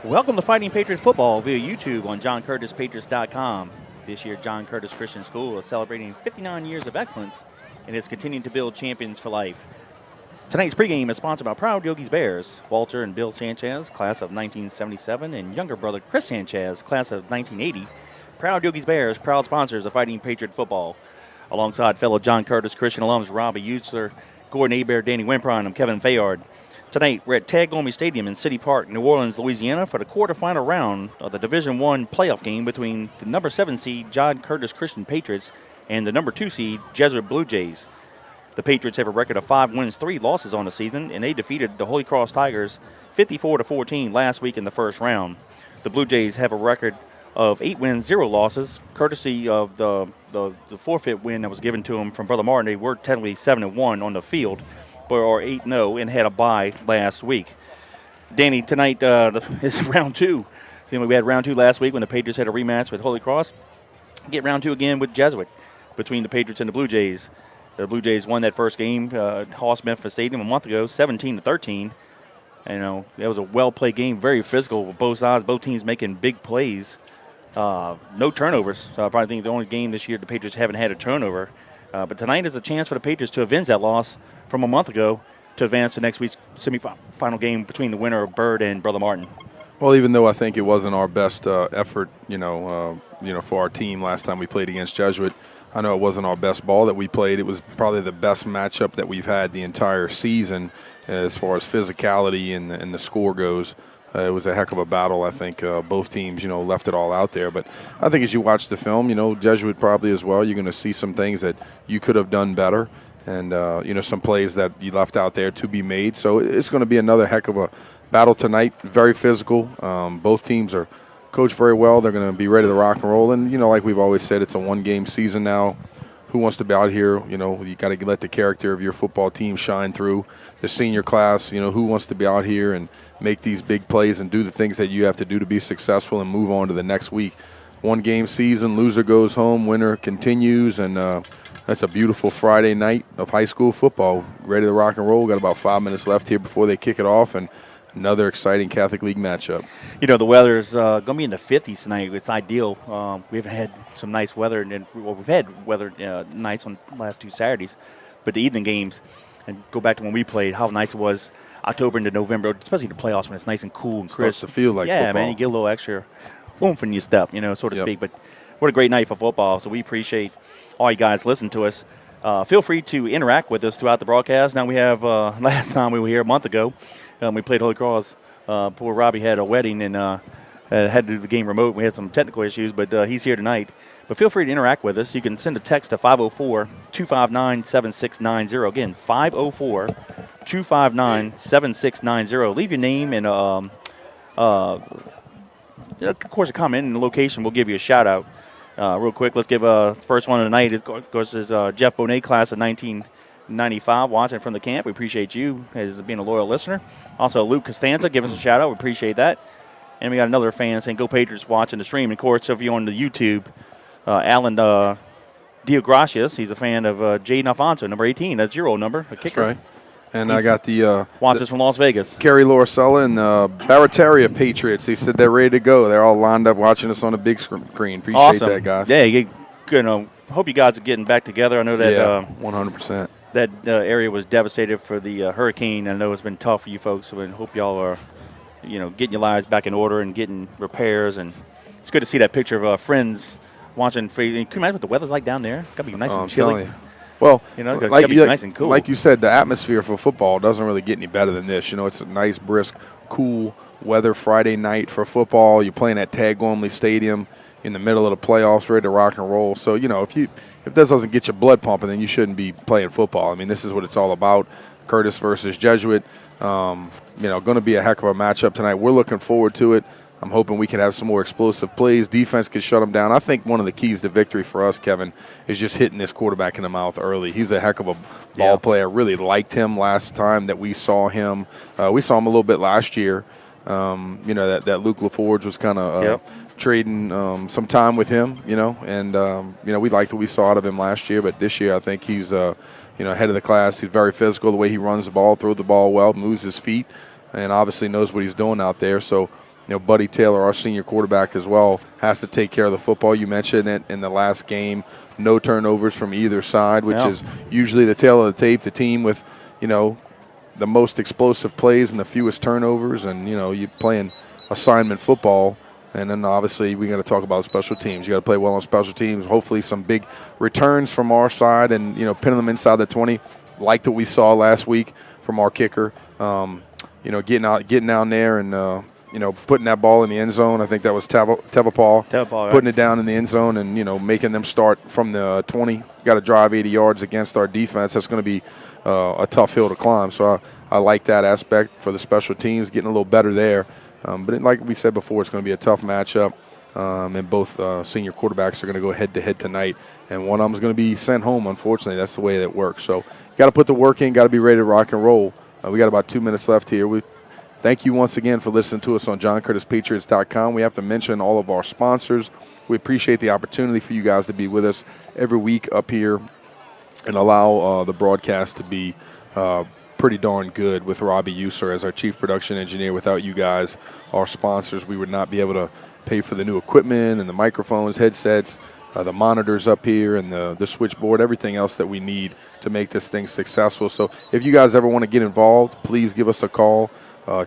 Welcome to Fighting Patriots Football via YouTube on JohnCurtisPatriots.com. This year, John Curtis Christian School is celebrating 59 years of excellence and is continuing to build champions for life. Tonight's pregame is sponsored by Proud Yogi's Bears. Walter and Bill Sanchez, class of 1977, and younger brother Chris Sanchez, class of 1980. Proud Yogi's Bears, proud sponsors of Fighting Patriot Football. Alongside fellow John Curtis Christian alums Robbie Utzler, Gordon Hebert, Danny Wimpron, and Kevin Fayard. Tonight, we're at Pregame Stadium in City Park, New Orleans, Louisiana, for the quarterfinal round of the Division I playoff game between the number 7 seed John Curtis Christian Patriots and the number 2 seed Jesuit Blue Jays. The Patriots have a record of 5 wins, 3 losses on the season, and they defeated the Holy Cross Tigers 54-14 last week in the first round. The Blue Jays have a record of 8 wins, 0 losses, courtesy of the forfeit win that was given to them from Brother Martin. They were technically 7-1 on the field, or 8-0, and had a bye last week. Danny, tonight is round 2. We had round 2 last week when the Patriots had a rematch with Holy Cross. Get round 2 again with Jesuit between the Patriots and the Blue Jays. The Blue Jays won that first game, Hoss Memphis Stadium a month ago, 17-13. And, it was a well-played game, very physical with both sides, both teams making big plays. No turnovers. So I probably think the only game this year the Patriots haven't had a turnover. But tonight is a chance for the Patriots to avenge that loss from a month ago to advance to next week's semifinal game between the winner of Bird and Brother Martin. Well, even though I think it wasn't our best effort, for our team last time we played against Jesuit, I know it wasn't our best ball that we played. It was probably the best matchup that we've had the entire season as far as physicality and the score goes. It was a heck of a battle. I think both teams, left it all out there. But I think as you watch the film, Jesuit probably as well, you're going to see some things that you could have done better and, some plays that you left out there to be made. So it's going to be another heck of a battle tonight, very physical. Both teams are coached very well. They're going to be ready to rock and roll. And, like we've always said, it's a one-game season now. Who wants to be out here? You got to let the character of your football team shine through. The senior class, who wants to be out here and make these big plays and do the things that you have to do to be successful and move on to the next week. One-game season, loser goes home, winner continues, and that's a beautiful Friday night of high school football. Ready to rock and roll. Got about 5 minutes left here before they kick it off, and another exciting Catholic League matchup. The weather's going to be in the 50s tonight. It's ideal. We haven't had some nice weather, and we've had weather nights on the last 2 Saturdays. But the evening games, and go back to when we played, how nice it was October into November, especially the playoffs when it's nice and cool and crisp. Starts to feel like football. Man, you get a little extra oomph in your step, so to speak. But what a great night for football. So we appreciate all you guys listening to us. Feel free to interact with us throughout the broadcast. Now we have, last time we were here a month ago, we played Holy Cross. Poor Robbie had a wedding and had to do the game remote. We had some technical issues, but he's here tonight. But feel free to interact with us. You can send a text to 504-259-7690. Again, 504-259-7690. Leave your name and, of course, a comment and the location. We'll give you a shout-out. Real quick, let's give first one of the night. Of course, is Jeff Bonet, class of 1995, watching from the camp. We appreciate you as being a loyal listener. Also, Luke Costanza, give us a shout-out. We appreciate that. And we got another fan saying, Go Patriots, watching the stream. And, of course, if you're on the YouTube, Alan Diagracias, he's a fan of Jaden Alfonso, number 18. That's your old number, a kicker. That's right. And I got watches from Las Vegas. Kerry Lorcella and Barataria Patriots. He said they're ready to go. They're all lined up watching us on a big screen. Appreciate awesome. that, guys. Yeah, hope you guys are getting back together. I know that 100%. That area was devastated for the hurricane. I know it's been tough for you folks. So I hope y'all are, getting your lives back in order and getting repairs. And it's good to see that picture of friends watching. Can you imagine what the weather's like down there? It's got to be nice and chilly. Well, nice and cool. Like you said, the atmosphere for football doesn't really get any better than this. It's a nice, brisk, cool weather Friday night for football. You're playing at Pregame Stadium in the middle of the playoffs, ready to rock and roll. So, if this doesn't get your blood pumping, then you shouldn't be playing football. I mean, this is what it's all about. Curtis versus Jesuit. Going to be a heck of a matchup tonight. We're looking forward to it. I'm hoping we can have some more explosive plays. Defense can shut them down. I think one of the keys to victory for us, Kevin, is just hitting this quarterback in the mouth early. He's a heck of a ball player. I really liked him last time that we saw him. We saw him a little bit last year. That Luke LaForge was kind of trading some time with him, and we liked what we saw out of him last year. But this year I think he's, ahead of the class. He's very physical, the way he runs the ball, throws the ball well, moves his feet, and obviously knows what he's doing out there. So Buddy Taylor, our senior quarterback as well, has to take care of the football. You mentioned it in the last game, no turnovers from either side, which is usually the tail of the tape. The team with, the most explosive plays and the fewest turnovers, and, you playing assignment football. And then obviously we got to talk about special teams. You got to play well on special teams. Hopefully some big returns from our side and, pinning them inside the 20, like that we saw last week from our kicker. Getting down there and, putting that ball in the end zone. I think that was Tevapal putting it down in the end zone and, making them start from the 20. Got to drive 80 yards against our defense. That's going to be a tough hill to climb. So I like that aspect for the special teams, getting a little better there. But like we said before, it's going to be a tough matchup. And both senior quarterbacks are going to go head-to-head tonight. And one of them is going to be sent home, unfortunately. That's the way that works. So you got to put the work in, got to be ready to rock and roll. We got about 2 minutes left here. We thank you once again for listening to us on JohnCurtisPatriots.com. We have to mention all of our sponsors. We appreciate the opportunity for you guys to be with us every week up here and allow the broadcast to be pretty darn good with Robbie User as our chief production engineer. Without you guys, our sponsors, we would not be able to pay for the new equipment and the microphones, headsets, the monitors up here, and the switchboard, everything else that we need to make this thing successful. So if you guys ever want to get involved, please give us a call.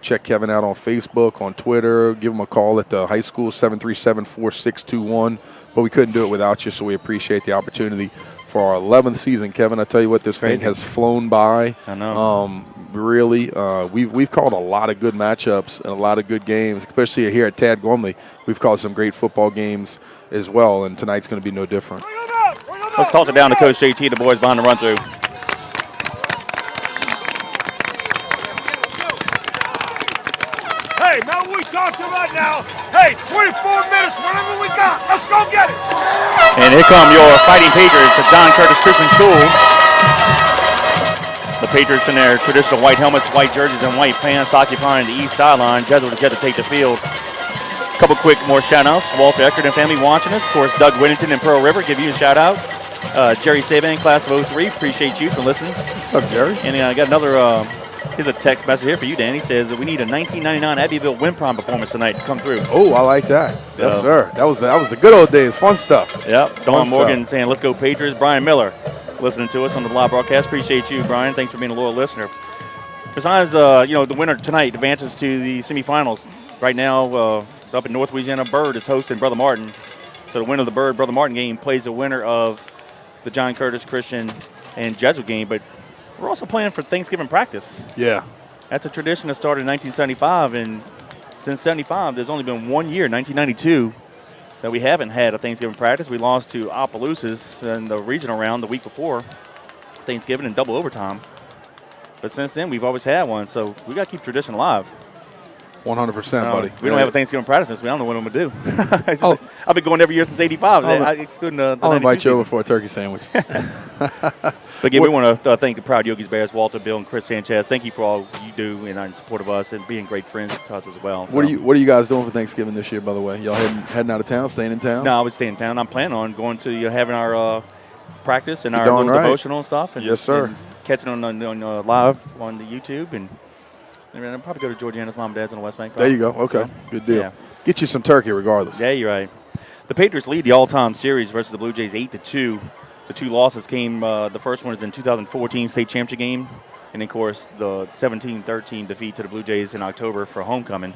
Check Kevin out on Facebook, on Twitter. Give him a call at the high school, 737-4621. But we couldn't do it without you, so we appreciate the opportunity for our 11th season. Kevin, I tell you what, this thing has flown by. I know. Really, we've called a lot of good matchups and a lot of good games, especially here at Tad Gormley. We've called some great football games as well, and tonight's going to be no different. Let's toss it down to Coach JT, the boys behind the run-through. Hey, man, we talking right now. Hey, 24 minutes, whatever we got. Let's go get it. And here come your Fighting Patriots at John Curtis Christian School. The Patriots in their traditional white helmets, white jerseys, and white pants occupying the east sideline. Jesuit is yet to take the field. A couple quick more shout-outs. Walter Eckert and family watching us. Of course, Doug Whittington and Pearl River give you a shout-out. Jerry Saban, class of 03, appreciate you for listening. What's up, Jerry? And I got another... here's a text message here for you, Dan. He says that we need a 1999 Abbeville Wind Prom performance tonight to come through. Oh, I like that. Yes, sir. That was the good old days. Fun stuff. Yep. Dawn Morgan saying, let's go Patriots. Brian Miller listening to us on the live broadcast. Appreciate you, Brian. Thanks for being a loyal listener. Besides, the winner tonight advances to the semifinals. Right now, up in North Louisiana, Bird is hosting Brother Martin. So the winner of the Bird-Brother Martin game plays the winner of the John Curtis Christian and Jesuit game. But we're also playing for Thanksgiving practice. Yeah. That's a tradition that started in 1975, and since 75, there's only been 1 year, 1992, that we haven't had a Thanksgiving practice. We lost to Opelousas in the regional round the week before Thanksgiving in double overtime. But since then, we've always had one, so we got to keep tradition alive. 100%, buddy. We don't have a Thanksgiving practice since we don't know what I'm going to do. I've been going every year since 85. I'll invite you over for a turkey sandwich. But again, we want to thank the proud Yogi's Bears, Walter, Bill, and Chris Sanchez. Thank you for all you do in support of us and being great friends to us as well. What are you guys doing for Thanksgiving this year, by the way? Y'all heading out of town, staying in town? No, I would stay in town. I'm planning on going to having our practice and our little devotional and stuff. And, yes, sir. And catching on live on the YouTube. And I'll probably go to Georgiana's mom and dad's on the West Bank. There you go. Okay. So, good deal. Yeah. Get you some turkey regardless. Yeah, you're right. The Patriots lead the all-time series versus the Blue Jays 8-2. The two losses came, the first one is in 2014 state championship game, and, of course, the 17-13 defeat to the Blue Jays in October for homecoming.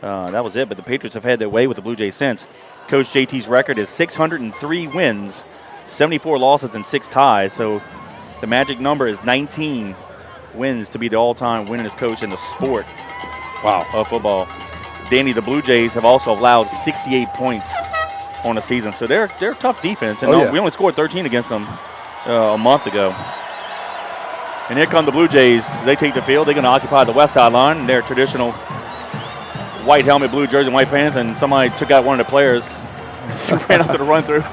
That was it, but the Patriots have had their way with the Blue Jays since. Coach JT's record is 603 wins, 74 losses, and 6 ties, so the magic number is 19 wins to be the all-time winningest coach in the sport of football. Danny, the Blue Jays have also allowed 68 points on the season, so they're a tough defense, and we only scored 13 against them a month ago. And here come the Blue Jays. They take the field. They're going to occupy the west sideline. Their traditional white helmet, blue jersey, and white pants, and somebody took out one of the players. He ran out to the run-through.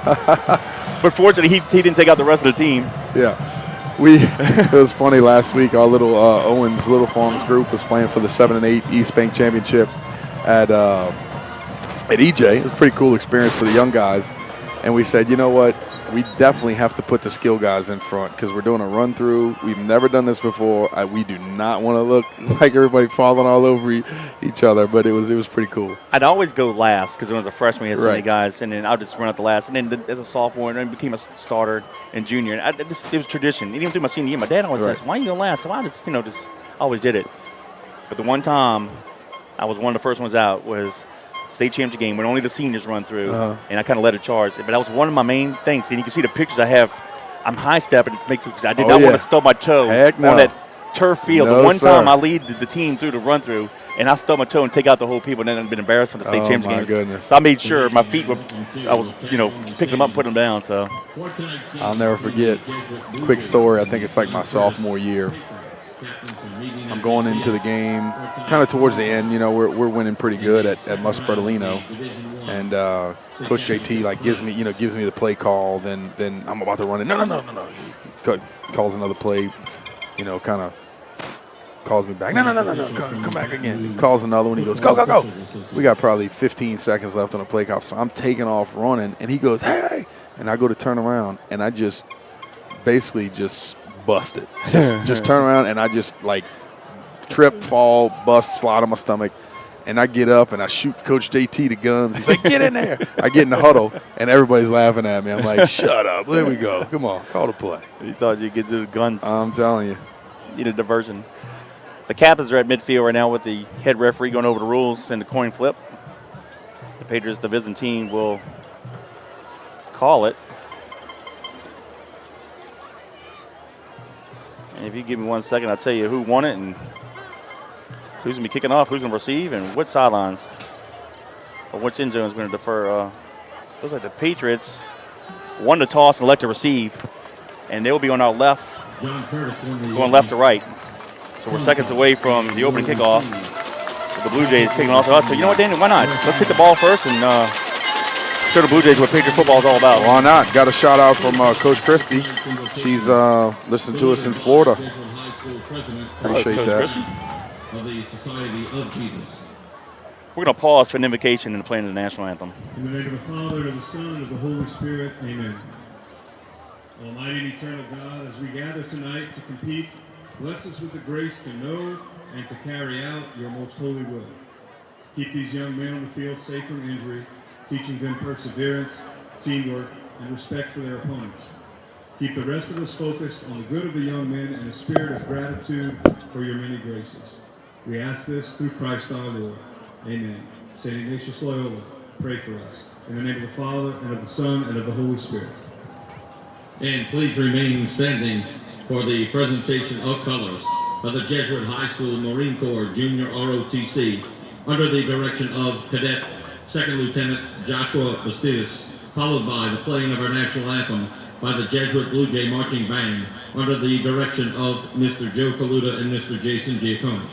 But fortunately, he didn't take out the rest of the team. Yeah. It was funny last week. Our little Owens Little Farms group was playing for the 7-8 East Bank Championship at EJ. It was a pretty cool experience for the young guys. And we said, you know what? we definitely have to put the skill guys in front because we're doing a run through. We've never done this before. We do not want to look like everybody falling all over each other, but it was pretty cool. I'd always go last because when I was a freshman, we had so many Right. guys, and then I'll just run out the last. And then as a sophomore, and then became a starter and junior. And it was tradition. And even through my senior year, my dad always Right. says, "Why are you going last?" So I just, just always did it. But the one time I was one of the first ones out was state championship game when only the seniors run through, and I kind of led a charge. But that was one of my main things. And you can see the pictures I have. I'm high stepping because I did not want to stub my toe on that turf field. No, the one sir. time I lead the team through the run through, and I stub my toe and take out the whole people, and then I've been embarrassed on the state championship my games. goodness. So I made sure my feet were, I was, picking them up and putting them down. So I'll never forget. Quick story. I think it's like my sophomore year. I'm going into the game, kind of towards the end. We're winning pretty good at Muspertolino, and Coach JT gives me the play call. Then I'm about to run it. No. He calls another play. Kind of calls me back. No. Come back again. He calls another one. He goes, go. We got probably 15 seconds left on the play clock, so I'm taking off running, and he goes, hey, and I go to turn around, and I just basically just busted. Just turn around, and I just trip, fall, bust, slide on my stomach. And I get up and I shoot Coach JT the guns. He's like, get in there. I get in the huddle, and everybody's laughing at me. I'm like, shut up. There we go. Come on, call the play. you thought you'd get the guns. I'm telling you. Need a diversion. The captains are at midfield right now with the head referee going over the rules and the coin flip. The Patriots division team will call it. And if you give me 1 second, I'll tell you who won it and who's going to be kicking off, who's going to receive, and what sidelines or which end zone is going to defer. Looks like the Patriots won the toss and elect to receive, and they'll be on our left, going left to right. So we're seconds away from the opening kickoff. The Blue Jays kicking off to us. So you know what, Daniel? Why not? Let's hit the ball first and show the Blue Jays what Patriot football is all about. Why not? Got a shout out from Coach Christie. She's listening to us in Florida. Appreciate Coach that. Christie. Of the Society of Jesus. We're going to pause for an invocation and playing the national anthem. In the name of the Father, and of the Son, and of the Holy Spirit, amen. Almighty and eternal God, as we gather tonight to compete, bless us with the grace to know and to carry out your most holy will. Keep these young men on the field safe from injury, teaching them perseverance, teamwork, and respect for their opponents. Keep the rest of us focused on the good of the young men and a spirit of gratitude for your many graces. We ask this through Christ our Lord. Amen. St. Ignatius Loyola, pray for us. In the name of the Father, and of the Son, and of the Holy Spirit. And please remain standing for the presentation of colors of the Jesuit High School Marine Corps Junior ROTC under the direction of Cadet Second Lieutenant Joshua Bastidas, followed by the playing of our national anthem by the Jesuit Blue Jay Marching Band under the direction of Mr. Joe Kaluta and Mr. Jason Giaccone.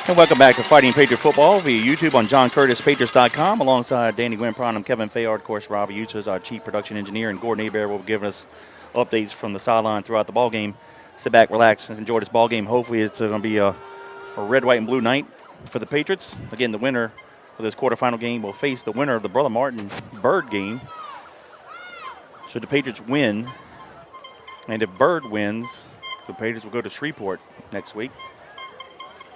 And welcome back to Fighting Patriot Football via YouTube on JohnCurtisPatriots.com. Alongside Danny Wimpron, I'm Kevin Fayard. Of course, Robbie Utah is our chief production engineer, and Gordon Hebert will be giving us updates from the sideline throughout the ball game. Sit back, relax, and enjoy this ball game. Hopefully, it's going to be a red, white, and blue night for the Patriots. Again, the winner of this quarterfinal game will face the winner of the Brother Martin Bird game. Should the Patriots win, and if Bird wins, the Patriots will go to Shreveport next week.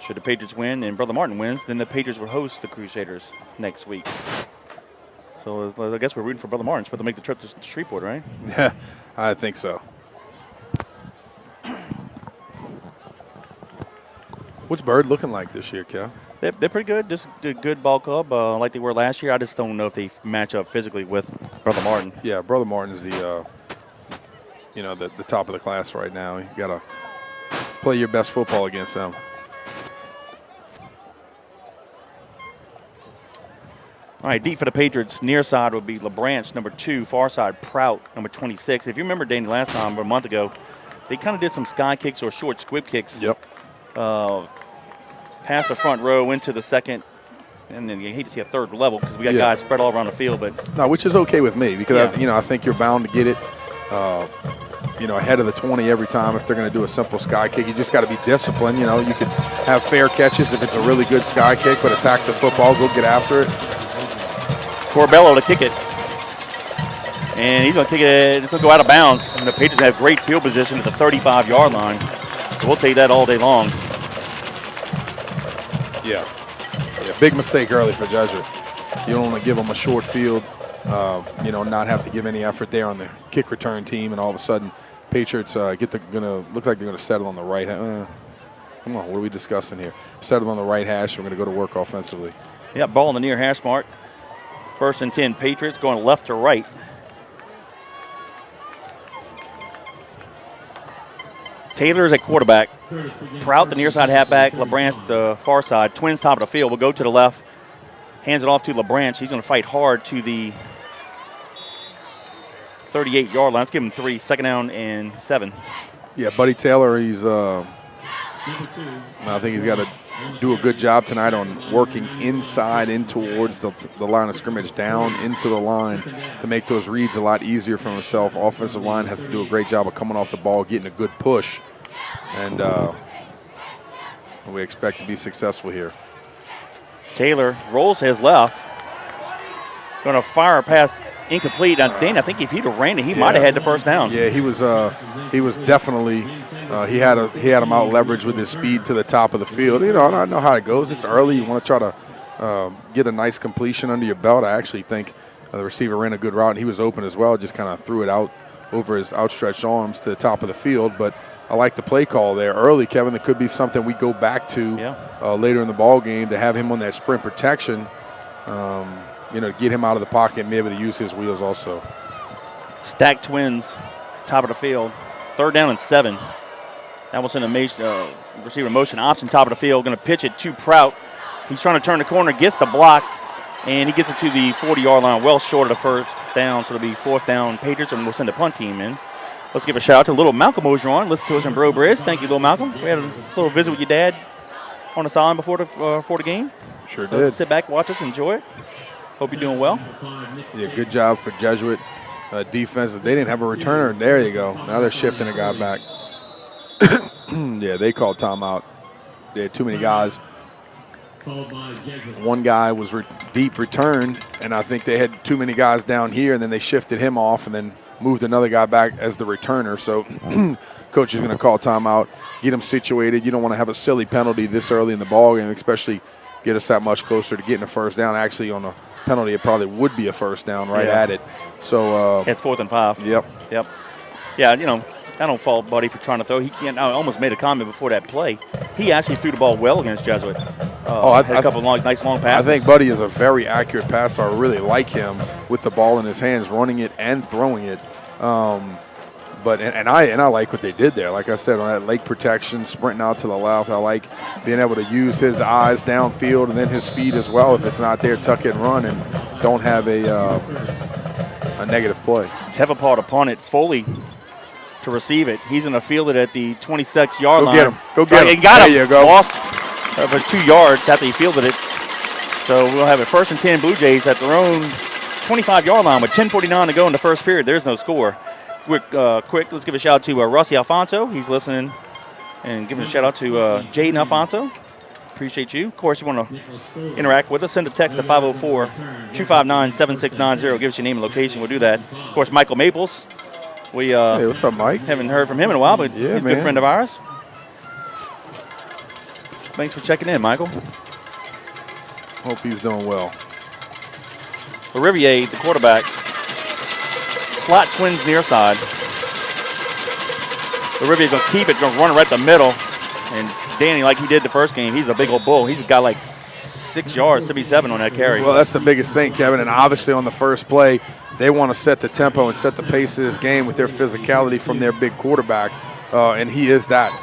Should the Patriots win and Brother Martin wins, then the Patriots will host the Crusaders next week. So I guess we're rooting for Brother Martin, but they'll make the trip to Shreveport, right? Yeah, I think so. What's Bird looking like this year, Kev? They're pretty good. Just a good ball club like they were last year. I just don't know if they match up physically with Brother Martin. Yeah, Brother Martin's the top of the class right now. You got to play your best football against them. All right, deep for the Patriots. Near side would be LeBranch, number 2. Far side, Prout, number 26. If you remember, Danny, last time, about a month ago, they kind of did some sky kicks or short squib kicks. Yep. Past the front row into the second, and then you hate to see a third level because we got guys spread all around the field. But no, which is okay with me because I think you're bound to get it, ahead of the 20 every time if they're going to do a simple sky kick. You just got to be disciplined. You know, you could have fair catches if it's a really good sky kick, but attack the football, go get after it. Corbello to kick it. And he's going to kick it. It's going to go out of bounds. And the Patriots have great field position at the 35-yard line. So we'll take that all day long. Yeah, big mistake early for Jesuit. You don't want to give them a short field, not have to give any effort there on the kick return team, and all of a sudden Patriots look like they're going to settle on the right. Come on, what are we discussing here? Settle on the right hash. We're going to go to work offensively. Yeah, ball on the near hash mark. 1st and 10, Patriots going left to right. Taylor is at quarterback. Prout, the near side halfback. LeBranch, the far side. Twins, top of the field. Will go to the left. Hands it off to LeBranch. He's going to fight hard to the 38-yard line. Let's give him 3. 2nd down and 7. Yeah, Buddy Taylor, I think he's got to do a good job tonight on working inside in towards the line of scrimmage, down into the line to make those reads a lot easier for himself. Offensive line has to do a great job of coming off the ball, getting a good push, and we expect to be successful here. Taylor rolls his left. Going to fire a pass incomplete. Now, Dane, I think if he'd have ran it, he might have had the 1st down. Yeah, he was definitely he had him out leveraged with his speed to the top of the field. You know, I know how it goes. It's early. You want to try to get a nice completion under your belt. I actually think the receiver ran a good route, and he was open as well. Just kind of threw it out over his outstretched arms to the top of the field. But I like the play call there early, Kevin. That could be something we go back to later in the ball game to have him on that sprint protection. To get him out of the pocket and be able to use his wheels also. Stacked Twins, top of the field. 3rd down and 7. That was in a receiver motion option, top of the field. Going to pitch it to Prout. He's trying to turn the corner, gets the block, and he gets it to the 40-yard line, well short of the 1st down. So it'll be 4th down Patriots, and we'll send the punt team in. Let's give a shout out to little Malcolm Ogeron. Listen to us in Bro Bridge. Thank you, little Malcolm. We had a little visit with your dad on the sideline before the game. Sure did. Sit back, watch us, enjoy it. Hope you're doing well. Yeah, good job for Jesuit defense. They didn't have a returner. There you go. Now they're shifting the guy back. Yeah, they called timeout. They had too many guys. One guy was deep return, and I think they had too many guys down here, and then they shifted him off and then moved another guy back as the returner. So coach is going to call timeout, get him situated. You don't want to have a silly penalty this early in the ball game, especially get us that much closer to getting a 1st down. Actually, on a penalty, it probably would be a 1st down at it. So it's 4th and 5. Yep. Yeah, I don't fault Buddy for trying to throw. I almost made a comment before that play. He actually threw the ball well against Jesuit. Had a couple of nice long passes. I think Buddy is a very accurate passer. I really like him with the ball in his hands, running it and throwing it. But I like what they did there. Like I said, on that leg protection, sprinting out to the left, I like being able to use his eyes downfield and then his feet as well. If it's not there, tuck it and run, and don't have a negative play. Tevapart upon it, Foley to receive it. He's going to field it at the 26-yard line. Go get him. Got him. There you go. Lost. for 2 yards after he fielded it. So we'll have it 1st and 10 Blue Jays at their own 25-yard line with 10:49 to go in the first period. There's no score. Quick, let's give a shout out to Rusty Alfonso. He's listening, and giving a shout out to Jaden Alfonso. Appreciate you. Of course, you want to interact with us, send a text to 504-259-7690. Give us your name and location. We'll do that. Of course, Michael Maples. We hey, what's up, Mike? Haven't heard from him in a while, but yeah, he's a man. good friend of ours. Thanks for checking in, Michael. Hope he's doing well. Rivier, the quarterback. Slot twins near side. Rivier's going to keep it, going to run right the middle. And Danny, like he did the first game, he's a big old bull. He's got like 6 yards, 77 on that carry. Well, that's the biggest thing, Kevin. And obviously on the first play, they want to set the tempo and set the pace of this game with their physicality from their big quarterback. And he is that.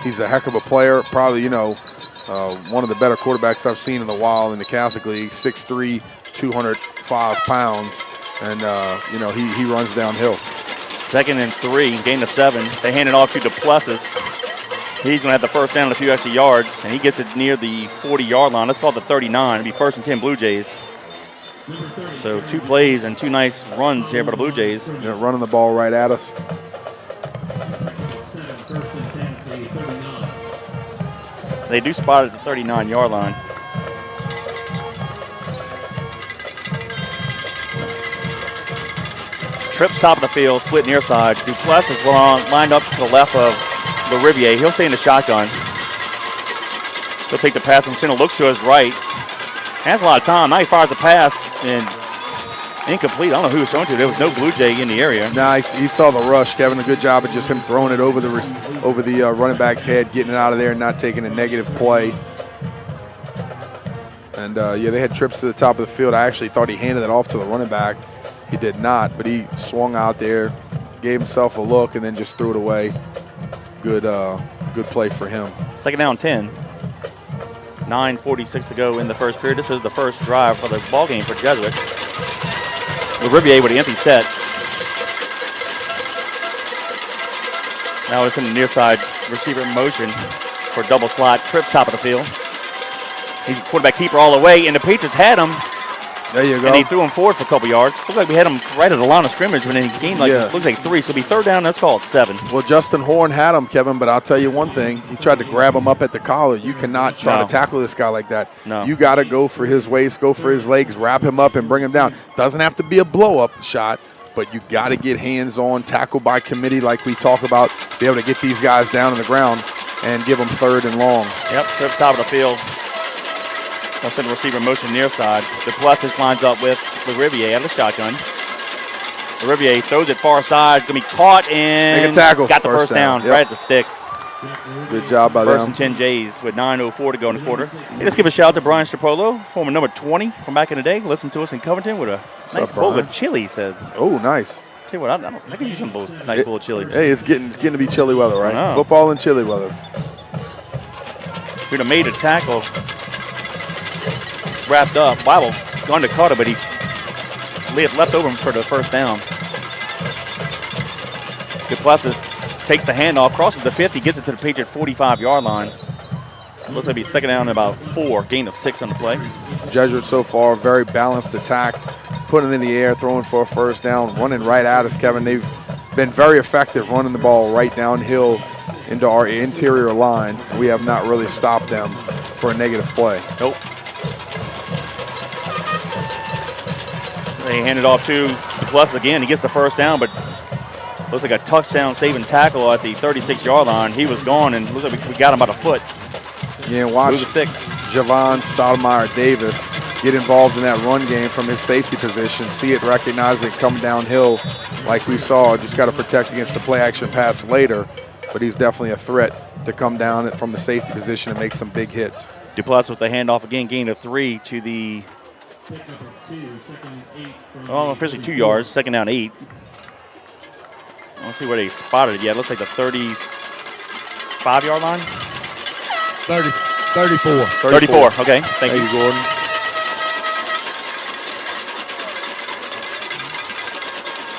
He's a heck of a player. Probably, one of the better quarterbacks I've seen in a while in the Catholic League. 6'3", 205 pounds. And, he runs downhill. 2nd and 3, gain of 7. They hand it off to Duplessis. He's going to have the first down and a few extra yards, and he gets it near the 40-yard line. Let's call it the 39. It'll be 1st and 10 Blue Jays. So 2 plays and 2 nice runs here for the Blue Jays. They're running the ball right at us. They do spot it at the 39-yard line. Trips top of the field, split near side. Duplessis lined up to the left of Rivier. He'll stay in the shotgun. He'll take the pass from center, looks to his right. Has a lot of time. Now he fires a pass and incomplete. I don't know who he was throwing to. There was no Blue Jay in the area. Nice. He saw the rush, Kevin. A good job of just him throwing it over the running back's head, getting it out of there and not taking a negative play. And, they had trips to the top of the field. I actually thought he handed it off to the running back. He did not, but he swung out there, gave himself a look, and then just threw it away. Good play for him. 2nd down 10. 9:46 to go in the first period. This is the first drive for the ball game for Jesuit. With Rivier with the empty set. Now it's in the near side receiver in motion for double slot. Trips top of the field. He's a quarterback keeper all the way, and the Patriots had him. There you go. And he threw him forward for a couple yards. Looks like we had him right at the line of scrimmage, but then he gained looks like 3. So it'll be 3rd down. Let's call it 7. Well, Justin Horn had him, Kevin, but I'll tell you one thing. He tried to grab him up at the collar. You cannot try to tackle this guy like that. No. You got to go for his waist, go for his legs, wrap him up, and bring him down. Doesn't have to be a blow-up shot, but you got to get hands-on, tackle by committee like we talk about, be able to get these guys down on the ground and give them 3rd and long. Yep, trips top of the field. They'll send the receiver in motion near side. Duplessis lines up with Rivier out of the shotgun. Rivier throws it far side. Going to be caught and make a tackle. Got the first down right at the sticks. Good job by 1st them. and 10 Jays with 9:04 to go in the quarter. Hey, let's give a shout out to Brian Strapolo, former number 20 from back in the day. Listen to us in Covington with a nice bowl of chili, he said. Oh, nice. Tell you what, I can use some nice bowl of chili. Hey, it's getting to be chilly weather, right? I know. Football and chilly weather. We'd have made a tackle. Wrapped up. Bible undercut it, but he left over him for the first down. Duplessis takes the handoff, crosses the 50, gets it to the Patriot 45-yard line. Looks like he's 2nd down and about 4, gain of 6 on the play. Jesuit so far, very balanced attack, putting it in the air, throwing for a first down, running right at us, Kevin. They've been very effective running the ball right downhill into our interior line. We have not really stopped them for a negative play. Nope. They hand it off to Duplessis again. He gets the first down, but looks like a touchdown saving tackle at the 36-yard line. He was gone, and looks like we got him about a foot. Yeah, watch Javon Stoudemire Davis get involved in that run game from his safety position. See it, recognize it, come downhill like we saw. Just got to protect against the play action pass later, but he's definitely a threat to come down from the safety position and make some big hits. Duplessis with the handoff again, gain of 3 to the officially 2 yards, 2nd down 8. I don't see where they spotted it yet. Looks like the 35-yard line. 34. 34. Okay, thank you, Gordon.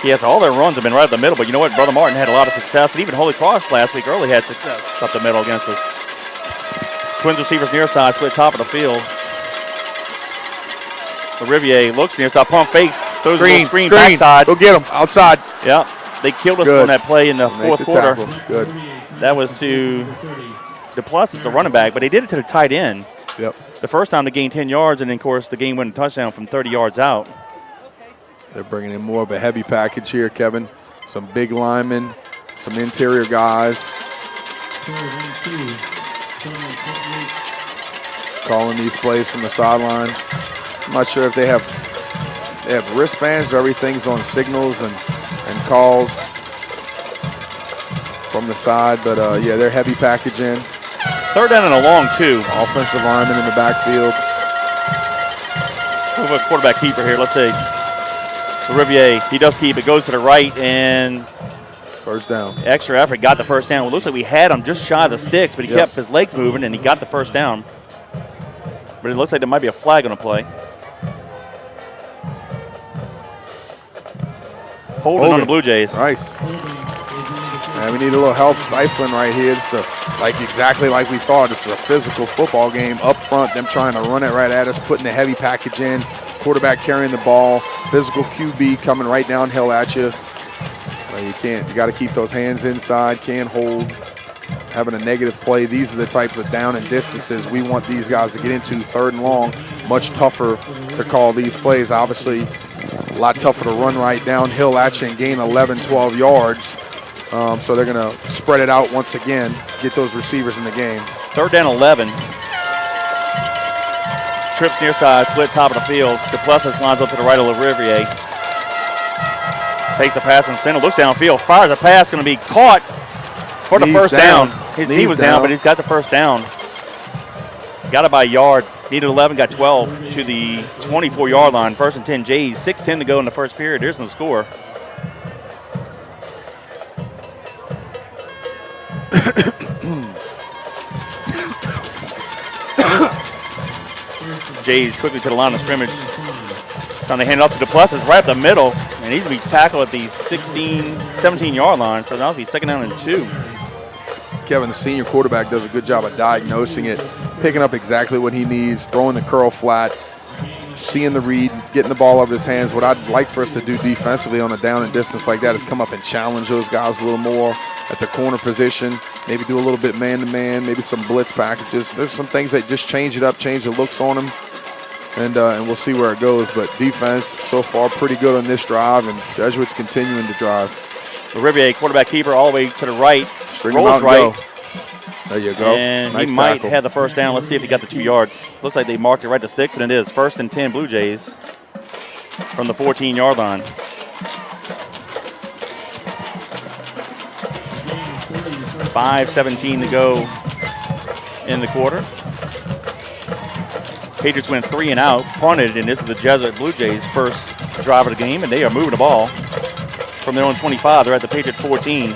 Yes, all their runs have been right up the middle, but you know what? Brother Martin had a lot of success, and even Holy Cross last week early had success up the middle against us. Twins receivers near side, split top of the field. Riviere looks near side, pump fakes, throws a little screen backside. Go get him outside. Yeah, they killed us Good. on that play in the fourth quarter. Tackle. Good. That was to DePlessis, the running back, but they did it to the tight end. Yep. The first time to gain 10 yards, and then, of course, the game-winning touchdown from 30 yards out. They're bringing in more of a heavy package here, Kevin. Some big linemen, some interior guys. Calling these plays from the sideline. I'm not sure if they have wristbands or everything's on signals and calls from the side, but yeah, they're heavy packaging. Third down and a long two. Offensive lineman in the backfield. We have a quarterback keeper here. Let's see. Riviere, he does keep it, goes to the right, and first down. Extra effort, got the first down. It looks like we had him just shy of the sticks, but he kept his legs moving, and he got the first down. But it looks like there might be a flag on the play. Holding on the Blue Jays. Nice. And we need a little help stifling right here. It's exactly like we thought. This is a physical football game. Up front, them trying to run it right at us, putting the heavy package in. Quarterback carrying the ball. Physical QB coming right downhill at you. You got to keep those hands inside. Can't hold. Having a negative play. These are the types of down and distances we want these guys to get into. Third and long. Much tougher to call these plays. Obviously, a lot tougher to run right downhill at you and gain 11, 12 yards. So they're going to spread it out once again, get those receivers in the game. Third down 11. Trips near side, split top of the field. DePlessis lines up to the right of Riviere. Takes a pass from center, looks downfield, fires a pass, going to be caught for the first down. His knee was down, but he's got the first down. Got it by a yard. Needed 11, got 12 to the 24-yard line. First and 10 Jays, 6:10 to go in the first period. There's no score. Jays quickly to the line of scrimmage. Trying to hand it off to DePlessis right up the middle, and he's going to be tackled at the 17-yard line, so that'll be second down and 2. Kevin, the senior quarterback, does a good job of diagnosing it, picking up exactly what he needs, throwing the curl flat, seeing the read, getting the ball out of his hands. What I'd like for us to do defensively on a down and distance like that is come up and challenge those guys a little more at the corner position, maybe do a little bit man-to-man, maybe some blitz packages. There's some things that just change it up, change the looks on them, and we'll see where it goes. But defense so far pretty good on this drive, and Jesuits continuing to drive. The Riviere quarterback keeper all the way to the right, Bring him rolls out right. Go. There you go. And nice he might tackle. have the first down. Let's see if he got the 2 yards. Looks like they marked it right to sticks, and it is first and 10 Blue Jays from the 14-yard line. .5:17 to go in the quarter. Patriots went 3 and out, punted, and this is the Jesuit Blue Jays' first drive of the game, and they are moving the ball from their own 25. They're at the Patriots 14.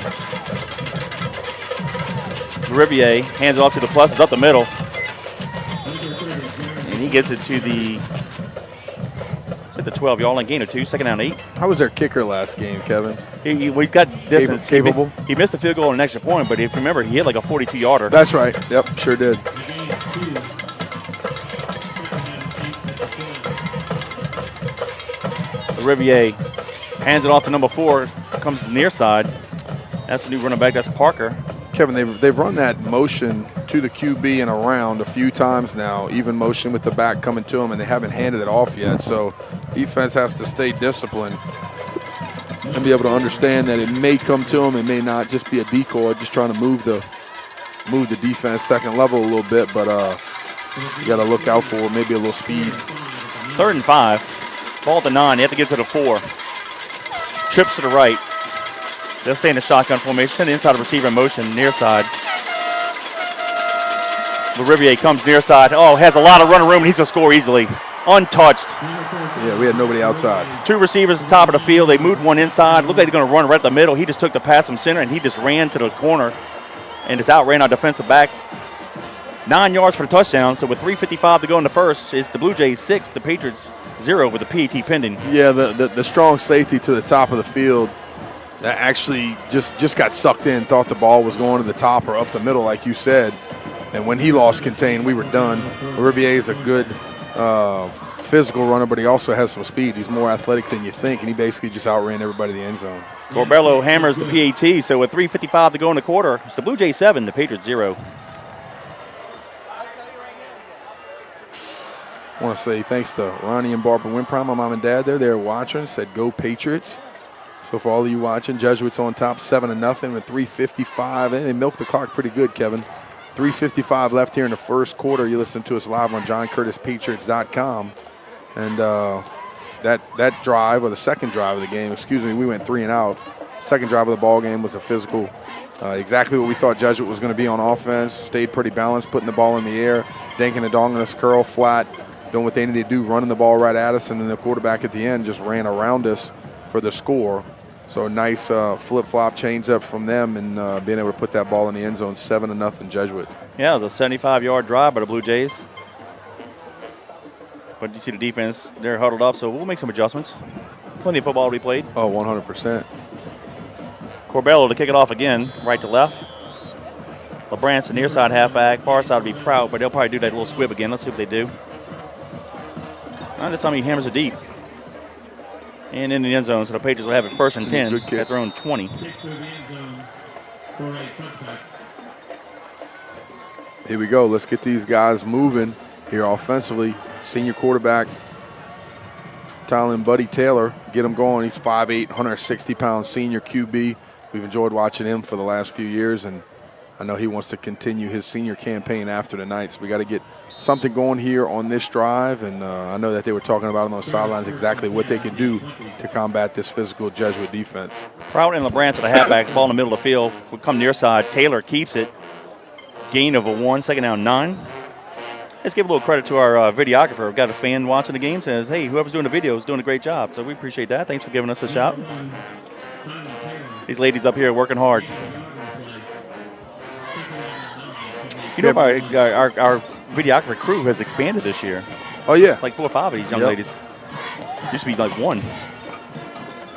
Riviere hands it off to DePlessis up the middle, and he gets it to the 12-yard line, gain of 2, second down 8. How was their kicker last game, Kevin? He's got distance. Capable? He missed the field goal and an extra point, but if you remember, he hit like a 42-yarder. That's right. Yep, sure did. Riviere hands it off to number 4, comes near side. That's the new running back, that's Parker. Kevin, they've run that motion to the QB and around a few times now, even motion with the back coming to him, and they haven't handed it off yet. So defense has to stay disciplined and be able to understand that it may come to him, it may not, just be a decoy, just trying to move the defense second level a little bit, but you got to look out for maybe a little speed. 3rd and 5, ball at the 9, they have to get to the 4. Trips to the right. They'll stay in the shotgun formation, send the inside receiver in motion, near side. The Riviere comes near side. Oh, has a lot of running room, and he's going to score easily. Untouched. Yeah, we had nobody outside. 2 receivers at the top of the field. They moved one inside. Looked like they're going to run right at the middle. He just took the pass from center, and he just ran to the corner and just outran our defensive back. 9 yards for the touchdown. So with 3:55 to go in the first, it's the Blue Jays 6, the Patriots 0 with the PAT pending. Yeah, the strong safety to the top of the field that actually just got sucked in, thought the ball was going to the top or up the middle, like you said. And when he lost contain, we were done. Riviere is a good physical runner, but he also has some speed. He's more athletic than you think, and he basically just outran everybody in the end zone. Corbello hammers the PAT, so with 3:55 to go in the quarter, it's the Blue Jays 7, the Patriots 0. I want to say thanks to Ronnie and Barbara Winprime, my mom and dad there. They're watching, said go Patriots. So for all of you watching, Jesuits on top 7-0 with 3:55. And they milked the clock pretty good, Kevin. 3:55 left here in the first quarter. You listen to us live on JohnCurtisPatriots.com. And that drive, or the second drive of the game, we went 3 and out. Second drive of the ball game was a physical, exactly what we thought Jesuit was going to be on offense. Stayed pretty balanced, putting the ball in the air, danking a dong on us, curl flat, doing what they needed to do, running the ball right at us, and then the quarterback at the end just ran around us for the score. So a nice flip-flop change up from them, and being able to put that ball in the end zone, 7-0 Jesuit. Yeah, it was a 75-yard drive by the Blue Jays. But you see the defense, they're huddled up, so we'll make some adjustments. Plenty of football to be played. Oh, 100%. Corbello to kick it off again, right to left. LeBrant's the near side halfback. Far side would be Prout, but they'll probably do that little squib again. Let's see what they do. This time he hammers it deep. And in the end zone, so the Patriots will have it 1st and 10 at their own 20. Here we go. Let's get these guys moving here offensively. Senior quarterback, Tylen Buddy Taylor, get him going. He's 5'8", 160-pound senior QB. We've enjoyed watching him for the last few years, and I know he wants to continue his senior campaign after tonight. So we got to get something going here on this drive, and I know that they were talking about on those sidelines exactly what they can do to combat this physical Jesuit defense. Prout and LeBrant to the halfbacks, ball in the middle of the field. We come near side. Taylor keeps it. Gain of a 1, second down 9. Let's give a little credit to our videographer. We've got a fan watching the game, says, hey, whoever's doing the video is doing a great job. So we appreciate that. Thanks for giving us a shout. These ladies up here are working hard. You know, our videographer crew has expanded this year. Oh, yeah. Like 4 or 5 of these young ladies. Used to be like 1.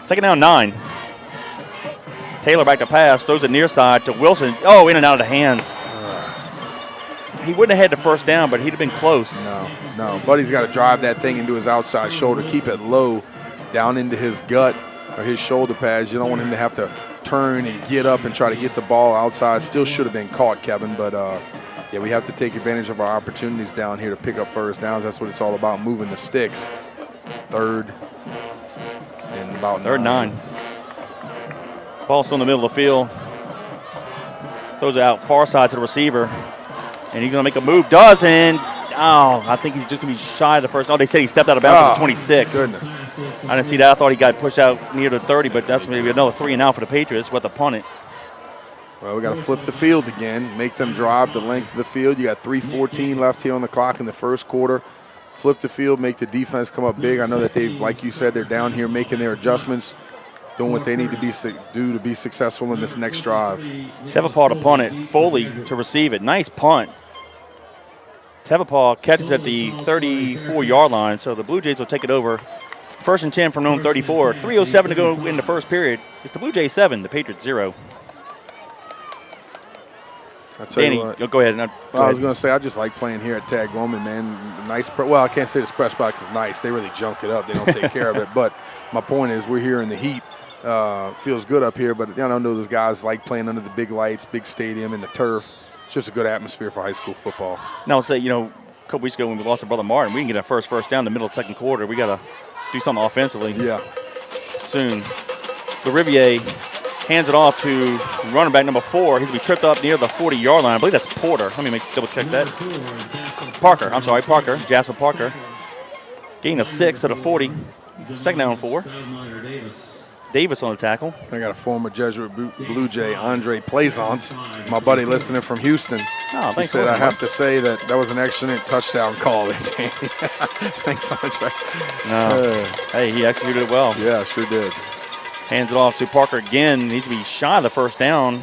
Second down 9. Taylor back to pass, throws it near side to Wilson. Oh, in and out of the hands. He wouldn't have had the first down, but he'd have been close. No. Buddy's got to drive that thing into his outside shoulder, keep it low down into his gut or his shoulder pads. You don't want him to have to turn and get up and try to get the ball outside. Still should have been caught, Kevin, but yeah, we have to take advantage of our opportunities down here to pick up first downs. That's what it's all about, moving the sticks. Third and about 9. Ball still in the middle of the field. Throws it out far side to the receiver. And he's going to make a move. Does, and I think he's just going to be shy of the first. Oh, they said he stepped out of bounds at the 26. Goodness. I didn't see that. I thought he got pushed out near the 30, but that's maybe another 3 and out for the Patriots with the punt it. Well, we got to flip the field again, make them drive the length of the field. You got 3:14 left here on the clock in the first quarter. Flip the field, make the defense come up big. I know that they, like you said, they're down here making their adjustments, doing what they need to do to be successful in this next drive. Tevapaw to punt it, Foley to receive it. Nice punt. Tevapaw catches at the 34-yard line, so the Blue Jays will take it over. 1st and 10 from their own 34. 3:07 to go in the first period. It's the Blue Jays 7, the Patriots 0. Danny, go ahead. I was going to say, I just like playing here at Tag Roman, man. Nice. Well, I can't say this press box is nice. They really junk it up. They don't take care of it. But my point is, we're here in the heat. Feels good up here, but I don't know, those guys like playing under the big lights, big stadium, and the turf. It's just a good atmosphere for high school football. Now, say, a couple weeks ago when we lost our brother Martin, we can get our first down in the middle of the second quarter. We got to do something offensively. Yeah. Soon. The Riviere hands it off to running back number 4. He's going to be tripped up near the 40-yard line. I believe that's Porter. Let me double check that. Parker. Jasper Parker. Gain of 6 to the 40. Second down 4. Davis on the tackle. I got a former Jesuit Blue Jay, Andre Plaisance, my buddy listening from Houston. He said, I have to say that was an excellent touchdown call there, Danny. Thanks so much. Hey, he executed it well. Yeah, sure did. Hands it off to Parker again. Needs to be shy of the first down.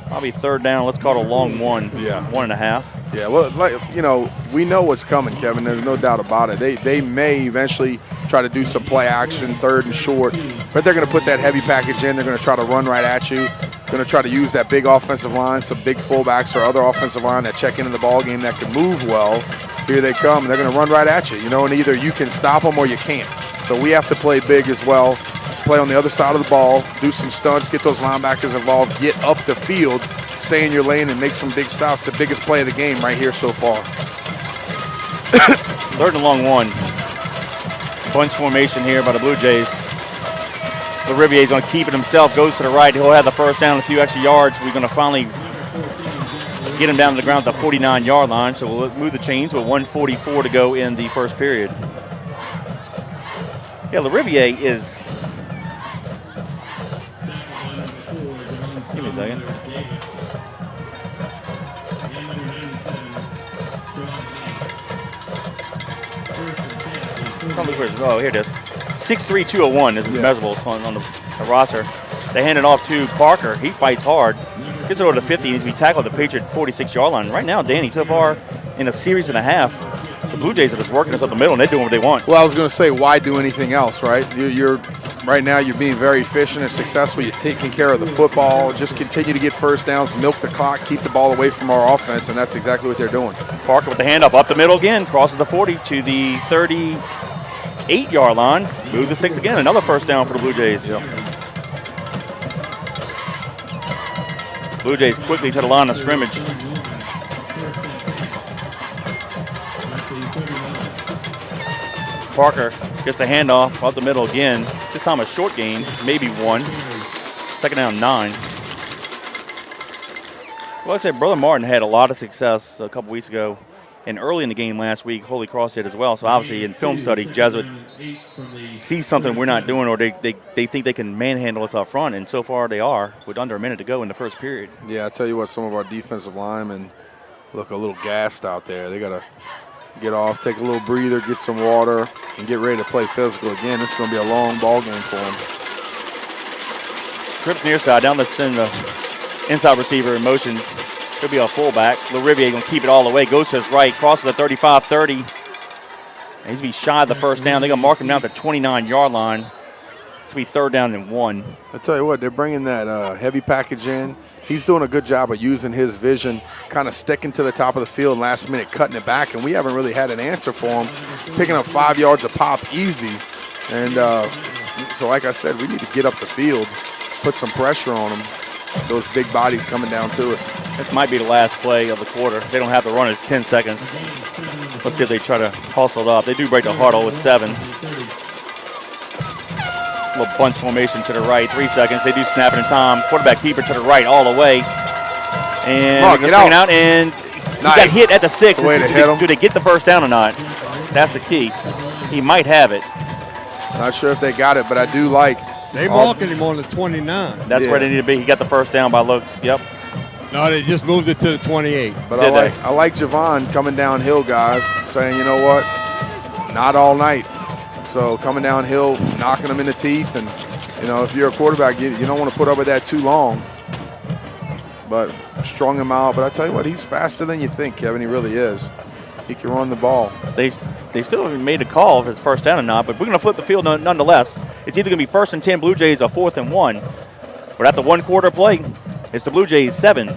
Probably third down. Let's call it a long 1. Yeah. 1.5. Yeah, well, we know what's coming, Kevin. There's no doubt about it. They may eventually try to do some play action, 3rd and short, but they're going to put that heavy package in. They're going to try to run right at you. Going to try to use that big offensive line, some big fullbacks or other offensive line that check into the ball game that can move well. Here they come. They're going to run right at you, and either you can stop them or you can't. So we have to play big as well, play on the other side of the ball, do some stunts, get those linebackers involved, get up the field, stay in your lane, and make some big stops. The biggest play of the game right here so far. 3rd and long 1. Bunch formation here by the Blue Jays. LaRivier's going to keep it himself, goes to the right. He'll have the first down, a few extra yards. We're going to finally get him down to the ground at the 49-yard line. So we'll move the chains with 1:44 to go in the first period. Yeah, LaRiviere is. Give me a second. Oh, here it is. 6'3", 201 is his measurables on the roster. They hand it off to Parker. He fights hard. Gets it over to 50. He needs to be tackled at the Patriot 46-yard line. Right now, Danny, so far in a series and a half, the Blue Jays are just working us up the middle, and they're doing what they want. Well, I was going to say, why do anything else, right? You're right now, you're being very efficient and successful. You're taking care of the football. Just continue to get first downs, milk the clock, keep the ball away from our offense, and that's exactly what they're doing. Parker with the handoff up the middle again, crosses the 40 to the 38-yard line. Move the 6 again. Another first down for the Blue Jays. Yep. Blue Jays quickly to the line of scrimmage. Parker gets the handoff up the middle again. This time a short gain, maybe 1. 2nd down 9. Well, I said Brother Martin had a lot of success a couple weeks ago, and early in the game last week, Holy Cross did as well. So obviously in film study, Jesuit sees something we're not doing, or they think they can manhandle us up front, and so far they are with under a minute to go in the first period. Yeah, I tell you what, some of our defensive linemen look a little gassed out there. They got to get off, take a little breather, get some water, and get ready to play physical again. This is going to be a long ball game for them. Trips near side, down the center, inside receiver in motion. Could be a fullback. LaRiviere going to keep it all the way. Goes to his right, crosses the 35-30. And he's going to be shy of the first down. They're going to mark him down at the 29-yard line. It's going to be 3rd down and 1. I tell you what, they're bringing that heavy package in. He's doing a good job of using his vision, kind of sticking to the top of the field, last minute cutting it back, and we haven't really had an answer for him. Picking up 5 yards a pop easy. And so like I said, we need to get up the field, put some pressure on them. Those big bodies coming down to us. This might be the last play of the quarter. They don't have to run. It's 10 seconds. Let's see if they try to hustle it up. They do break the huddle with 7. Little bunch formation to the right. 3 seconds. They do snap it in time. Quarterback keeper to the right all the way. And they're going to swing it out. And he got hit at the sticks. Way to hit him. Do they get the first down or not? That's the key. He might have it. Not sure if they got it, but I do like. They marking him on the 29. That's where they need to be. He got the first down by looks. Yep. No, they just moved it to the 28. But I like Javon coming downhill, guys, saying, you know what, not all night. So coming downhill, knocking them in the teeth, and, if you're a quarterback, you don't want to put up with that too long. But strung him out. But I tell you what, he's faster than you think, Kevin. He really is. He can run the ball. They still haven't made a call if it's first down or not, but we're going to flip the field nonetheless. It's either going to be 1st and 10 Blue Jays or 4th and 1. But at the 1 quarter play, it's the Blue Jays 7,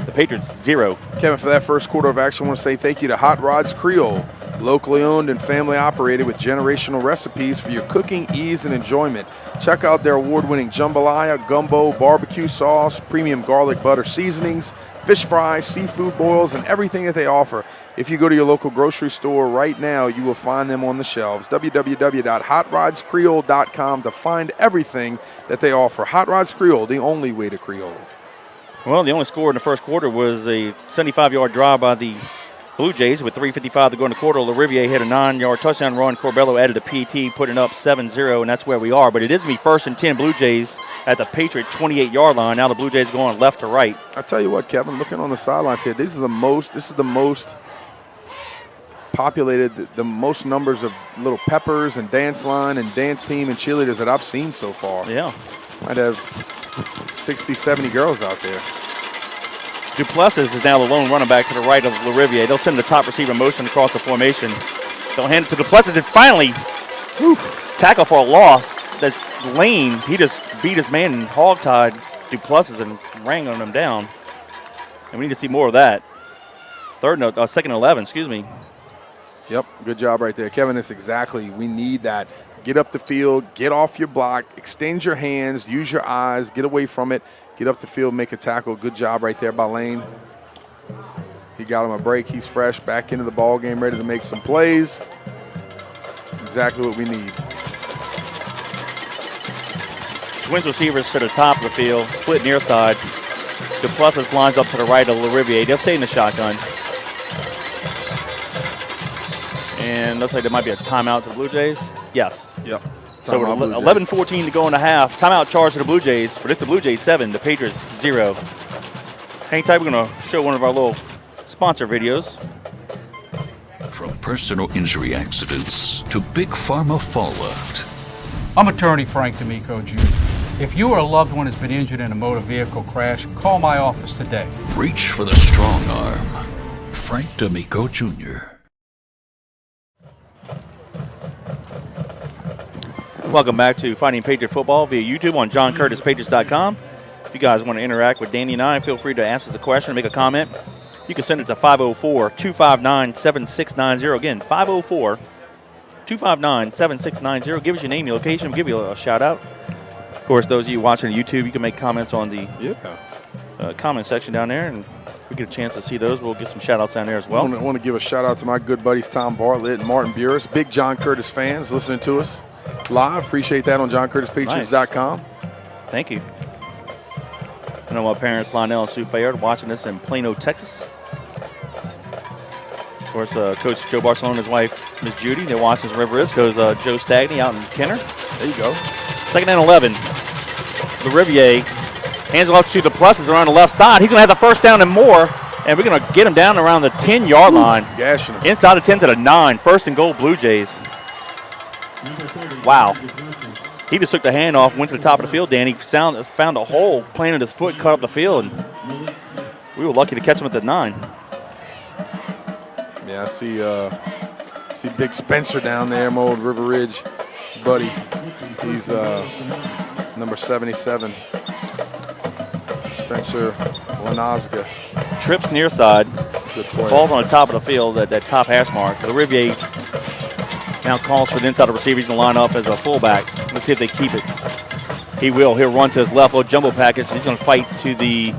the Patriots 0. Kevin, for that first quarter of action, I want to say thank you to Hot Rods Creole, locally owned and family operated with generational recipes for your cooking ease and enjoyment. Check out their award-winning jambalaya, gumbo, barbecue sauce, premium garlic butter seasonings, fish fries, seafood boils, and everything that they offer. If you go to your local grocery store right now, you will find them on the shelves. www.hotrodscreole.com to find everything that they offer. Hot Rods Creole, the only way to Creole. Well, the only score in the first quarter was a 75-yard drive by the Blue Jays with 3:55 to go in the quarter. LaRiviere hit a 9-yard touchdown run. Corbello added a PT, putting up 7-0, and that's where we are. But it is going to be 1st and 10 Blue Jays at the Patriot 28-yard line. Now the Blue Jays going left to right. I tell you what, Kevin, looking on the sidelines here, this is the most populated, the most numbers of little peppers and dance line and dance team and cheerleaders that I've seen so far. Yeah. Might have 60, 70 girls out there. Duplessis is now the lone running back to the right of LaRiviere. They'll send the top receiver motion across the formation. They'll hand it to Duplessis, and finally, tackle for a loss. That's Lane. He just beat his man and hog-tied Duplessis and wrangling them down. And we need to see more of that. Second and 11, excuse me. Yep, good job right there. Kevin, that's exactly, we need that. Get up the field, get off your block, extend your hands, use your eyes, get away from it, get up the field, make a tackle. Good job right there by Lane. He got him a break. He's fresh, back into the ball game, ready to make some plays. Exactly what we need. Twins receivers to the top of the field, split near side. Duplessis lines up to the right of LaRiviere. They'll stay in the shotgun. And looks like there might be a timeout to the Blue Jays. Yes. Yep. So we're 11-14 to go in the half. Timeout charge to the Blue Jays. But it's the Blue Jays 7, the Patriots 0. Hang tight. We're going to show one of our little sponsor videos. From personal injury accidents to big pharma fallout. I'm attorney Frank D'Amico Jr. If you or a loved one has been injured in a motor vehicle crash, call my office today. Reach for the strong arm. Frank D'Amico Jr. Welcome back to Fighting Patriot Football via YouTube on JohnCurtisPatriots.com. If you guys want to interact with Danny and I, feel free to ask us a question or make a comment. You can send it to 504-259-7690. Again, 504-259-7690. Give us your name, your location. We'll give you a shout-out. Of course, those of you watching on YouTube, you can make comments on the comment section down there. And if we get a chance to see those, we'll get some shout-outs down there as well. I want to give a shout-out to my good buddies Tom Bartlett and Martin Burris, big John Curtis fans listening to us live. Appreciate that on JohnCurtisPatriots.com. Nice. Thank you. I know my parents, Lionel and Sue Fayard, watching this in Plano, Texas. Of course, Coach Joe Barcelona and his wife, Miss Judy, they're watching this River Is. Goes Joe Stagney out in Kenner. There you go. Second and 11. LaRiviere hands it off to Duplessis around the left side. He's going to have the first down and more, and we're going to get him down around the 10-yard line. Gashing us. Inside the 10 to the 9. First and goal, Blue Jays. Wow. He just took the handoff, went to the top of the field, Danny. Found a hole, planted his foot, cut up the field. And we were lucky to catch him at the 9. Yeah, I see big Spencer down there, my old River Ridge buddy. He's number 77. Spencer Lanazga. Trips near side. Good play. Ball's on the top of the field at that top hash mark. LaRiviere now calls for the inside of receivers to line up as a fullback. Let's see if they keep it. He will. He'll run to his left, little jumbo package. He's going to fight to the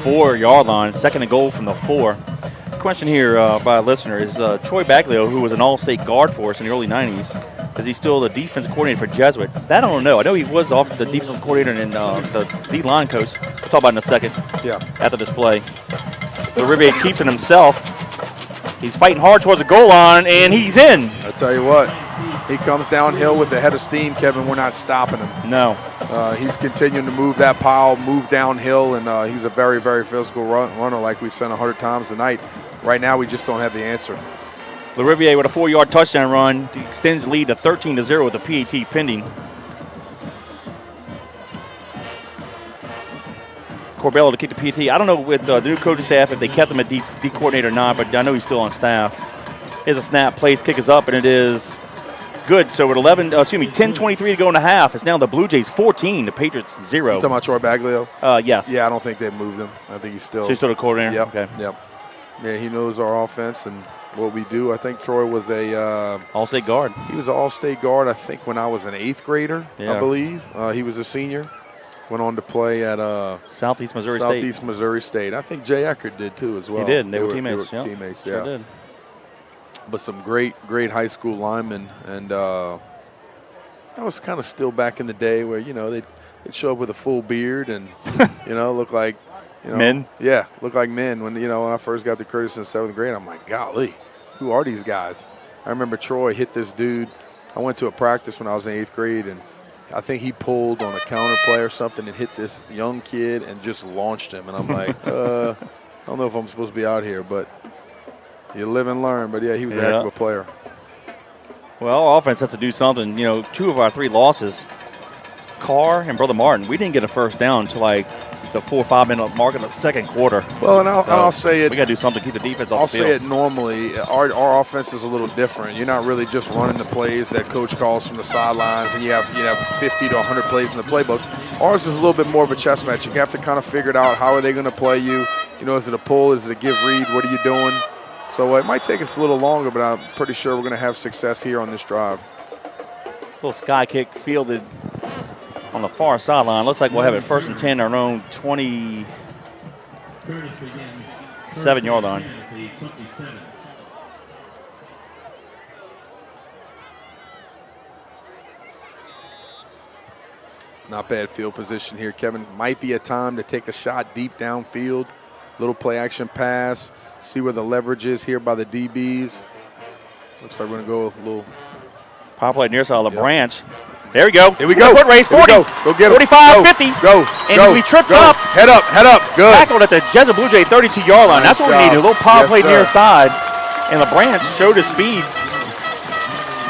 4-yard line. Second and goal from the 4. Question here by a listener is Troy Baglio, who was an all-state guard for us in the early 90s, is he still the defensive coordinator for Jesuit? That I don't know. I know he was off the defensive coordinator and the D-line coach. We'll talk about it in a second. Yeah. After this play. LaRiviere keeps it himself. He's fighting hard towards the goal line, and he's in. I tell you what, he comes downhill with a head of steam, Kevin. We're not stopping him. No. He's continuing to move that pile, move downhill, and he's a very, very physical runner like we've seen 100 times tonight. Right now, we just don't have the answer. LaRiviere with a 4-yard touchdown run extends the lead to 13-0 with the PAT pending. Corbello to kick the PAT. I don't know with the new coaching staff if they kept him at D coordinator or not, but I know he's still on staff. Here's a snap, place, kick is up, and it is good. So with 10:23 to go in the half, it's now the Blue Jays 14, the Patriots 0. You talking about Troy Baglio? Yes. Yeah, I don't think they've moved him. I think he's still. So he's still the coordinator? Yep. Okay. Yep. Yeah, he knows our offense and what we do. I think Troy was a all-state guard. He was an all-state guard, I think, when I was an 8th grader, Yeah. I believe. He was a senior. Went on to play at Southeast Missouri State. I think Jay Eckert did too as well. He did. And they were teammates. They were teammates, Sure yeah. did. But some great high school linemen, and that was kind of still back in the day where they'd show up with a full beard and look like men. Yeah, look like men. When when I first got to Curtis in 7th grade, I'm like, golly, who are these guys? I remember Troy hit this dude. I went to a practice when I was in 8th grade, and I think he pulled on a counter play or something and hit this young kid and just launched him. And I'm like, I don't know if I'm supposed to be out here, but you live and learn. But, yeah, he was a heck of a player. Well, offense has to do something. 2 of our 3 losses, Carr and Brother Martin, we didn't get a first down until like the 4 or 5 minute mark in the second quarter. Well, and I'll say it. We got to do something to keep the defense off I'll the field. say it normally. Our offense is a little different. You're not really just running the plays that coach calls from the sidelines, and you have 50 to 100 plays in the playbook. Ours is a little bit more of a chess match. You have to kind of figure it out. How are they going to play you? Is it a pull? Is it a give read? What are you doing? So it might take us a little longer, but I'm pretty sure we're going to have success here on this drive. Little sky kick fielded on the far sideline. Looks like we'll have it 1st and 10 on our own 27-yard line. Not bad field position here, Kevin. Might be a time to take a shot deep downfield. Little play action pass. See where the leverage is here by the DBs. Looks like we're going to go a little. Power play near side of the branch. There we go. Here we go. Foot race, 40. Go get him. 45, go, 50. Go. And go, we tripped go. up. Head up. Good. Tackled at the Jesuit Blue Jay 32-yard line. Nice That's what we job. needed. A little power Yes, play sir. near side. And LeBranch showed his speed.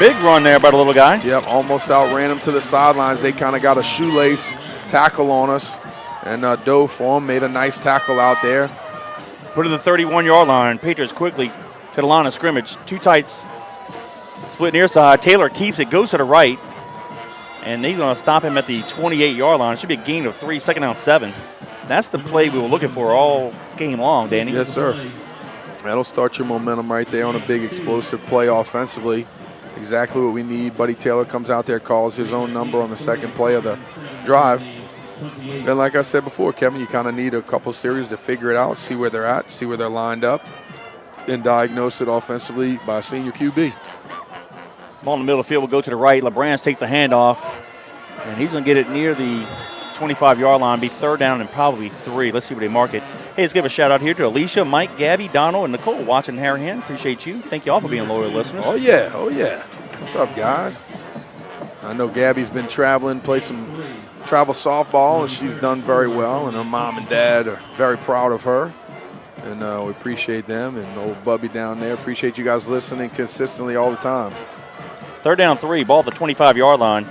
Big run there by the little guy. Yep, almost outran him to the sidelines. They kind of got a shoelace tackle on us. And dove for him. Made a nice tackle out there. Put to the 31-yard line. Patriots quickly to the line of scrimmage. 2 tights. Split near side. Taylor keeps it, goes to the right. And he's going to stop him at the 28-yard line. It should be a gain of 3, 2nd down 7. That's the play we were looking for all game long, Danny. Yes, sir. That'll start your momentum right there on a big explosive play offensively. Exactly what we need. Buddy Taylor comes out there, calls his own number on the second play of the drive. And like I said before, Kevin, you kind of need a couple series to figure it out, see where they're at, see where they're lined up, and diagnose it offensively by a senior QB. Ball in the middle of the field will go to the right. LeBranch takes the handoff, and he's going to get it near the 25-yard line, be 3rd down and probably 3. Let's see where they mark it. Hey, let's give a shout out here to Alicia, Mike, Gabby, Donald, and Nicole watching Harahan. Appreciate you. Thank you all for being loyal listeners. Oh, yeah. What's up, guys? I know Gabby's been traveling, played some travel softball, and she's done very well, and her mom and dad are very proud of her. And we appreciate them, and old Bubby down there. Appreciate you guys listening consistently all the time. 3rd down 3, ball at the 25-yard line.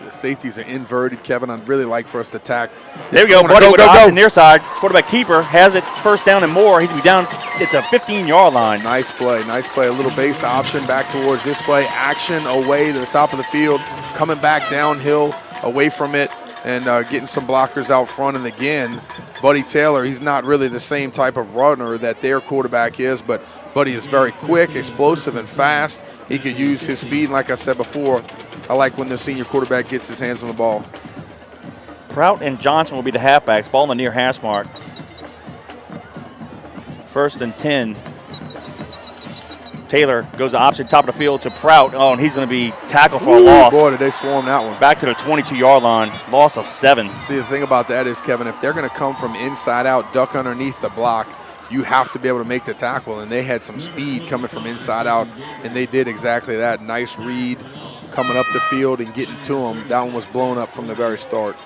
The safeties are inverted, Kevin. I'd really like for us to attack. There we go, Buddy with the option near side. Quarterback keeper has it 1st down and more. He's going to be down at the 15-yard line. Nice play. A little base option back towards this play. Action away to the top of the field. Coming back downhill away from it and getting some blockers out front. And again, Buddy Taylor, he's not really the same type of runner that their quarterback is, but Buddy is very quick, explosive, and fast. He could use his speed. And like I said before, I like when the senior quarterback gets his hands on the ball. Prout and Johnson will be the halfbacks. Ball in the near hash mark. 1st and 10. Taylor goes to option, top of the field to Prout. Oh, and he's going to be tackled for a loss. Boy, did they swarm that one. Back to the 22-yard line. Loss of 7. See, the thing about that is, Kevin, if they're going to come from inside out, duck underneath the block, you have to be able to make the tackle. And they had some speed coming from inside out, and they did exactly that. Nice read coming up the field and getting to them. That one was blown up from the very start.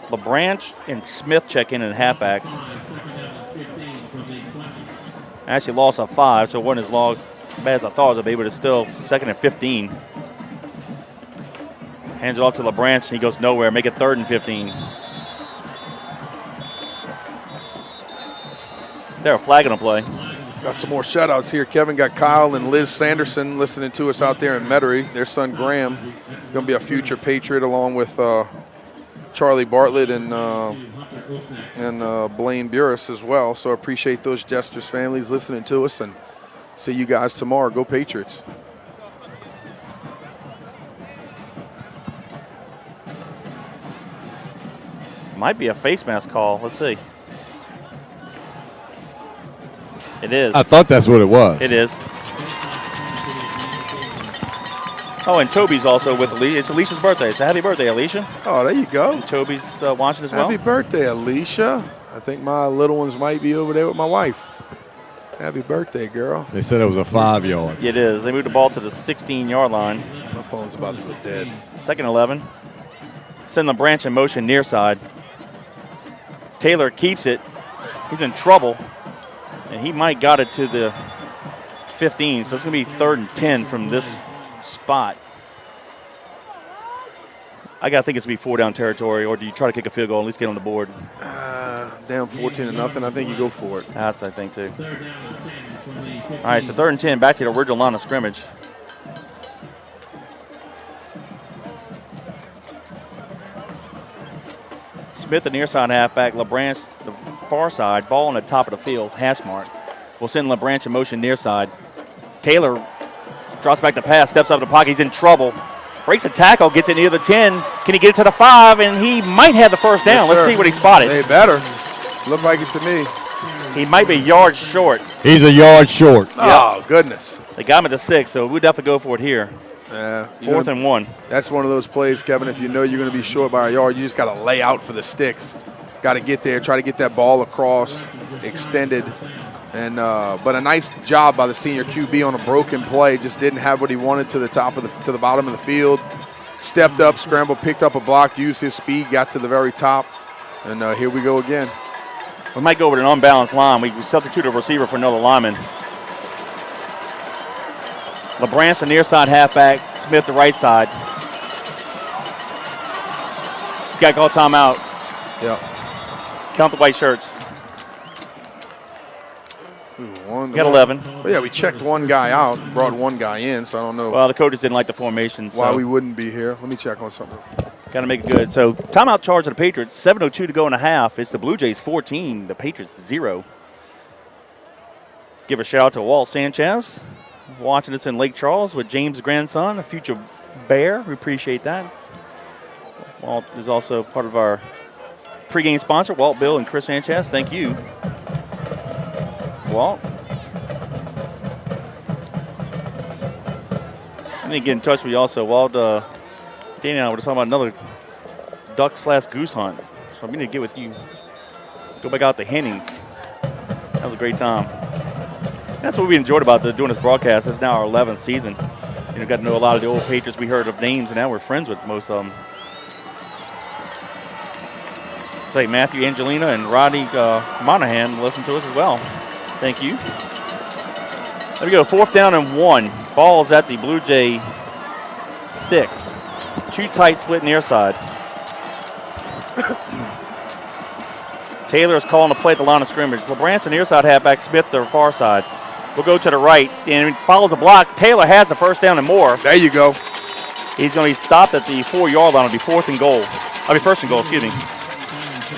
LeBranch and Smith check in halfbacks. Actually lost a 5, so it wasn't as bad as I thought it would be, but it's still 2nd and 15. Hands it off to LeBranch, and he goes nowhere. Make it 3rd and 15. They're a flag on the play. Got some more shout-outs here. Kevin got Kyle and Liz Sanderson listening to us out there in Metairie. Their son Graham is going to be a future Patriot along with Charlie Bartlett and Blaine Burris as well. So appreciate those Jesters families listening to us, and see you guys tomorrow. Go Patriots. Might be a face mask call. Let's see. It is. I thought that's what it was. It is. Oh, and Toby's also with Alicia. It's Alicia's birthday, so happy birthday, Alicia. Oh, there you go. Toby's watching as well. Happy birthday, Alicia. I think my little ones might be over there with my wife. Happy birthday, girl. They said it was a 5-yard. It is. They moved the ball to the 16-yard line. My phone's about to go dead. 2nd 11. Send LeBranch in motion near side. Taylor keeps it. He's in trouble. And he might got it to the 15, so it's going to be 3rd and 10 from this spot. I got to think it's going to be 4-down territory, or do you try to kick a field goal and at least get on the board? Down 14-0. I think you go for it. That's, I think, too. 3rd down and 10 from the 15. All right, so 3rd and 10, back to the original line of scrimmage. Smith, the near side halfback. LeBranch, the far side. Ball on the top of the field, hash mark. We'll send LeBranch in motion near side. Taylor drops back the pass, steps up the pocket. He's in trouble. Breaks a tackle, gets it near the 10. Can he get it to the 5? And he might have the first down. Yes, Let's sir. see what he spotted. They better. Look like it to me. He might be yards short. He's a yard short. Oh, goodness. They got him at the 6, so we'd have to go for it here. Yeah. 4th and 1. That's one of those plays, Kevin, if you know you're going to be short by a yard, you just got to lay out for the sticks. Got to get there, try to get that ball across, extended. And but a nice job by the senior QB on a broken play. Just didn't have what he wanted to the bottom of the field. Stepped up, scrambled, picked up a block, used his speed, got to the very top. And here we go again. We might go with an unbalanced line. We substitute a receiver for another lineman. LeBranch, the near side halfback. Smith, the right side. Got to call timeout. Yep. Count the white shirts. We got 11. Well, yeah, we checked one guy out, brought one guy in, so I don't know Well, the coaches didn't like the formation. why So we wouldn't be here. Let me check on something. got to make it good. So timeout charge of the Patriots. 7:02 to go in a half. It's the Blue Jays 14, the Patriots 0. Give a shout out to Walt Sanchez, watching us in Lake Charles with James' grandson, a future Bear. We appreciate that. Walt is also part of our pregame sponsor, Walt, Bill, and Chris Sanchez. Thank you, Walt. I need to get in touch with you also. Walt, Danny and I were talking about another duck/goose hunt. So we need to get with you. Go back out to Hennings. That was a great time. That's what we enjoyed about doing this broadcast. It's now our 11th season. You know, got to know a lot of the old Patriots. We heard of names, and now we're friends with most of them. Say Matthew Angelina and Rodney Monahan listen to us as well. Thank you. There we go. 4th down and 1. Ball's at the Blue Jay 6. 2 tight split near side. Taylor is calling the play at the line of scrimmage. LeBranch, the near side halfback. Smith, the far side. We'll go to the right, and it follows a block. Taylor has the first down and more. There you go. He's going to be stopped at the 4-yard line. It'll be 1st and goal. First and goal, excuse me.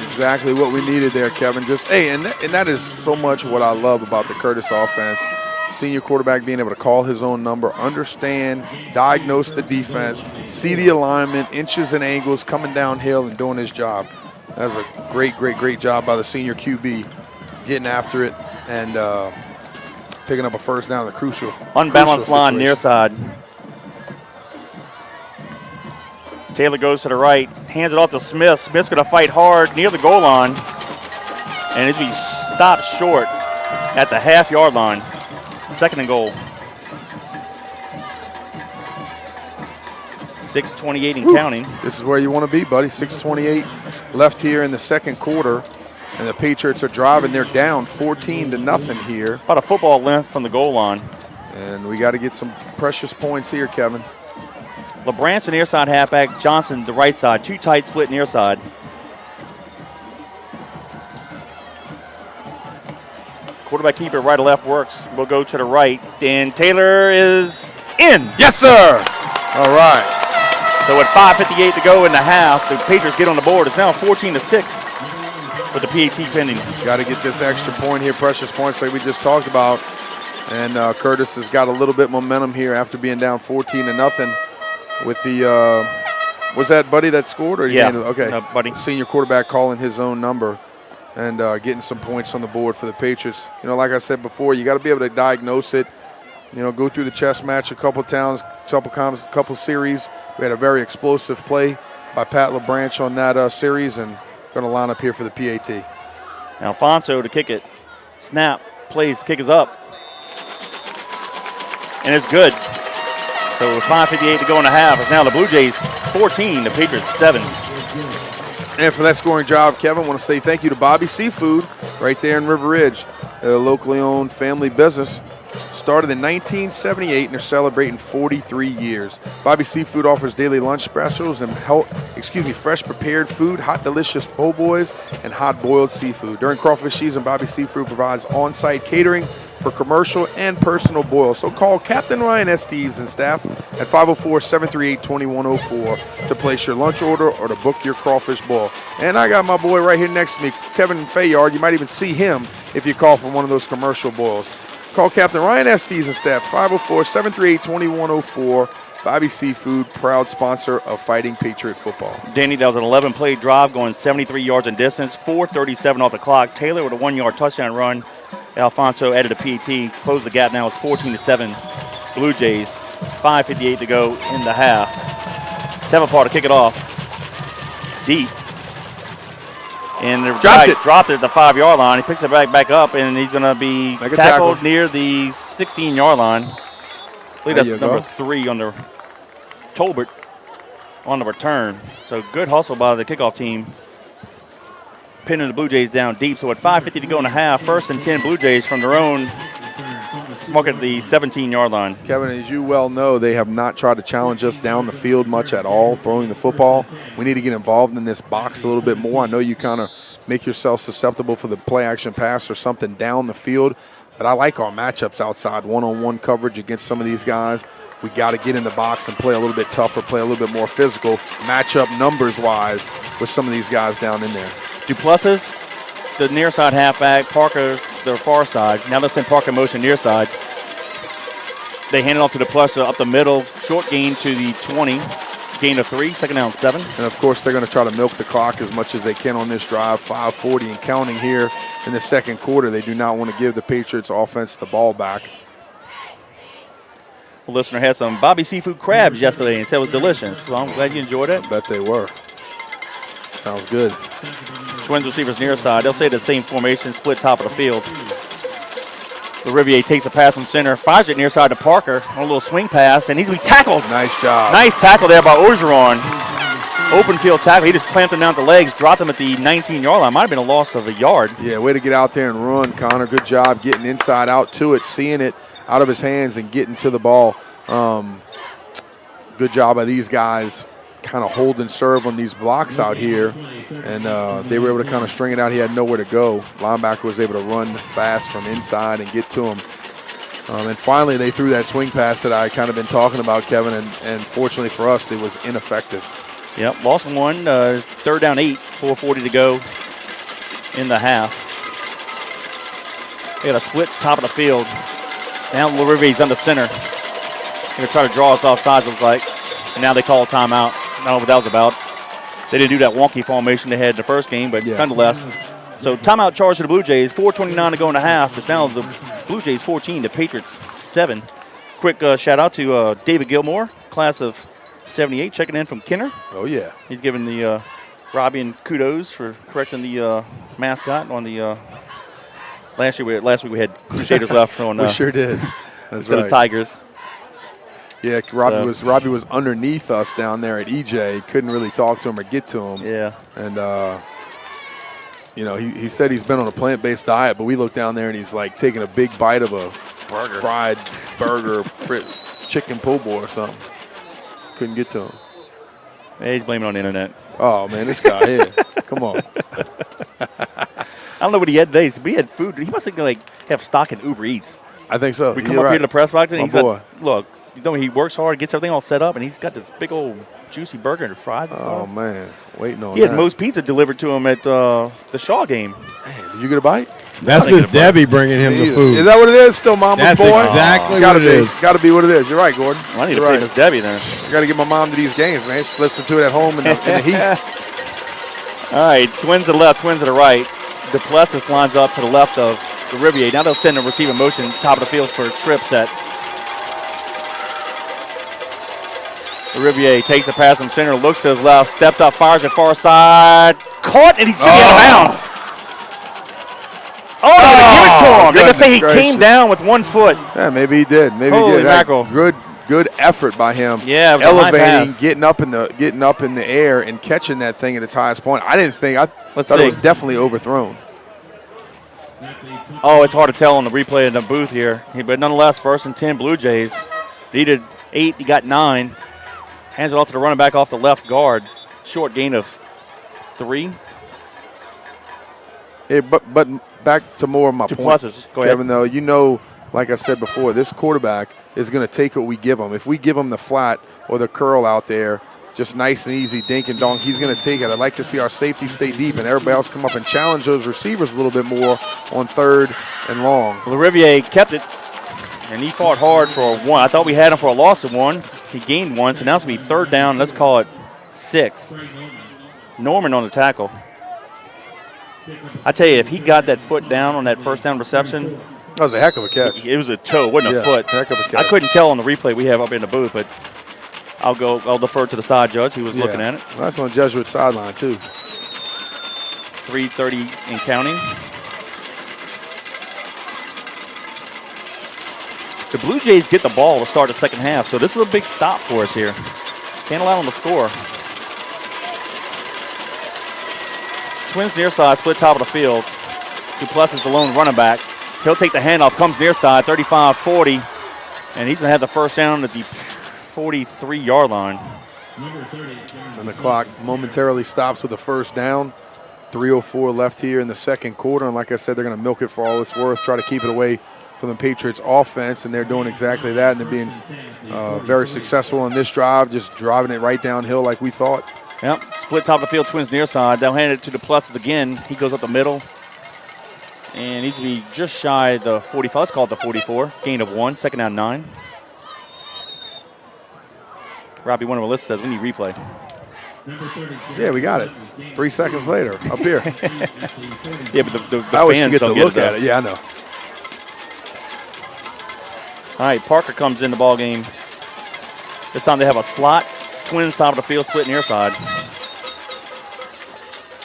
Exactly what we needed there, Kevin. And that is so much what I love about the Curtis offense. Senior quarterback being able to call his own number, understand, diagnose the defense, see the alignment, inches and angles, coming downhill and doing his job. That was a great, great, great job by the senior QB, getting after it and picking up a first down in the crucial Unbalanced line situation. near side. Taylor goes to the right, hands it off to Smith. Smith's going to fight hard near the goal line, and he's going to be stopped short at the half-yard line. 2nd and goal. 6:28 and counting. This is where you want to be, buddy. 6:28 left here in the second quarter, and the Patriots are driving. They're down 14-0 here. About a football length from the goal line. And we got to get some precious points here, Kevin. LeBranch, the near side halfback. Johnson, the right side. 2 tight split near side. Quarterback keeper right to left works. We'll go to the right. And Taylor is in. Yes, sir. All right. So with 5:58 to go in the half, the Patriots get on the board. It's now 14-6 with the PAT pending. Got to get this extra point here, precious points like we just talked about. And Curtis has got a little bit momentum here after being down 14-0 with the was that Buddy that scored? Or Yeah. Okay. No, Buddy. Senior quarterback calling his own number and getting some points on the board for the Patriots. You know, like I said before, you got to be able to diagnose it. You know, go through the chess match a couple times, couple series. We had a very explosive play by Pat LeBranch on that series, and going to line up here for the PAT. Alfonso to kick it. Snap, plays, kick is up. And it's good. So with 5:58 to go in the half, it's now the Blue Jays 14, the Patriots 7. And for that scoring job, Kevin, I want to say thank you to Bobby Seafood right there in River Ridge, a locally owned family business. Started in 1978, and they're celebrating 43 years. Bobby Seafood offers daily lunch specials and fresh prepared food, hot delicious po' boys, and hot boiled seafood. During crawfish season, Bobby Seafood provides on-site catering for commercial and personal boils. So call Captain Ryan Esteves and staff at 504-738-2104 to place your lunch order or to book your crawfish boil. And I got my boy right here next to me, Kevin Fayard. You might even see him if you call for one of those commercial boils. Call Captain Ryan Esteves and staff, 504-738-2104. Bobby Seafood, proud sponsor of Fighting Patriot football. Danny, that was an 11-play drive going 73 yards in distance, 4:37 off the clock. Taylor with a 1-yard touchdown run. Alfonso added a PAT, closed the gap. Now it's 14-7 Blue Jays. 5:58 to go in the half. Sevenpar to kick it off. Deep. And the dropped it at the 5-yard line. He picks it back up, and he's going to be tackled near the 16-yard line. I believe that's number 3 on the Tolbert on the return. So good hustle by the kickoff team, pinning the Blue Jays down deep. So at 5:50 to go in the half, 1st and 10 Blue Jays from their own. Smoke at the 17-yard line. Kevin, as you well know, they have not tried to challenge us down the field much at all, throwing the football. We need to get involved in this box a little bit more. I know you kind of make yourself susceptible for the play-action pass or something down the field, but I like our matchups outside, one-on-one coverage against some of these guys. We got to get in the box and play a little bit tougher, play a little bit more physical, matchup numbers-wise with some of these guys down in there. Duplessis, the near side halfback, Parker, the far side. Now they'll send Parker motion near side. They hand it off to Duplessis up the middle, short gain to the 20, gain of 3, second down 7. And of course, they're going to try to milk the clock as much as they can on this drive, 5:40 and counting here in the second quarter. They do not want to give the Patriots offense the ball back. The listener had some Bobby Seafood crabs yesterday and said it was delicious. So I'm glad you enjoyed it. I bet they were. Sounds good. Twins receivers near side. They'll say the same formation, split top of the field. Rivier takes a pass from center, fires it near side to Parker on a little swing pass, and he's going to be tackled. Nice job. Nice tackle there by Orgeron. Open field tackle. He just clamped him down at the legs, dropped him at the 19-yard line. Might have been a loss of a yard. Yeah, way to get out there and run, Connor. Good job getting inside out to it, seeing it out of his hands and getting to the ball. Good job by these guys kind of hold and serve on these blocks out here, and they were able to kind of string it out. He had nowhere to go. Linebacker was able to run fast from inside and get to him. And finally, they threw that swing pass that I kind of been talking about, Kevin, and fortunately for us, it was ineffective. Yep, lost 1, 3rd down 8, 4:40 to go in the half. They got a split top of the field. Now Rivier's under center. They're going to try to draw us off sides, looks like. And now they call a timeout. I don't know what that was about. They didn't do that wonky formation they had in the first game, but nonetheless. So timeout charge to the Blue Jays. 4:29 to go in the half. It's now the Blue Jays 14, the Patriots 7. Quick shout out to David Gilmore, class of 78, checking in from Kenner. Oh, yeah. He's giving the Robbie and kudos for correcting the mascot on the last week we had Crusaders left on we sure did. That's right. The Tigers. Yeah, Robbie was underneath us down there at EJ. Couldn't really talk to him or get to him. Yeah. And, he said he's been on a plant-based diet, but we look down there and he's like taking a big bite of a fried burger, chicken po' boy or something. Couldn't get to him. Yeah, he's blaming it on the internet. Oh, man, this guy here. Come on. I don't know what he had today, but he had food. He must have stock in Uber Eats. I think so. We come up here to the press box and look. He works hard, gets everything all set up, and he's got this big old juicy burger and fries and stuff. Oh, man. Waiting on that. He had Moe's Pizza delivered to him at the Shaw game. Man, did you get a bite? That's Miss Debbie bringing him the food. Is that what it is? Still Mama's That's boy? That's exactly what it is. Got to be what it is. You're right, Gordon. Well, I need to pay Miss Debbie then. You got to get my mom to these games, man. Just listen to it at home in the heat. All right, twins to the left, twins to the right. Duplessis lines up to the left of the Rivier. Now they'll send a receiving motion top of the field for a trip set. The Rivier takes a pass from center, looks to his left, steps up, fires it far side. Caught, and he's still out of bounds. Oh, they give it to him. They're going to say he came down with 1 foot. Yeah, maybe he did. Maybe Holy he did. mackerel. good effort by him. Yeah, it was a high elevating, pass. getting up in the air and catching that thing at its highest point. I thought see. it was definitely overthrown. Oh, it's hard to tell on the replay in the booth here. But nonetheless, 1st and 10 Blue Jays. Needed 8, he got 9. Hands it off to the running back off the left guard. Short gain of 3. But back to more of my Two point, pluses. Go ahead. Kevin, though, like I said before, this quarterback is going to take what we give him. If we give him the flat or the curl out there, just nice and easy, dink and donk, he's going to take it. I'd like to see our safety stay deep and everybody else come up and challenge those receivers a little bit more on 3rd and long. LaRiviere kept it, and he fought hard for a 1. I thought we had him for a loss of 1. He gained 1, so now it's going to be 3rd down. Let's call it 6. Norman on the tackle. I tell you, if he got that foot down on that 1st down reception, that was a heck of a catch. It was a toe, it wasn't a foot. Heck of a catch. I couldn't tell on the replay we have up in the booth, but I'll defer to the side judge. He was looking at it. Well, that's on Jesuit sideline too. 3:30 and counting. The Blue Jays get the ball to start the second half, so this is a big stop for us here. Can't allow them to score. Twins near side, split top of the field. Duplessis is the lone running back. He'll take the handoff, comes near side, 35-40, and he's going to have the 1st down at the 43-yard line. And the clock momentarily stops with the 1st down. 3:04 left here in the 2nd quarter, and like I said, they're going to milk it for all it's worth, try to keep it away from the Patriots offense, and they're doing exactly that, and they're being very successful in this drive, just driving it right downhill like we thought. Yep, split top of the field, Twins near side. They'll hand it to Duplessis again. He goes up the middle. And needs to be just shy of the 45. Let's call it the 44. Gain of 1, 2nd down 9. Robbie, one of our list says we need replay. Yeah, we got it. 3 seconds later, up here. Yeah, but the I always fans forget to don't look get at it. Yeah, I know. All right, Parker comes in the ball game. This time they have a slot. Twins top of the field, split near side.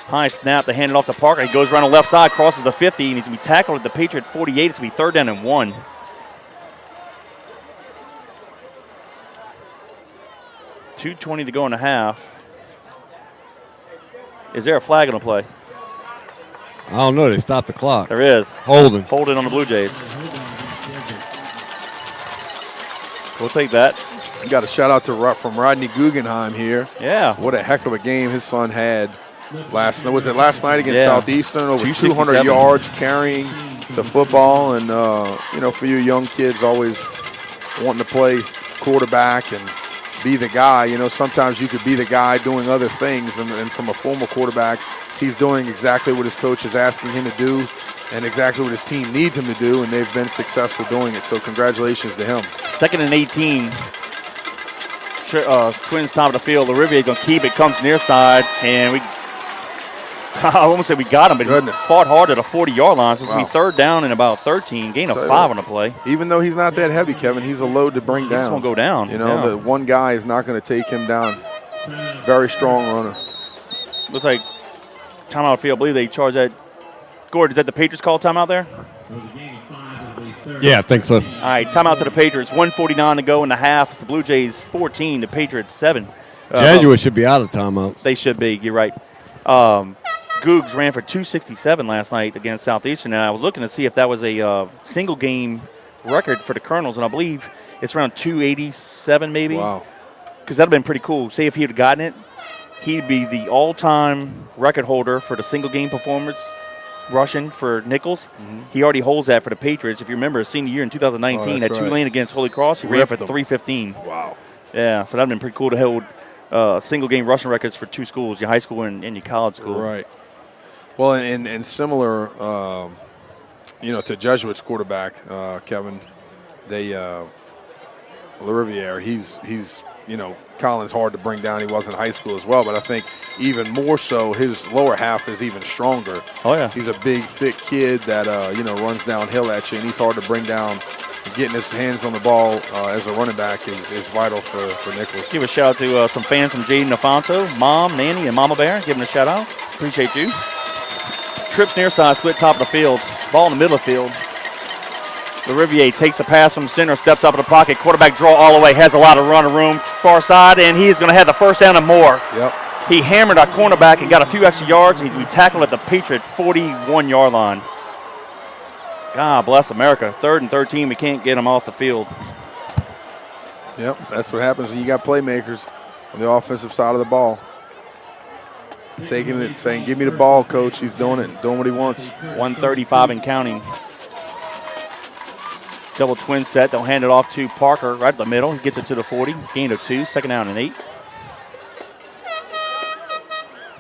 High snap, they hand it off to Parker. He goes around the left side, crosses the 50, and he's going to be tackled at the Patriot 48. It's going to be 3rd down and 1. .220 to go in the half. Is there a flag on the play? I don't know. They stopped the clock. There is. Holding. Holding on the Blue Jays. We'll take that. You got a shout out from Rodney Guggenheim here. Yeah. What a heck of a game his son had last night against Southeastern? Over 200 yards carrying the football. And, for you young kids always wanting to play quarterback and be the guy, sometimes you could be the guy doing other things. And from a former quarterback, he's doing exactly what his coach is asking him to do and exactly what his team needs him to do, and they've been successful doing it. So congratulations to him. 2nd and 18. Twins top of the field. LaRiviere going to keep it. Comes near side, and I almost said we got him, but he fought hard at a 40-yard line. So it's going to be 3rd down and about 13. Gain of 5 on the play. Even though he's not that heavy, Kevin, he's a load to bring down. He's going to go down. The one guy is not going to take him down. Very strong runner. Looks like timeout field. I believe they charged that. Gordon, is that the Patriots call timeout there? Yeah, I think so. All right, timeout to the Patriots. 1:49 to go in the half. It's the Blue Jays 14, the Patriots 7. Jesuit should be out of timeouts. They should be. You're right. Googs ran for 267 last night against Southeastern, and I was looking to see if that was a single game record for the Colonels, and I believe it's around 287 maybe. Wow. Because that would have been pretty cool. Say if he had gotten it, he'd be the all-time record holder for the single game performance rushing for Nichols. Mm-hmm. He already holds that for the Patriots. If you remember, his senior year in 2019 at Tulane against Holy Cross, he ran for 315. Wow. Yeah, so that would have been pretty cool to hold single game rushing records for 2 schools, your high school and your college school. Right. Well, and similar, to Jesuit's quarterback, Kevin, LaRiviere, he's Colin's hard to bring down. He was in high school as well, but I think even more so, his lower half is even stronger. Oh, yeah. He's a big, thick kid that, runs downhill at you, and he's hard to bring down. Getting his hands on the ball as a running back is vital for Nichols. Give a shout out to some fans from Jaden Afonso, Mom, Nanny, and Mama Bear. Give them a shout out. Appreciate you. Trips near side, split top of the field. Ball in the middle of the field. LaRiviere takes the pass from center, steps up in the pocket. Quarterback draw all the way, has a lot of running room far side, and he's going to have the first down and more. Yep. He hammered our cornerback and got a few extra yards. He's going to be tackled at the Patriot 41-yard line. God bless America. 3rd and 13, we can't get him off the field. Yep, that's what happens when you got playmakers on the offensive side of the ball. Taking it, saying, give me the ball, coach. He's doing it, doing what he wants. 135 and counting. Double twin set. They'll hand it off to Parker right at the middle. He gets it to the 40. Gain of 2. 2nd down and 8.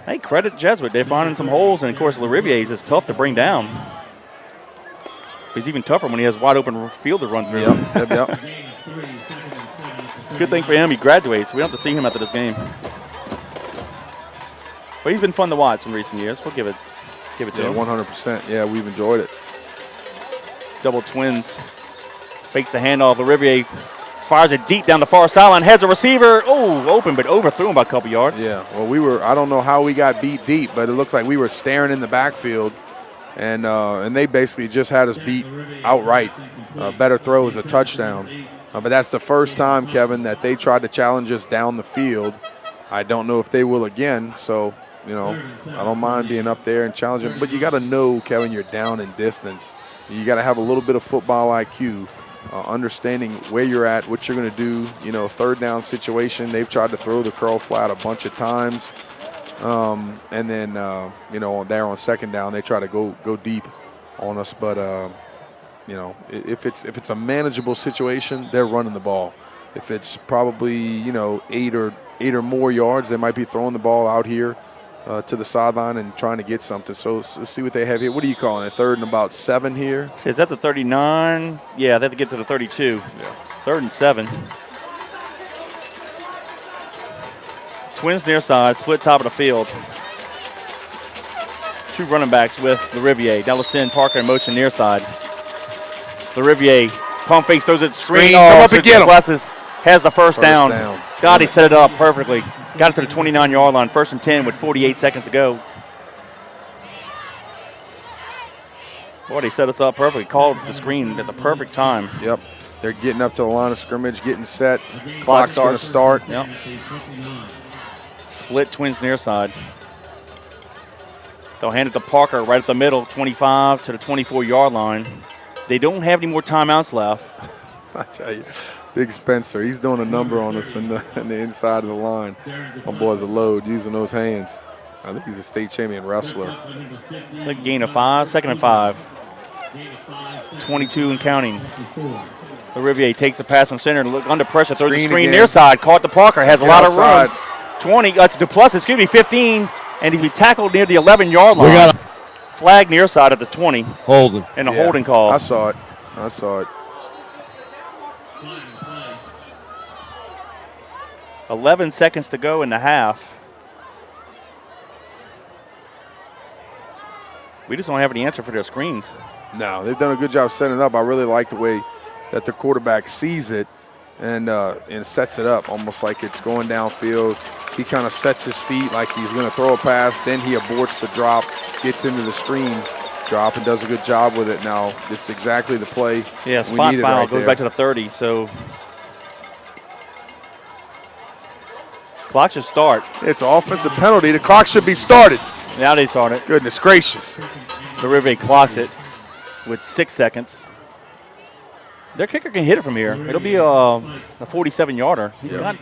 Hey, credit Jesuit. They're finding some holes. And, of course, LaRiviere's is tough to bring down. He's even tougher when he has wide open field to run through. Yep. Good thing for him, he graduates. We don't have to see him after this game. But he's been fun to watch in recent years. We'll give it to him. 100%. Yeah, we've enjoyed it. Double twins. Fakes the handoff. LaRiviere fires it deep down the far sideline. Heads a receiver. Oh, open, but overthrew him by a couple yards. Yeah, well, I don't know how we got beat deep, but it looked like we were staring in the backfield, and they basically just had us beat outright. Better throw is a touchdown. But that's the first time, Kevin, that they tried to challenge us down the field. I don't know if they will again, so, I don't mind being up there and challenging. But you got to know, Kevin, you're down in distance. You got to have a little bit of football IQ. Understanding where you're at, what you're going to do, 3rd down situation. They've tried to throw the curl flat a bunch of times. And then, there on 2nd down, they try to go deep on us. But, if it's a manageable situation, they're running the ball. If it's probably, 8 or more yards, they might be throwing the ball out here to the sideline and trying to get something. So let's see what they have here. What are you calling it? 3rd and about 7 here? Is that the 39? Yeah, they have to get to the 32. Yeah. 3rd and 7. Twins near side, split top of the field. 2 running backs with LaRiviere. Delacin, Parker in motion near side. LaRiviere, pump fakes, throws it screen. Come up and get him. Has the first down. Down. God, he set it up perfectly. Got it to the 29-yard line, 1st and 10 with 48 seconds to go. Boy, they set us up perfectly. Called the screen at the perfect time. Yep. They're getting up to the line of scrimmage, getting set. Clock's going to start. Yep. Split twins near side. They'll hand it to Parker right at the middle, 25 to the 24-yard line. They don't have any more timeouts left. I tell you, Big Spencer, he's doing a number on us in the inside of the line. My boy's a load using those hands. I think he's a state champion wrestler. It's a gain of 5, 2nd and 5. 22 and counting. LaRiviere takes the pass from center, look under pressure, throws the screen near side, caught the Parker, has a lot of room. 20, to Duplessis, 15, and he'll be tackled near the 11-yard line. We got a flag near side at the 20. Holding. And a holding call. I saw it. 11 seconds to go in the half. We just don't have any answer for their screens. No, they've done a good job setting it up. I really like the way that the quarterback sees it and sets it up almost like it's going downfield. He kind of sets his feet like he's going to throw a pass. Then he aborts the drop, gets into the screen drop, and does a good job with it. Now, this is exactly the play. Yeah, spot foul right goes there. back to the 30. So clock should start. It's an offensive penalty. The clock should be started. Now they start it. Goodness gracious. LaRiviere clocks it with 6 seconds. Their kicker can hit it from here. It'll be a 47-yarder. He's got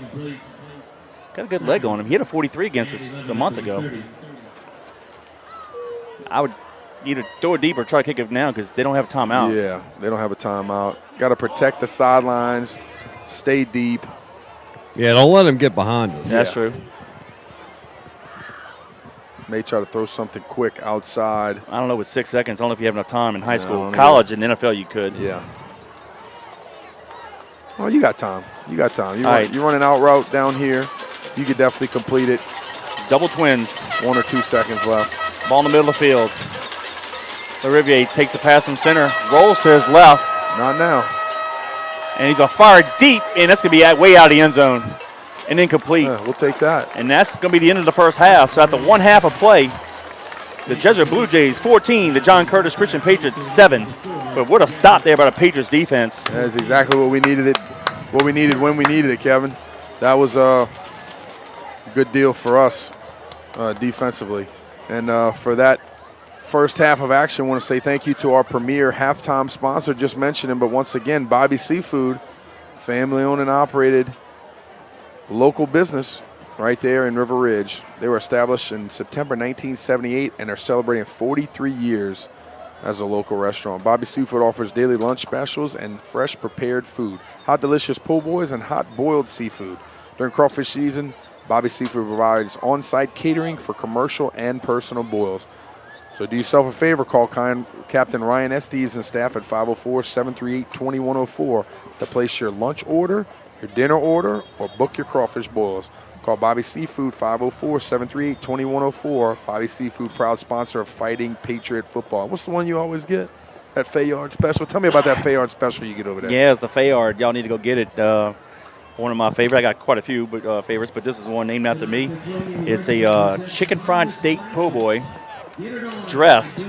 a good leg on him. He hit a 43 against us a month ago. I would either throw it deep or try to kick it now because they don't have a timeout. Yeah, they don't have a timeout. Got to protect the sidelines, stay deep. Yeah, don't let him get behind us. That's true. May try to throw something quick outside. I don't know with 6 seconds, only if you have enough time in high school. don't College and NFL you could. Yeah. Well, you got time. You're running out route down here. You could definitely complete it. Double twins. 1 or 2 seconds left. Ball in the middle of the field. LaRiviere takes the pass from center, rolls to his left. Not now. And he's going to fire deep, and that's going to be way out of the end zone. And incomplete. We'll take that. And that's going to be the end of the first half. So after one half of play, The Jesuit Blue Jays 14, the John Curtis Christian Patriots 7. But what a stop there by the Patriots defense. That's exactly what we needed when we needed it, Kevin. That was a good deal for us defensively. And for that first half of action, I want to say thank you to our premier halftime sponsor, just mentioned him, but once again, Bobby Seafood, family-owned and operated local business right there in River Ridge. They were established in September 1978 and are celebrating 43 years as a local restaurant. Bobby Seafood offers daily lunch specials and fresh prepared food, hot delicious po' boys and hot boiled seafood. During crawfish season, Bobby Seafood provides on-site catering for commercial and personal boils. So do yourself a favor, call Captain Ryan Estes and staff at 504-738-2104 to place your lunch order, your dinner order, or book your crawfish boils. Call Bobby Seafood, 504-738-2104. Bobby Seafood, proud sponsor of Fighting Patriot Football. What's the one you always get? That Fayard special? Tell me about that Fayard special you get over there. Yeah, it's the Fayard. Y'all need to go get it. One of my favorites. I got quite a few favorites, but this is one named after me. It's a chicken fried steak po' boy dressed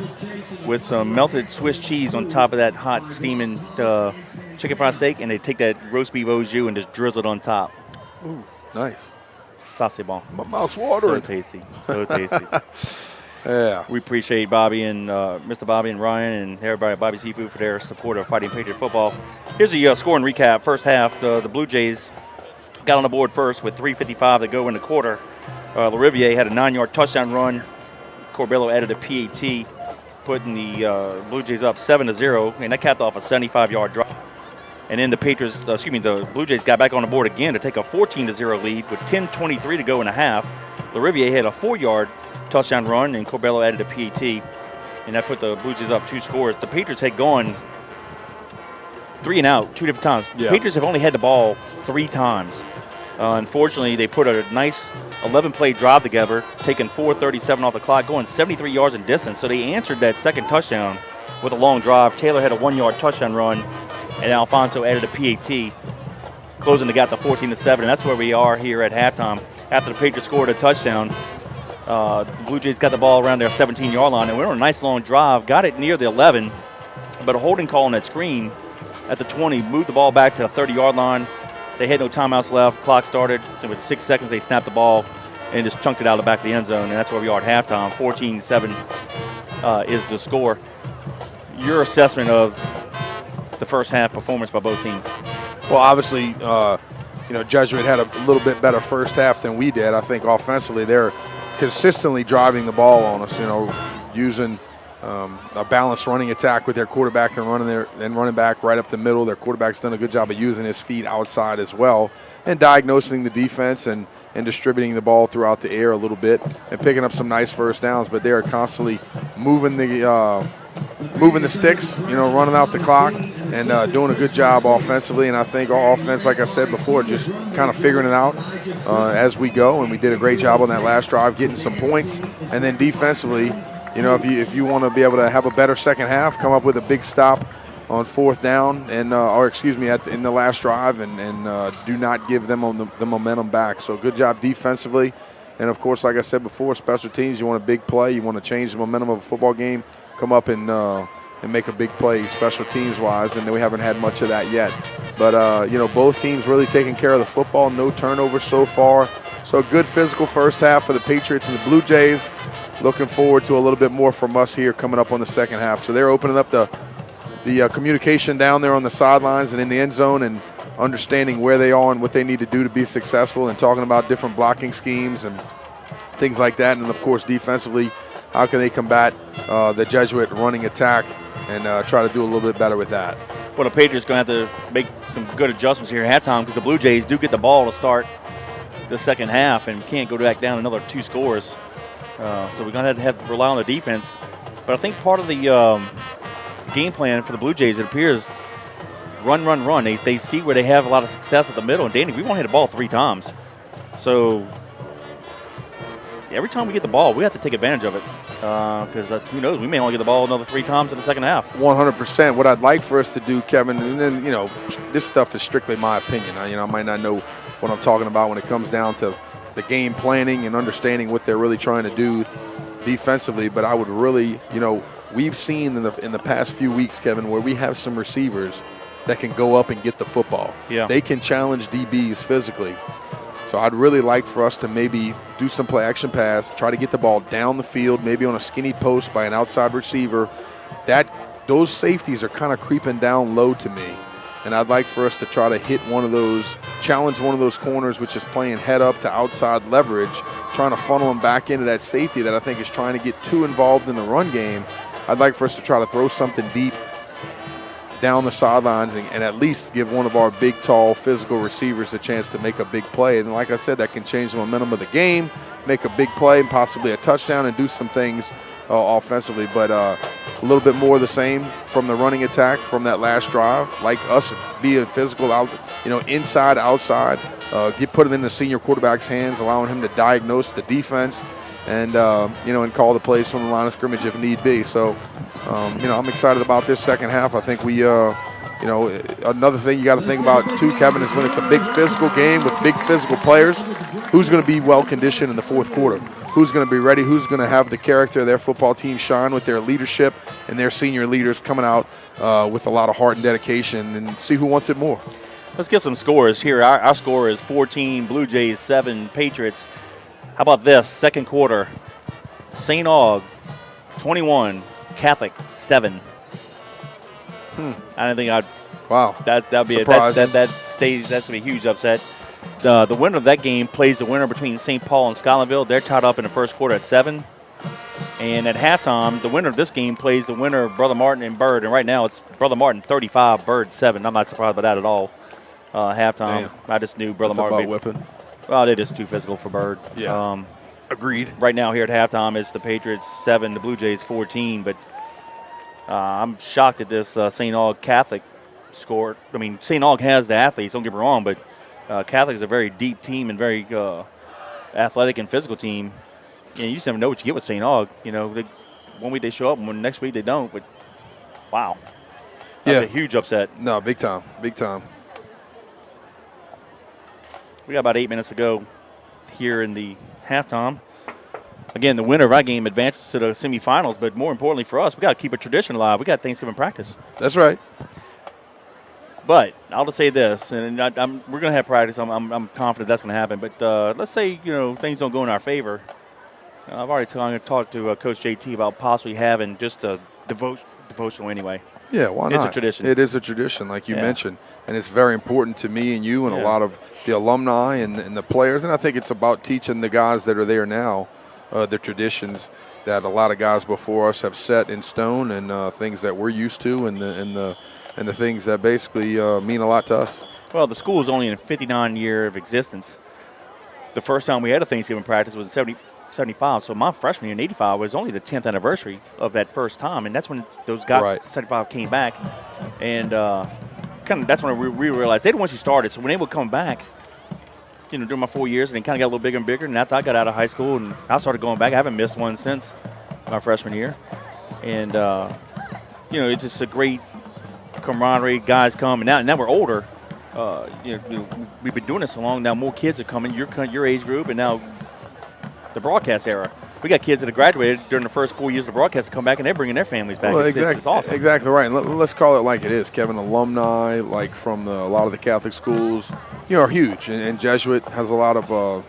with some melted Swiss cheese on top of that hot steaming chicken fried steak, and they take that roast beef au jus and just drizzle it on top. Ooh, nice. Ça c'est bon. My mouth's watering. So tasty. So tasty. Yeah. We appreciate Bobby and Mr. Bobby and Ryan and everybody at Bobby Seafood for their support of Fighting Patriot Football. Here's a scoring recap. First half, the Blue Jays got on the board first with 3:55 to go in the quarter. LaRiviere had a 9-yard touchdown run. Corbello added a PAT, putting the Blue Jays up 7-0, and that capped off a 75-yard drive. And then the Blue Jays got back on the board again to take a 14-0 lead with 10:23 to go in the half. LaRiviere had a 4-yard touchdown run, and Corbello added a PAT, and that put the Blue Jays up 2 scores. The Patriots had gone 3 and out 2 different times. Yeah. The Patriots have only had the ball 3 times. Unfortunately, they put a nice 11-play drive together, taking 4:37 off the clock, going 73 yards in distance. So they answered that second touchdown with a long drive. Taylor had a 1-yard touchdown run, and Alfonso added a PAT, closing the gap to 14-7. And that's where we are here at halftime. After the Patriots scored a touchdown, the Blue Jays got the ball around their 17-yard line, and went on a nice long drive, got it near the 11, but a holding call on that screen at the 20 moved the ball back to the 30-yard line. They had no timeouts left. Clock started. So with 6 seconds, they snapped the ball and just chunked it out of the back of the end zone. And that's where we are at halftime. 14-7 is the score. Your assessment of the first half performance by both teams? Well, obviously, Jesuit had a little bit better first half than we did. I think offensively they're consistently driving the ball on us, using a balanced running attack with their quarterback and running back right up the middle. Their quarterback's done a good job of using his feet outside as well and diagnosing the defense and distributing the ball throughout the air a little bit and picking up some nice first downs. But they are constantly moving the sticks, running out the clock and doing a good job offensively. And I think our offense, like I said before, just kind of figuring it out as we go. And we did a great job on that last drive, getting some points. And then defensively, if you want to be able to have a better second half, come up with a big stop on 4th down and in the last drive and do not give them the momentum back. So good job defensively. And, of course, like I said before, special teams, you want a big play. You want to change the momentum of a football game, come up and make a big play special teams-wise, and we haven't had much of that yet. But, both teams really taking care of the football, no turnovers so far. So a good physical first half for the Patriots and the Blue Jays. Looking forward to a little bit more from us here coming up on the second half. So they're opening up the communication down there on the sidelines and in the end zone and understanding where they are and what they need to do to be successful and talking about different blocking schemes and things like that. And, of course, defensively, how can they combat the Jesuit running attack and try to do a little bit better with that. Well, the Patriots going to have to make some good adjustments here at halftime because the Blue Jays do get the ball to start the second half and can't go back down another 2 scores. So we're going to have to rely on the defense. But I think part of the game plan for the Blue Jays, it appears, run. They see where they have a lot of success at the middle. And, Danny, we won't hit the ball 3 times. So every time we get the ball, we have to take advantage of it because who knows, we may only get the ball another 3 times in the second half. 100%. What I'd like for us to do, Kevin, and then, this stuff is strictly my opinion. I might not know what I'm talking about when it comes down to the game planning and understanding what they're really trying to do. defensively, but I would really, we've seen in the past few weeks, Kevin, where we have some receivers that can go up and get the football. Yeah. They can challenge DBs physically. So I'd really like for us to maybe do some play action pass, try to get the ball down the field, maybe on a skinny post by an outside receiver. Those safeties are kind of creeping down low to me. And I'd like for us to try to hit challenge one of those corners, which is playing head up to outside leverage, trying to funnel them back into that safety that I think is trying to get too involved in the run game. I'd like for us to try to throw something deep down the sidelines and at least give one of our big, tall, physical receivers a chance to make a big play. And like I said, that can change the momentum of the game, make a big play and possibly a touchdown and do some things offensively. But a little bit more of the same from the running attack from that last drive, like us being physical out, inside, outside, put it in the senior quarterback's hands, allowing him to diagnose the defense and, and call the plays from the line of scrimmage if need be. So, I'm excited about this second half. I think we, another thing you got to think about too, Kevin, is when it's a big physical game with big physical players, who's going to be well-conditioned in the fourth quarter? Who's going to be ready? Who's going to have the character of their football team shine with their leadership and their senior leaders coming out with a lot of heart and dedication, and see who wants it more. Let's get some scores here. Our score is 14 Blue Jays, 7 Patriots. How about this? Second quarter, St. Aug 21, Catholic 7. I didn't think I'd. Wow. That'd be surprising. That's gonna be a huge upset. The winner of that game plays the winner between St. Paul and Scotlandville. They're tied up in the first quarter at 7. And at halftime, the winner of this game plays the winner of Brother Martin and Bird. And right now it's Brother Martin 35, Bird 7. I'm not surprised by that at all. Halftime, Damn. I just knew Brother That's Martin. about whipping. Well, they're just too physical for Bird. Yeah. Agreed. Right now here at halftime, it's the Patriots 7, the Blue Jays 14. But I'm shocked at this St. Aug Catholic score. I mean, St. Aug has the athletes, don't get me wrong, but Catholic is a very deep team and very athletic and physical team. You just never know what you get with St. Aug. One week they show up, and next week they don't. But wow, that's a huge upset. No, big time, big time. We got about 8 minutes to go here in the halftime. Again, the winner of our game advances to the semifinals, but more importantly for us, we got to keep a tradition alive. We got Thanksgiving practice. That's right. But I'll just say this, and we're going to have practice. I'm confident that's going to happen. But let's say things don't go in our favor. I've already talked to Coach JT about possibly having just a devotional anyway. Yeah, why not? It's a tradition. It is a tradition, like you mentioned, and it's very important to me and you and a lot of the alumni and the players. And I think it's about teaching the guys that are there now the traditions that a lot of guys before us have set in stone, and things that we're used to, and the things that basically mean a lot to us. Well, the school is only in a 59-year of existence. The first time we had a Thanksgiving practice was in 75, so my freshman year in 85 was only the 10th anniversary of that first time, and that's when those guys 75 came back, and that's when we realized they didn't want you started. So when they would come back, during my 4 years, and they kind of got a little bigger and bigger, and after I got out of high school and I started going back, I haven't missed one since my freshman year, and it's just a great camaraderie. Guys come, and now we're older. We've been doing this so long now. More kids are coming. Your age group, and now the broadcast era. We got kids that have graduated during the first 4 years of the broadcast to come back, and they're bringing their families back. Well, It's awesome. Exactly right. And let's call it like it is, Kevin. Alumni, like from a lot of the Catholic schools, are huge. And Jesuit has a lot of,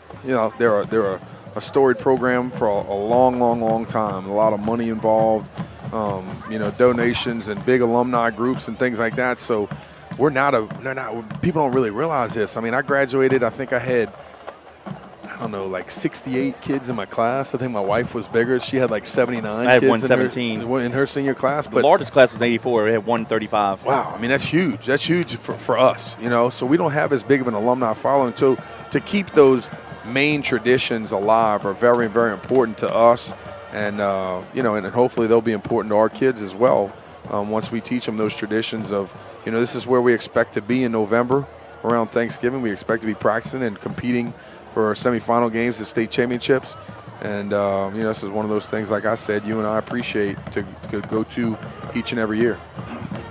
they're a storied program for a long, long, long time. A lot of money involved, donations and big alumni groups and things like that. So we're not people don't really realize this. I mean, I graduated, I think I had, like 68 kids in my class. I think my wife was bigger. She had like 79 I had kids 117 in her senior class. The largest class was 84. We had 135. Wow. I mean, that's huge. That's huge for us, So we don't have as big of an alumni following. So to keep those main traditions alive are very, very important to us. And, and hopefully they'll be important to our kids as well once we teach them those traditions of, this is where we expect to be in November around Thanksgiving. We expect to be practicing and competing for our semifinal games at state championships. And, this is one of those things, like I said, you and I appreciate to go to each and every year.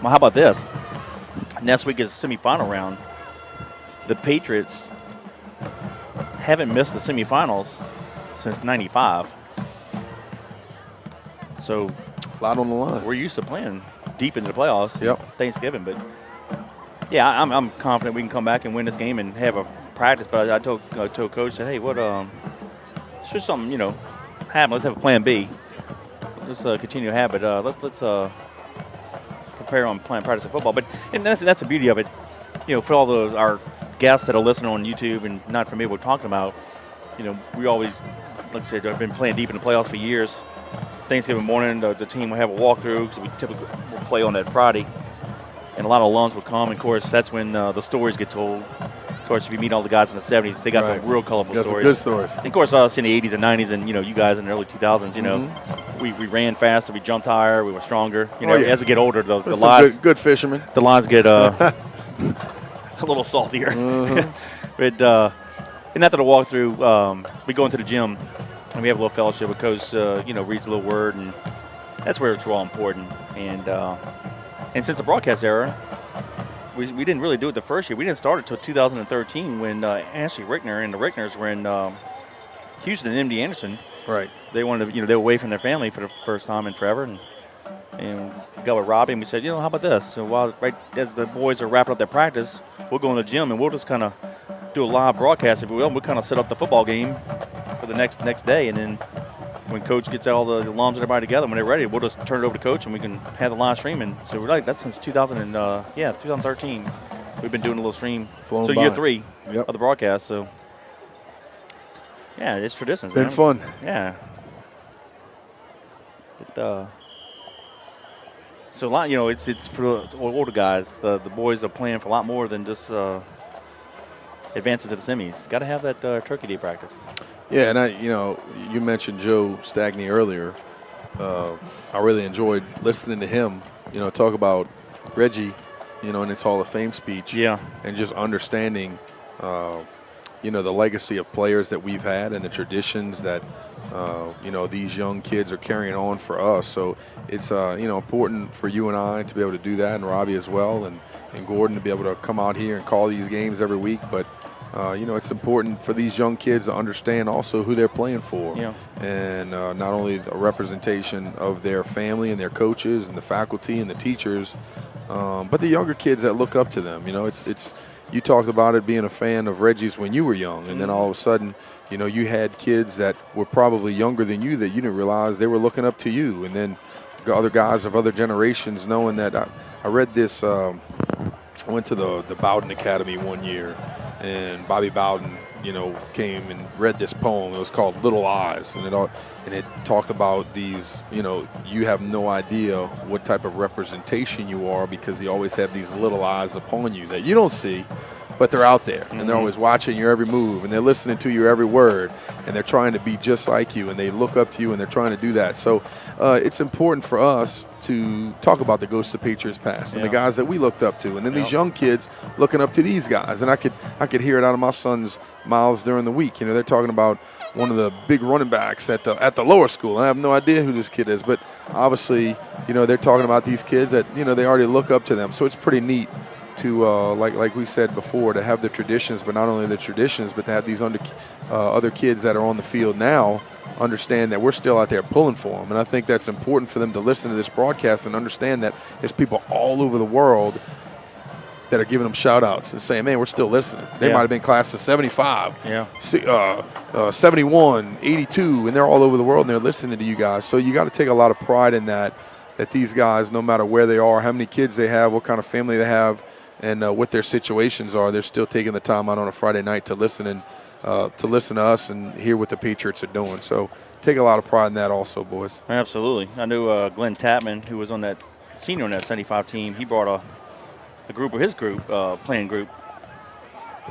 Well, how about this? Next week is the semifinal round. The Patriots haven't missed the semifinals since '95. So a lot on the line. we're used to playing deep into the playoffs. Yep. Thanksgiving, but yeah, I'm confident we can come back and win this game and have a practice. But I told Coach, said, hey, what should something happen? Let's have a plan B. Let's continue to have it. Let's prepare on playing practice of football. But and that's the beauty of it. For all our guests that are listening on YouTube and not familiar with what we're talking about, we always, like I said, I've been playing deep in the playoffs for years. Thanksgiving morning, the team will have a walkthrough because we typically will play on that Friday. And a lot of alums will come. And, of course, that's when the stories get told. Of course, if you meet all the guys in the 70s, they got some real colorful stories. Some good stories. And, of course, us in the 80s and 90s and, you guys in the early 2000s, we ran faster, we jumped higher, we were stronger. As we get older, the lines. Good fishermen. The lines get a little saltier. But and after the walkthrough, we go into the gym and we have a little fellowship with Coach, reads a little word, and that's where it's all important. And since the broadcast era, we didn't really do it the first year. We didn't start it until 2013 when Ashley Rickner and the Rickners were in Houston and MD Anderson. Right. They wanted to, they were away from their family for the first time in forever. And we got with Robbie and we said, how about this? So while right as the boys are wrapping up their practice, we'll go in the gym and we'll just kind of do a live broadcast, if we will. We'll kind of set up the football game for the next day. And then when Coach gets all the alums and everybody together, when they're ready, we'll just turn it over to Coach and we can have the live stream. And so we're like, that's since 2013. We've been doing a little stream. Flown so by. year 3 of the broadcast. So, yeah, it's traditions. Been fun. Yeah. So a lot, it's for the older guys. The boys are playing for a lot more than just advances to the semis. Got to have that Turkey Day practice. Yeah, and you mentioned Joe Stagney earlier. I really enjoyed listening to him. Talk about Reggie, in his Hall of Fame speech. Yeah. And just understanding, the legacy of players that we've had and the traditions that these young kids are carrying on for us. So it's, important for you and I to be able to do that, and Robbie as well, and Gordon to be able to come out here and call these games every week. But, it's important for these young kids to understand also who they're playing for. Yeah. And not only a representation of their family and their coaches and the faculty and the teachers, but the younger kids that look up to them. It's you talked about it being a fan of Reggie's when you were young, and then all of a sudden, you had kids that were probably younger than you that you didn't realize they were looking up to you, and then other guys of other generations knowing that. I read this. I went to the Bowden Academy one year, and Bobby Bowden, came and read this poem. It was called Little Eyes, and it talked about these, you have no idea what type of representation you are because you always have these little eyes upon you that you don't see, but they're out there, and they're always watching your every move, and they're listening to your every word, and they're trying to be just like you, and they look up to you, and they're trying to do that. So it's important for us to talk about the Ghosts of Patriots past and the guys that we looked up to, and then these young kids looking up to these guys. And I could hear it out of my son's mouths during the week. They're talking about one of the big running backs at the lower school, and I have no idea who this kid is, but obviously, they're talking about these kids that they already look up to them. So it's pretty neat to like we said before, to have the traditions, but not only the traditions, but to have these other kids that are on the field now understand that we're still out there pulling for them. And I think that's important for them to listen to this broadcast and understand that there's people all over the world that are giving them shout-outs and saying, man, we're still listening. They might have been class of 75, 71, 82, and they're all over the world, and they're listening to you guys. So you got to take a lot of pride in that these guys, no matter where they are, how many kids they have, what kind of family they have, and what their situations are, they're still taking the time out on a Friday night to listen to us and hear what the Patriots are doing. So take a lot of pride in that also, boys. Absolutely. I knew Glenn Tapman, who was on that senior on that 75 team. He brought a group of his group, playing group,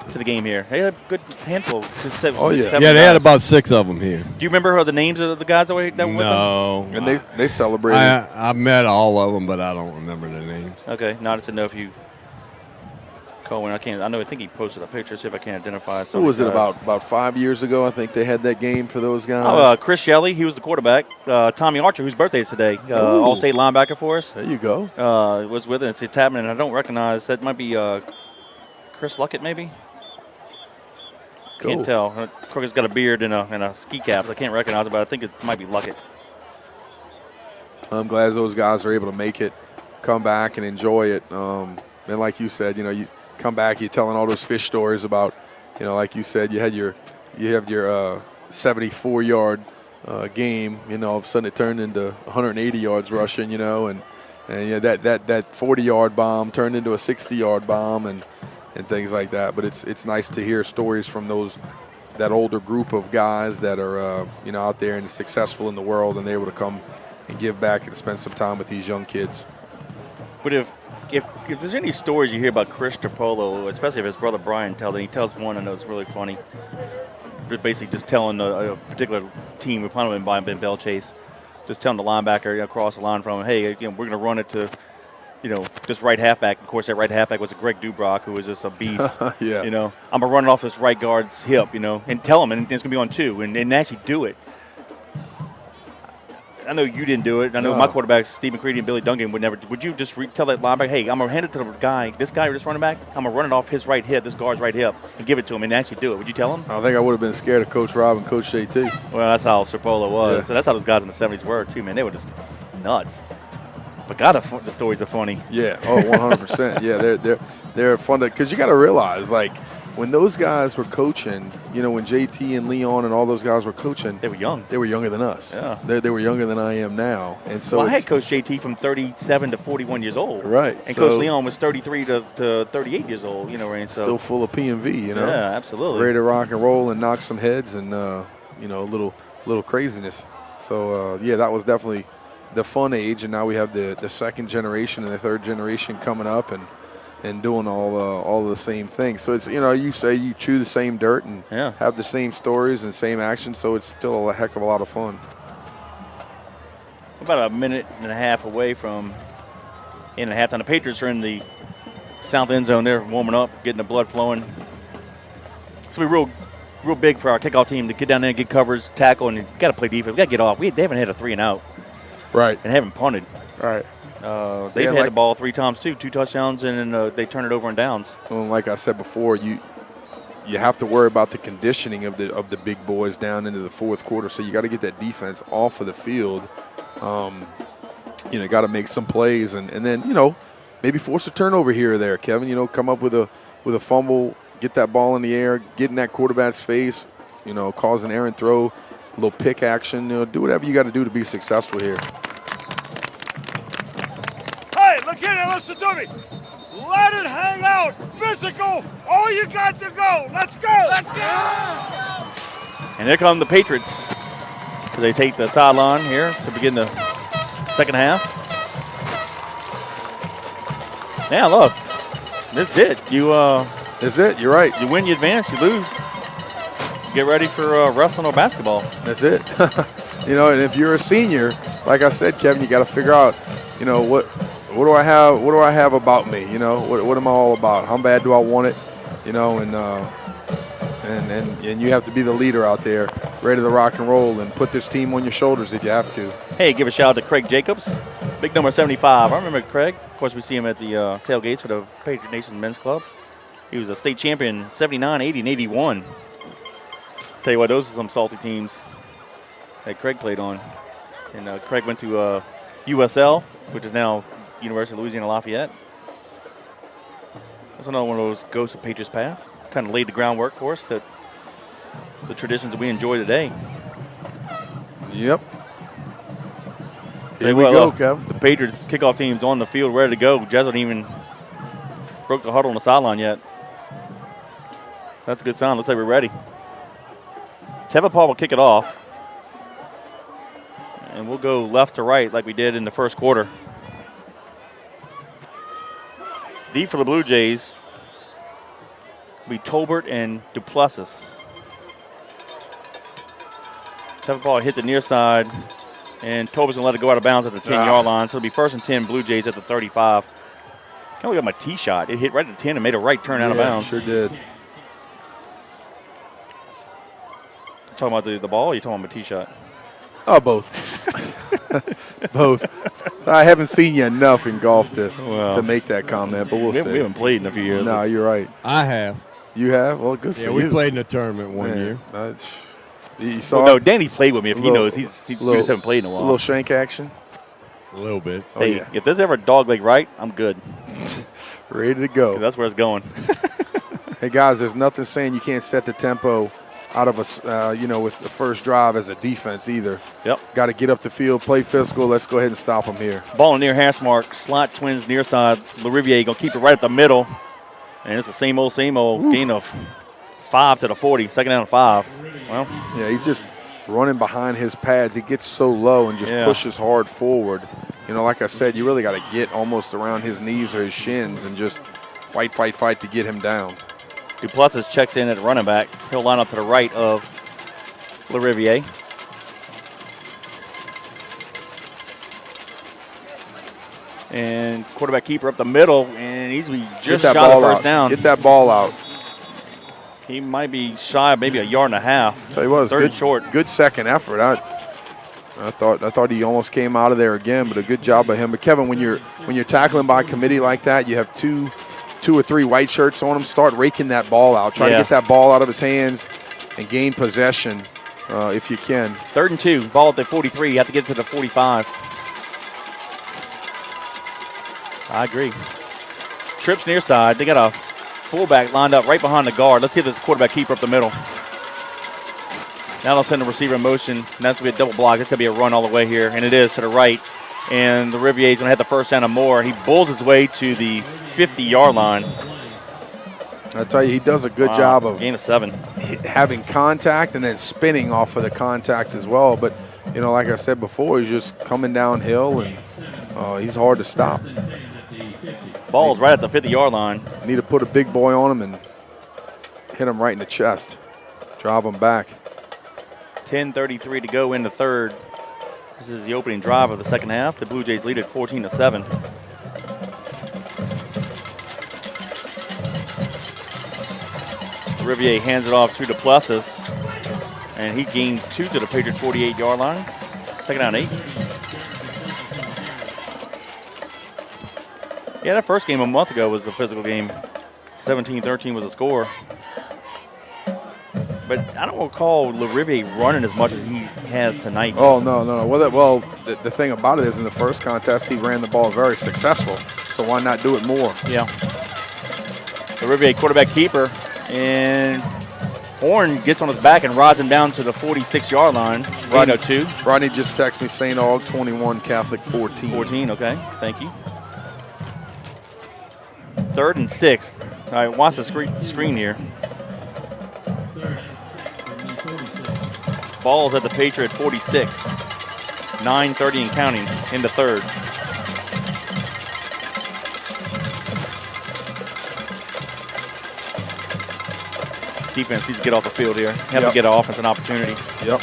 to the game here. They had a good handful. Seven they guys. had about 6 of them here. Do you remember the names of the guys that were with them? No. And they celebrated. I met all of them, but I don't remember their names. Okay. Now to know if you Cohen. I think he posted a picture. See if I can identify. Who was it about 5 years ago? I think they had that game for those guys. Chris Shelley, he was the quarterback. Tommy Archer, whose birthday is today, All-State linebacker for us. There you go. Was with us. It's Tapman, and I don't recognize. That might be Chris Luckett, maybe. Can't tell. Crooker's got a beard and a ski cap. I can't recognize it, but I think it might be Luckett. I'm glad those guys are able to make it, come back and enjoy it. And like you said, you come back, you're telling all those fish stories about, like you said, you have your 74-yard game. All of a sudden it turned into 180 yards rushing. And that 40-yard bomb turned into a 60-yard bomb and things like that. But it's nice to hear stories from that older group of guys that are out there and successful in the world, and they're able to come and give back and spend some time with these young kids. But if there's any stories you hear about Chris Trapolo, especially if his brother Brian tells it, he tells one I know it's really funny. Just basically just telling a particular team, we probably been Bell Chase, just telling the linebacker across the line from him, hey, we're going to run it to, this right halfback. Of course, that right halfback was a Greg Dubrock, who was just a beast. Yeah. I'm going to run it off this right guard's hip, and tell him, and it's going to be on 2, and actually do it. I know you didn't do it. I know my quarterbacks, Steve McCready and Billy Duncan, would never. Would you just tell that linebacker, hey, I'm going to hand it to the guy, this guy, this running back, I'm going to run it off his right hip, this guard's right hip, and give it to him and actually do it? Would you tell him? I think I would have been scared of Coach Rob and Coach JT. Well, that's how Trapolo was. Yeah. So that's how those guys in the 70s were, too, man. They were just nuts. But God, the stories are funny. Yeah, 100%. Yeah, they're fun because you got to realize, like, when those guys were coaching, when JT and Leon and all those guys were coaching, they were young. They were younger than us. Yeah, they were younger than I am now, and so I had Coach JT from 37 to 41 years old. Right, and Coach Leon was 33 to 38 years old. Randy, still full of P&V. Yeah, absolutely. Ready to rock and roll and knock some heads and a little craziness. So that was definitely the fun age, and now we have the second generation and the third generation coming up and doing all the same things. So it's you say you chew the same dirt and have the same stories and same actions. So it's still a heck of a lot of fun. About a minute and a half away from in and a half time. The Patriots are in the south end zone. They're warming up, getting the blood flowing. It's gonna be real big for our kickoff team to get down there and get covers, tackle, and got to play defense. We got to get off. They haven't had a 3 and out. Right. And haven't punted. Right. They've had the ball 3 times too, 2 touchdowns, and then they turn it over on downs. Well, like I said before, you have to worry about the conditioning of the big boys down into the fourth quarter. So you got to get that defense off of the field. Got to make some plays, and then maybe force a turnover here or there. Kevin, come up with a fumble, get that ball in the air, get in that quarterback's face, cause an errant throw, a little pick action. Do whatever you got to do to be successful here. Look here and listen to me. Let it hang out. Physical. All you got to go. Let's go. Let's go. And here come the Patriots. So they take the sideline here to begin the second half. Now look, this is it. That's it. You're right. You win, you advance. You lose, get ready for wrestling or basketball. That's it. And if you're a senior, like I said, Kevin, you got to figure out, what do I have? What do I have about me? What am I all about? How bad do I want it? And you have to be the leader out there, ready to rock and roll and put this team on your shoulders if you have to. Hey, give a shout out to Craig Jacobs, big number 75. I remember Craig. Of course, we see him at the tailgates for the Patriot Nation Men's Club. He was a state champion in 79, 80, and 81. Tell you what, those are some salty teams that Craig played on. And Craig went to USL, which is now University of Louisiana Lafayette. That's another one of those ghosts of Patriots past. Kind of laid the groundwork for us, that the traditions that we enjoy today. Yep. Here we go, Kevin. The Patriots kickoff team's on the field, ready to go. Jesuit even broke the huddle on the sideline yet. That's a good sign. Looks like we're ready. Tevin Paul will kick it off. And we'll go left to right like we did in the first quarter. Deep for the Blue Jays will be Tolbert and Duplessis. Tevin Paul hits the near side, and Tolbert's going to let it go out of bounds at the 10-yard line. So it'll be 1st and 10, Blue Jays at the 35. Kind of got my tee shot. It hit right at the 10 and made a right turn out of bounds. Sure did. You talking about the ball or you talking about my tee shot? Oh, both. Both. I haven't seen you enough in golf to make that comment, but we'll see. We haven't played in a few years. No, you're right. I have. You have? Well, good for you. Yeah, we played in a tournament one year. You saw no, Danny played with me. If he knows, he just haven't played in a while. A little shank action. A little bit. Oh, Hey, yeah. if there's ever a dog leg right, I'm good. Ready to go. That's where it's going. Hey, guys, there's nothing saying you can't set the tempo out of a, with the first drive as a defense either. Yep. Got to get up the field, play physical. Let's go ahead and stop them here. Ball near hash mark. Slot twins near side. LaRiviere going to keep it right at the middle. And it's the same old gain of 5 to the 40. Second down and 5. Well, yeah, he's just running behind his pads. He gets so low and just pushes hard forward. Like I said, you really got to get almost around his knees or his shins and just fight to get him down. Duplessis checks in at running back. He'll line up to the right of LaRiviere. And quarterback keeper up the middle, and he's just shy of first down. Get that ball out. He might be shy of maybe a yard and a half. Tell you what, third and short. Good second effort. I thought he almost came out of there again, but a good job by him. But Kevin, when you're tackling by committee like that, you have two or three white shirts on him. Start raking that ball out. Try to get that ball out of his hands and gain possession if you can. 3rd and 2. Ball at the 43. You have to get to the 45. I agree. Trips near side. They got a fullback lined up right behind the guard. Let's see if there's a quarterback keeper up the middle. Now they'll send the receiver in motion. And that's going to be a double block. It's going to be a run all the way here. And it is to the right. And the LaRiviere's going to have the first down and more. He bulls his way to the 50-yard line. I tell you, he does a good job of gain of 7. Having contact and then spinning off of the contact as well. But, like I said before, he's just coming downhill, and he's hard to stop. Ball's right at the 50-yard line. Need to put a big boy on him and hit him right in the chest. Drive him back. 10:33 to go in the third. This is the opening drive of the second half. The Blue Jays lead at 14-7. Riviere hands it off to Duplessis, and he gains 2 to the Patriots 48-yard line. Second down 8. Yeah, that first game a month ago was a physical game. 17-13 was the score. But I don't recall LaRiviere running as much as he has tonight. Oh, no. Well, the thing about it is in the first contest, he ran the ball very successful. So why not do it more? Yeah. LaRiviere quarterback keeper. And Horn gets on his back and rides him down to the 46-yard line. Rodney 2. Rodney just texted me St. Aug 21, Catholic 14. 14, okay. Thank you. 3rd and 6. All right, watch the screen here. Ball's at the Patriot 46. 9:30 and counting in the third. Defense needs to get off the field here. Have to get an offense an opportunity. Yep.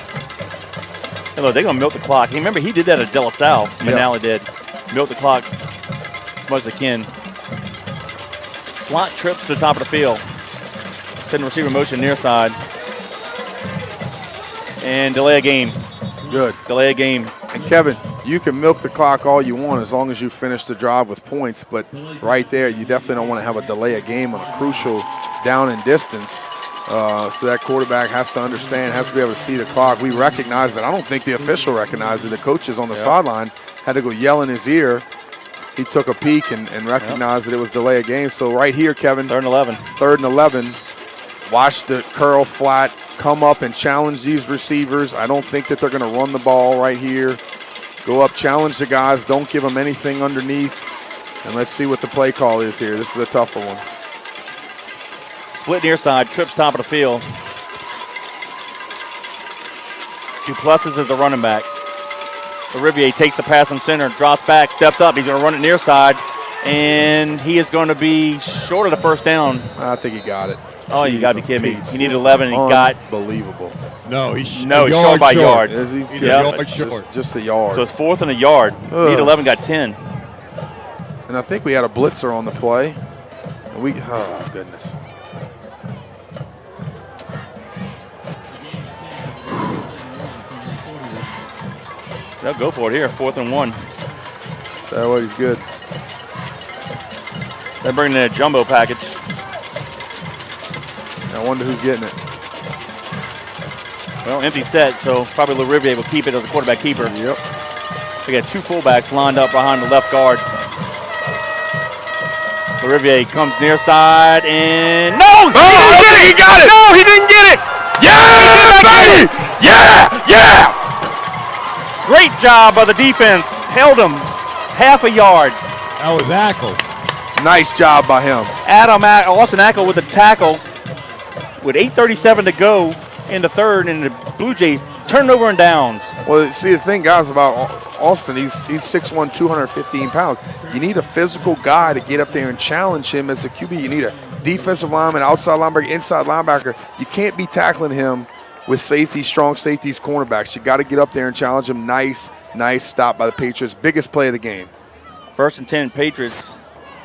And look, they're going to milk the clock. Remember, he did that at De La Salle. Manala did. Milk the clock as much as they can. Slot trips to the top of the field. Send receiver motion near side. And delay a game. Good. Delay a game. And Kevin, you can milk the clock all you want as long as you finish the drive with points, but right there, you definitely don't want to have a delay a game on a crucial down and distance. So that quarterback has to understand, has to be able to see the clock. We recognize that. I don't think the official recognized it. The coaches on the sideline had to go yell in his ear. He took a peek and recognized that it was delay a game. So right here, Kevin. 3rd and 11. 3rd and 11. Watch the curl flat, come up and challenge these receivers. I don't think that they're going to run the ball right here. Go up, challenge the guys. Don't give them anything underneath. And let's see what the play call is here. This is a tougher one. Split near side, trips top of the field. Duplessis is the running back. Riviere takes the pass from center, drops back, steps up. He's going to run it near side, and he is going to be short of the first down. I think he got it. Oh, you got to be kidding me. He needed 11, and he got. Unbelievable. No, he's short by yard. Is he? Yeah, just a yard. So it's 4th and a yard. Need 11, got 10. And I think we had a blitzer on the play. And oh, goodness. They'll go for it here, 4th and 1. That way he's good. They're bringing in a jumbo package. I wonder who's getting it. Well, empty set, so probably LaRiviere will keep it as a quarterback keeper. Yep. We got two fullbacks lined up behind the left guard. Lariviere comes near side and no! Oh, he got it! No, he didn't get it! Yeah, baby! Yeah! Great job by the defense. Held him half a yard. That was Ackle. Nice job by him. Austin Ackle with the tackle with 8:37 to go in the third, and the Blue Jays turned over and downs. Well, see, the thing, guys, about Austin, he's 6'1", 215 pounds. You need a physical guy to get up there and challenge him as a QB. You need a defensive lineman, outside linebacker, inside linebacker. You can't be tackling him with safety, strong safeties, cornerbacks. You got to get up there and challenge him. Nice stop by the Patriots. Biggest play of the game. 1st and 10, Patriots.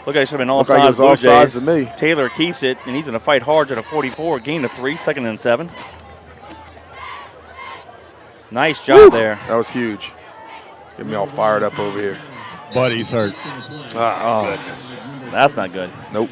Look, I should have been all Looked like it sides. was all sides to me. Taylor keeps it, and he's going to fight hard to the 44. Gain of 3, 2nd and 7. Nice job there. That was huge. Get me all fired up over here. Buddy's hurt. Oh, goodness. That's not good. Nope.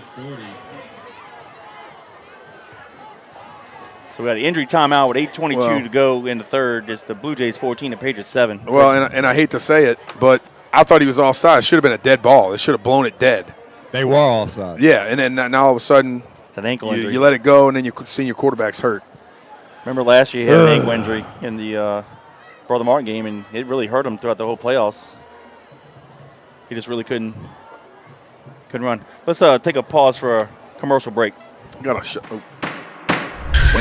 So we got an injury timeout with 8:22 to go in the third. It's the Blue Jays 14 and Patriots 7. Well, and I hate to say it, but I thought he was offside. It should have been a dead ball. They should have blown it dead. They were offside. Yeah, and then now all of a sudden It's an ankle injury. you let it go, and then you see your quarterback's hurt. Remember last year he had an ankle injury in the Brother Martin game, and it really hurt him throughout the whole playoffs. He just really couldn't run. Let's take a pause for a commercial break. When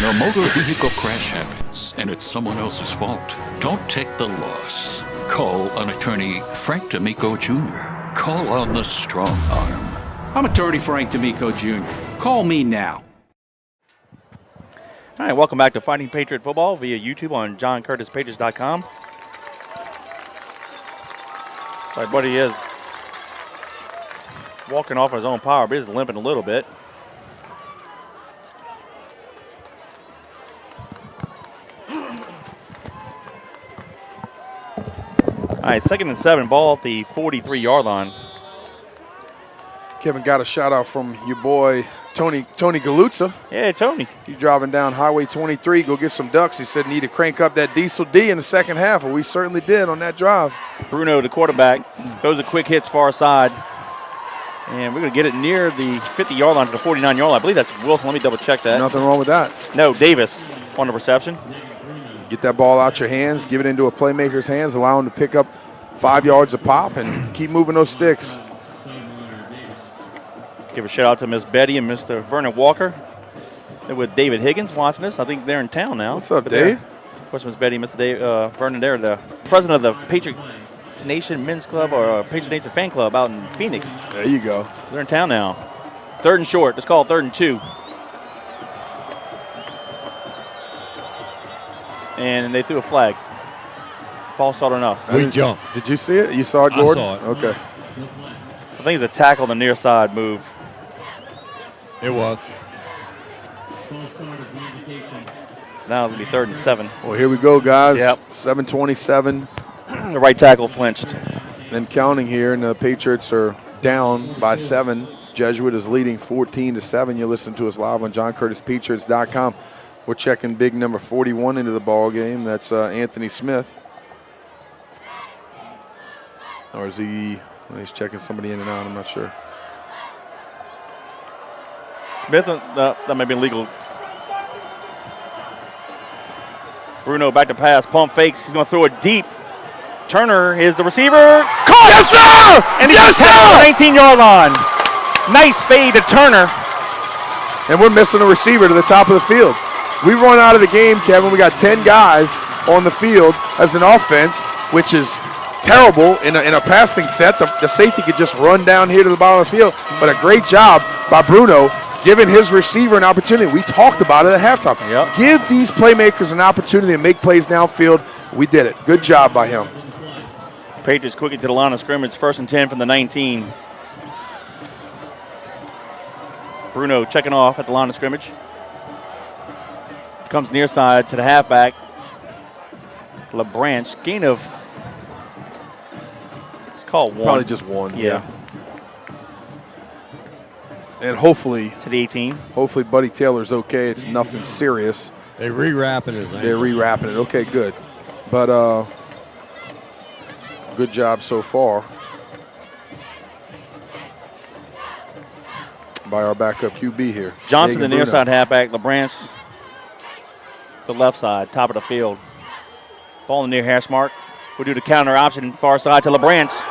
a motor vehicle crash happens and it's someone else's fault, don't take the loss. Call an attorney, Frank D'Amico Jr. Call on the strong arm. I'm attorney Frank D'Amico Jr. Call me now. All right, welcome back to Fighting Patriot Football via YouTube on JohnCurtisPatriots.com. My buddy is walking off his own power, but he's limping a little bit. All right, 2nd and 7, ball at the 43-yard line. Kevin got a shout out from your boy Tony Galuzza. Yeah, Tony. He's driving down Highway 23, go get some ducks. He said need to crank up that diesel D in the second half, and we certainly did on that drive. Bruno, the quarterback, throws a quick hits far side. And we're going to get it near the 50-yard line to the 49-yard line. I believe that's Wilson. Let me double-check that. Nothing wrong with that. No, Davis on the reception. Get that ball out your hands, give it into a playmaker's hands, allow him to pick up 5 yards a pop, and keep moving those sticks. Give a shout-out to Miss Betty and Mr. Vernon Walker. They're with David Higgins watching us. I think they're in town now. What's up, Dave? Of course, Miss Betty and Mr. Dave, Vernon, they're the president of the Patriot Nation Men's Club or Patriot Nation Fan Club out in Phoenix. There you go. They're in town now. 3rd and short. Let's call it 3rd and 2. And they threw a flag. False start on us. We jumped. Did you see it? You saw it, Gordon? I saw it. Okay. I think it's a tackle on the near side move. It was. So now it's going to be 3rd and 7. Well, here we go, guys. Yep. 7:27. The right tackle flinched. And counting here, and the Patriots are down by 7. Jesuit is leading 14-7. You listen to us live on JohnCurtisPatriots.com. We're checking big number 41 into the ball game. That's Anthony Smith. Or is he? He's checking somebody in and out. I'm not sure. Smith, that may be illegal. Bruno back to pass, pump fakes. He's going to throw it deep. Turner is the receiver. Caught! Yes, sir! And he's Yes, tackled sir! at the 19-yard line. Nice fade to Turner. And we're missing a receiver to the top of the field. We run out of the game, Kevin. We got 10 guys on the field as an offense, which is terrible in a passing set. The safety could just run down here to the bottom of the field. But a great job by Bruno giving his receiver an opportunity. We talked about it at halftime. Yep. Give these playmakers an opportunity to make plays downfield. We did it. Good job by him. Patriots quickly to the line of scrimmage. 1st and 10 from the 19. Bruno checking off at the line of scrimmage. Comes near side to the halfback. LeBranch. Gain of, it's called 1. Probably just 1. Yeah. And hopefully, To the 18. hopefully Buddy Taylor's okay. It's nothing serious. They rewrapping his ankle. They're rewrapping it. Okay, good. But good job so far by our backup QB here. Johnson, Hagan the near Bruno. side halfback. LeBrance, the left side, top of the field. Ball in the near hash mark. We'll do the counter option, far side to LeBrance.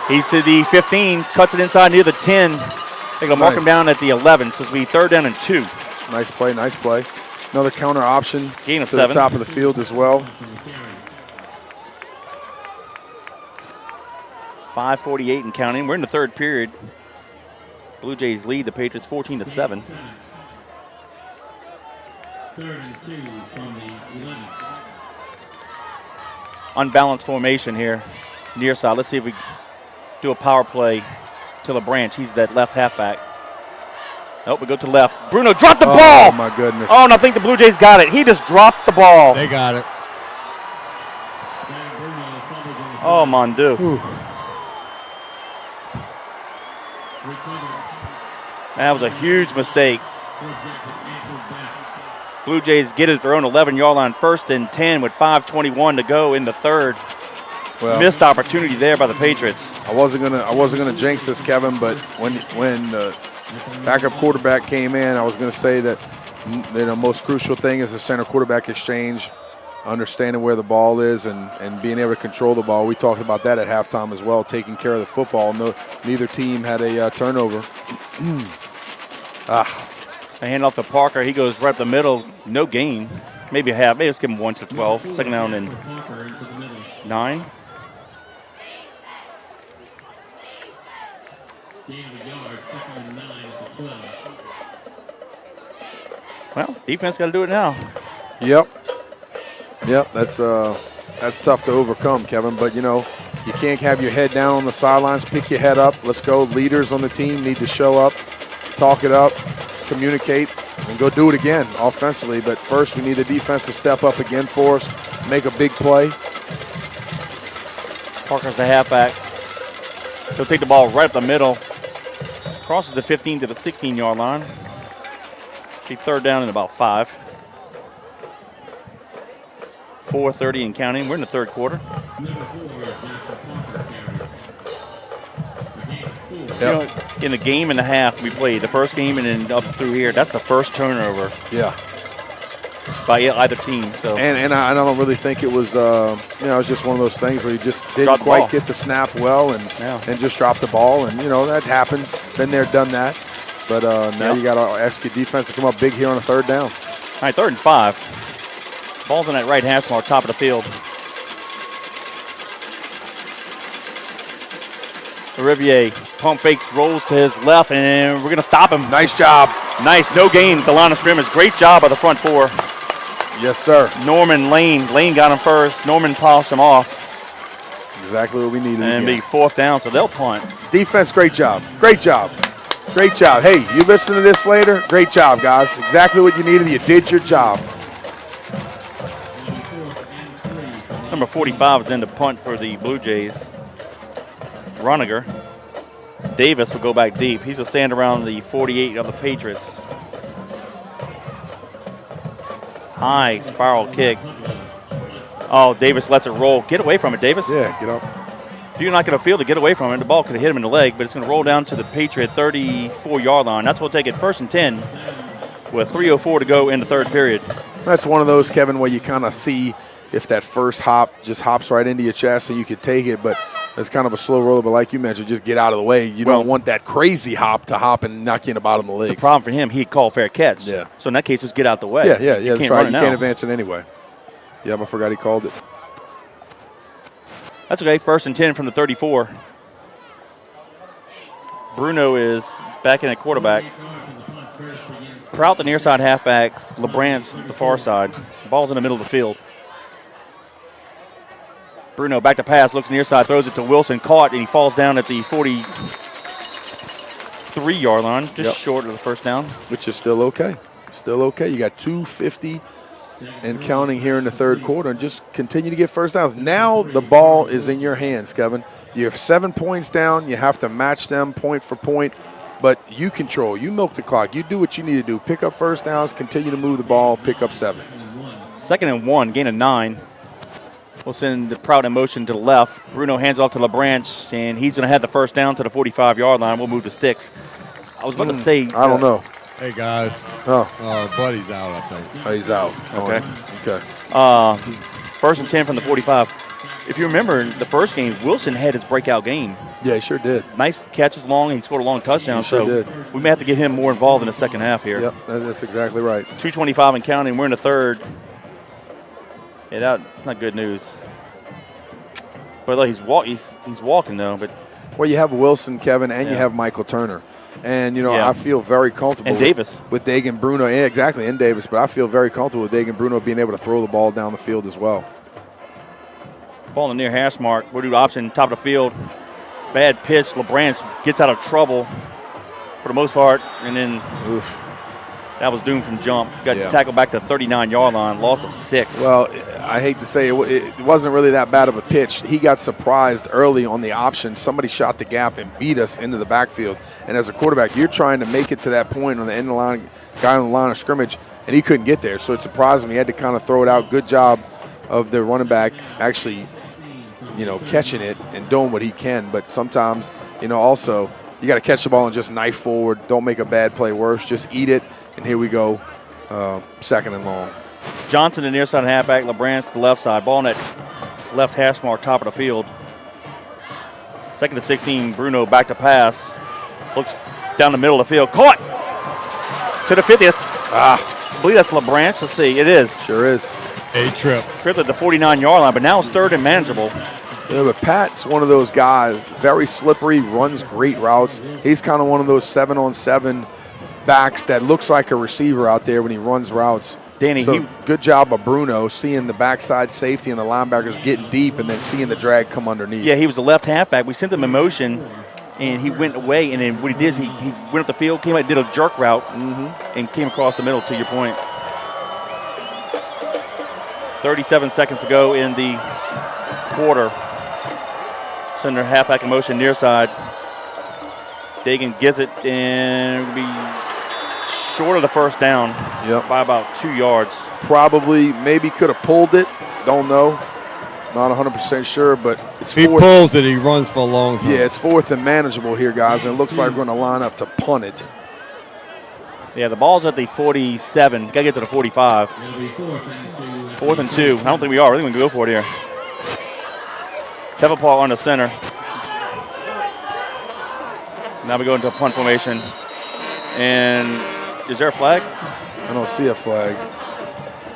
He's to the 15, cuts it inside near the 10. They're going to mark him down at the 11, so it'll be 3rd down and 2. Nice play, nice play. Another counter option Gain of to 7. the top of the field as well. 5:48 and counting. We're in the 3rd period. Blue Jays lead the Patriots 14-7. 3rd and 2 from the 11. Unbalanced formation here, near side. Let's see if we do a power play to LeBrance. He's that left halfback. Nope, we go to left. Bruno dropped the ball. Oh, my goodness. Oh, and I think the Blue Jays got it. He just dropped the ball. They got it. Oh, Mondu. That was a huge mistake. Blue Jays get it at their own 11-yard line, 1st and 10 with 5:21 to go in the 3rd. Well, missed opportunity there by the Patriots. I wasn't gonna jinx this, Kevin, but when the backup quarterback came in, I was gonna say that the most crucial thing is the center quarterback exchange, understanding where the ball is and being able to control the ball. We talked about that at halftime as well, taking care of the football. Neither team had a turnover. They hand off to Parker. He goes right up the middle. No gain. Maybe a half. Maybe let's give him 1 to 12. 2nd down and 9. Well, defense got to do it now. Yep. That's tough to overcome, Kevin. But you can't have your head down on the sidelines. Pick your head up. Let's go. Leaders on the team need to show up, talk it up, communicate, and go do it again offensively. But first, we need the defense to step up again for us, make a big play. Parker's the halfback. He'll take the ball right up the middle. Crosses the 15 to the 16-yard line. Be 3rd down and about 5. 4:30 and counting. We're in the 3rd quarter. In the game and a half we played, the first game and then up through here, that's the first turnover. Yeah. By either team. So. And I don't really think it was, it was just one of those things where you just didn't Dropped the quite ball. get the snap well and just dropped the ball. And, that happens. Been there, done that. But now you got to ask your defense to come up big here on a 3rd down. All right, 3rd and 5. Ball's in that right hash mark, top of the field. Riviere pump fakes, rolls to his left, and we're going to stop him. Nice job. Nice, no gain at the line of scrimmage. Great job by the front 4. Yes, sir. Lane got him first. Norman polished him off. Exactly what we needed. And be 4th down, so they'll punt. Defense, great job. Great job. Great job. Hey, you listen to this later? Great job, guys. Exactly what you needed. You did your job. Number 45 is in the punt for the Blue Jays. Roniger. Davis will go back deep. He's going to stand around the 48 of the Patriots. High spiral kick. Oh, Davis lets it roll. Get away from it, Davis. Yeah, get up. If you're not going to field to get away from it, the ball could have hit him in the leg, but it's going to roll down to the Patriot 34-yard line. That's what will take it 1st and 10 with 3:04 to go in the 3rd period. That's one of those, Kevin, where you kind of see if that first hop just hops right into your chest and you could take it, but it's kind of a slow roller. But like you mentioned, just get out of the way. You don't want that crazy hop to hop and knock you in the bottom of the legs. The problem for him, he'd call fair catch. Yeah. So in that case, just get out the way. Yeah, that's right. You now. can't advance it anyway. Yeah, I forgot he called it. That's okay. 1st and 10 from the 34. Bruno is back in at quarterback. Prout, the near side halfback. LeBrance, the far side. Ball's in the middle of the field. Bruno back to pass, looks near side, throws it to Wilson, caught, and he falls down at the 43-yard line, just short of the 1st down. Which is still okay. Still okay. You got 2:50 and counting here in the 3rd quarter, and just continue to get 1st downs. Now the ball is in your hands, Kevin. You have 7 points down. You have to match them point for point, but you control. You milk the clock. You do what you need to do. Pick up 1st downs, continue to move the ball, pick up 7. 2nd and 1, gain of 9. We'll send the Proud in motion to the left. Bruno hands off to LeBranch, and he's going to have the first down to the 45-yard line. We'll move the sticks. I was about to say. I don't know. Hey, guys. Oh. Buddy's out, I think. Oh, he's out. Okay. Okay. First and 10 from the 45. If you remember, in the first game, Wilson had his breakout game. Yeah, he sure did. Nice catches long. He scored a long touchdown. He sure so did. we may have to get him more involved in the second half here. Yep, that's exactly right. 2:25 and counting. We're in the third. Yeah, that's not good news. But look, he's walking though. But well, you have Wilson, Kevin, and Yeah. you have Michael Turner. And, Yeah. I feel very comfortable. And Davis. With Dagan Bruno. Yeah, exactly, and Davis. But I feel very comfortable with Dagan Bruno being able to throw the ball down the field as well. ball in the near hash mark. We'll do option, top of the field. Bad pitch. LeBranch gets out of trouble for the most part. And then that was doomed from jump. Got tackled back to the 39-yard line. Loss of 6. Well, I hate to say it wasn't really that bad of a pitch. He got surprised early on the option. Somebody shot the gap and beat us into the backfield. And as a quarterback, you're trying to make it to that point on the end of the line, guy on the line of scrimmage, and he couldn't get there. So it surprised him. He had to kind of throw it out. Good job of the running back actually, catching it and doing what he can. But sometimes, also you got to catch the ball and just knife forward. Don't make a bad play worse. Just eat it. And here we go, second and long. Johnson, the near side halfback. LeBranch, the left side. Ball in that left hash mark, top of the field. Second to 16, Bruno back to pass. Looks down the middle of the field. Caught to the 50th. I believe that's LeBranch. Let's see. It is. Sure is. A trip. Tripped at the 49-yard line, but now it's third and manageable. Yeah, but Pat's one of those guys, very slippery, runs great routes. He's kind of one of those 7-on-7 backs that looks like a receiver out there when he runs routes. Danny, so good job of Bruno seeing the backside safety and the linebackers getting deep and then seeing the drag come underneath. Yeah, he was a left halfback. We sent him in motion, and he went away. And then what he did is he went up the field, came out, did a jerk route, and came across the middle, to your point. 37 seconds to go in the quarter. Center halfback in motion, near side. Dagan gets it, and it'll be short of the first down by about 2 yards. Probably, maybe could have pulled it. Don't know. Not 100% sure, but it's If he pulls it, he runs for a long time. Yeah, it's fourth and manageable here, guys, and it looks like we're going to line up to punt it. Yeah, the ball's at the 47. Got to get to the 45. Fourth and 2. I don't think we are. I think we can go for it here. Tevapar on the center. Now we go into a punt formation. And is there a flag? I don't see a flag.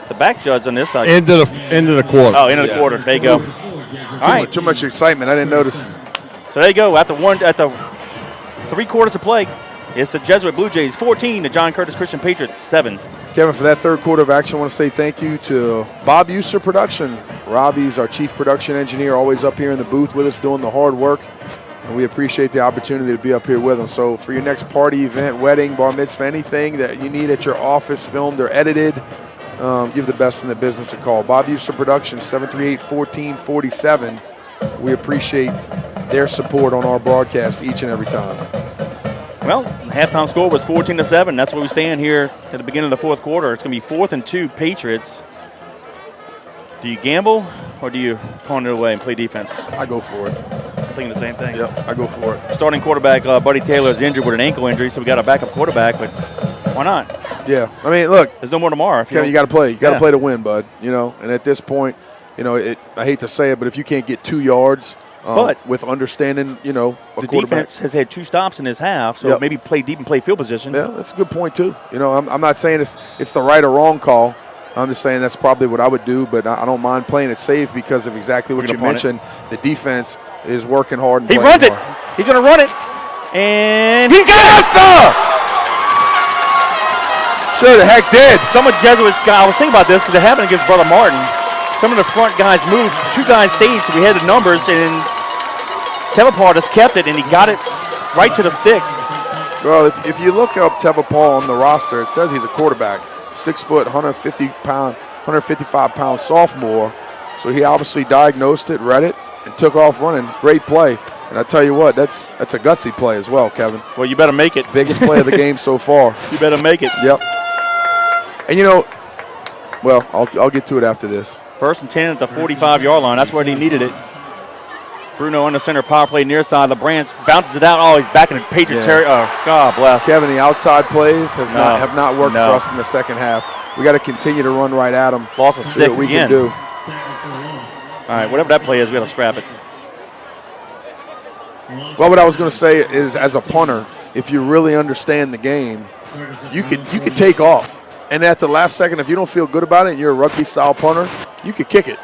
The back judge on this side. End of the quarter. Oh, end of the quarter. There you go. All right. Too much excitement. I didn't notice. So there you go. At the 3 quarters to play, it's the Jesuit Blue Jays 14, the John Curtis Christian Patriots 7. Kevin, for that third quarter of action, I want to say thank you to Bob User Production. Robbie's our chief production engineer, always up here in the booth with us doing the hard work. And we appreciate the opportunity to be up here with him. So for your next party, event, wedding, bar mitzvah, anything that you need at your office filmed or edited, give the best in the business a call. Bob User Production, 738-1447. We appreciate their support on our broadcast each and every time. Well, the halftime score was 14-7. That's where we stand here at the beginning of the fourth quarter. It's going to be 4th and 2 Patriots. Do you gamble or do you pawn it away and play defense? I go for it. I'm thinking the same thing. Yep, I go for it. Starting quarterback Buddy Taylor is injured with an ankle injury, so we got a backup quarterback, but why not? Yeah, I mean, look. There's no more tomorrow. Kevin, you got to play. You got to play to win, bud. And at this point, I hate to say it, but if you can't get 2 yards, but with understanding, the defense has had 2 stops in his half, so maybe play deep and play field position. Yeah, that's a good point too. I'm not saying it's the right or wrong call. I'm just saying that's probably what I would do, but I don't mind playing it safe because of exactly what you mentioned. The defense is working hard. And he runs it. He's going to run it, and he's got it. Sure the heck did. Some of Jesuit's guys. I was thinking about this because it happened against Brother Martin. Some of the front guys moved. 2 guys stayed, so we had the numbers, and Tevapar just kept it, and he got it right to the sticks. Well, if you look up Tevapar on the roster, it says he's a quarterback, 6 foot, 155-pound sophomore. So he obviously diagnosed it, read it, and took off running. Great play. And I tell you what, that's a gutsy play as well, Kevin. Well, you better make it. Biggest play of the game so far. You better make it. Yep. And well, I'll get to it after this. First and 10 at the 45-yard line. That's where they needed it. Bruno on the center, power play near side. LeBranch bounces it out. Oh, he's back in the Patriot territory. Oh, God bless. Kevin, the outside plays have not worked for us in the second half. We got to continue to run right at them. Loss of 6 what we again. can do. All right, whatever that play is, we got to scrap it. Well, what I was going to say is, as a punter, if you really understand the game, you could take off. And at the last second, if you don't feel good about it and you're a rugby-style punter, you could kick it.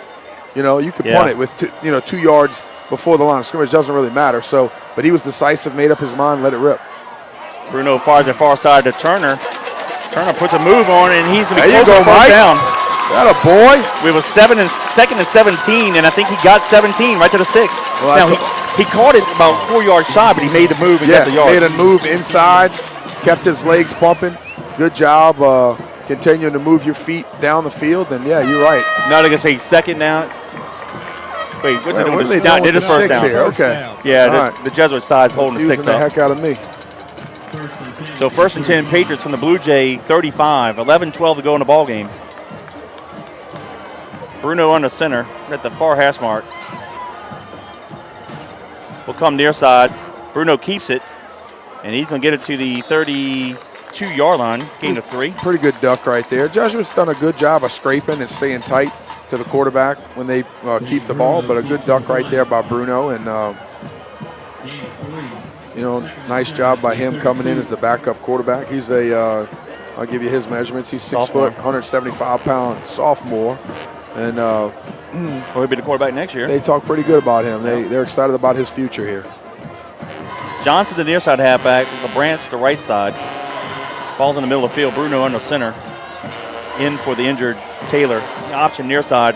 You know, you could punt it with 2 yards before the line of scrimmage. Doesn't really matter. So, but he was decisive, made up his mind, let it rip. Bruno fires it far side to Turner. Turner puts a move on, and he's going to be There you close go, to first Mike. down. That a boy. We was 2nd and 17, and I think he got 17 right to the sticks. Well, now, he caught it about 4 yards shy, but he made the move and got the yard. Made a move inside, kept his legs pumping. Good job continuing to move your feet down the field. And, yeah, you're right. Now they're going to say second down. Wait, what are are they they doing? doing with It is the first sticks down. here? Okay. Yeah, the Jesuit side's holding the Confusing sticks the up. heck out of me. So first and 10 Patriots from the Blue Jay 35. 11-12 to go in the ball game. Bruno on the center at the far hash mark. Will come near side. Bruno keeps it, and he's going to get it to the 32-yard line. Gain of 3. Pretty good duck right there. Jesuit's done a good job of scraping and staying tight to the quarterback when they keep the ball, but a good duck right there by Bruno. And, nice job by him coming in as the backup quarterback. He's I'll give you his measurements. He's 6 foot, 175-pound sophomore. And he'll be the quarterback next year. They talk pretty good about him. They're excited about his future here. Johnson, the near side halfback. LeBranch, the right side. Ball's in the middle of the field. Bruno on the center. In for the injured Taylor. Option near side.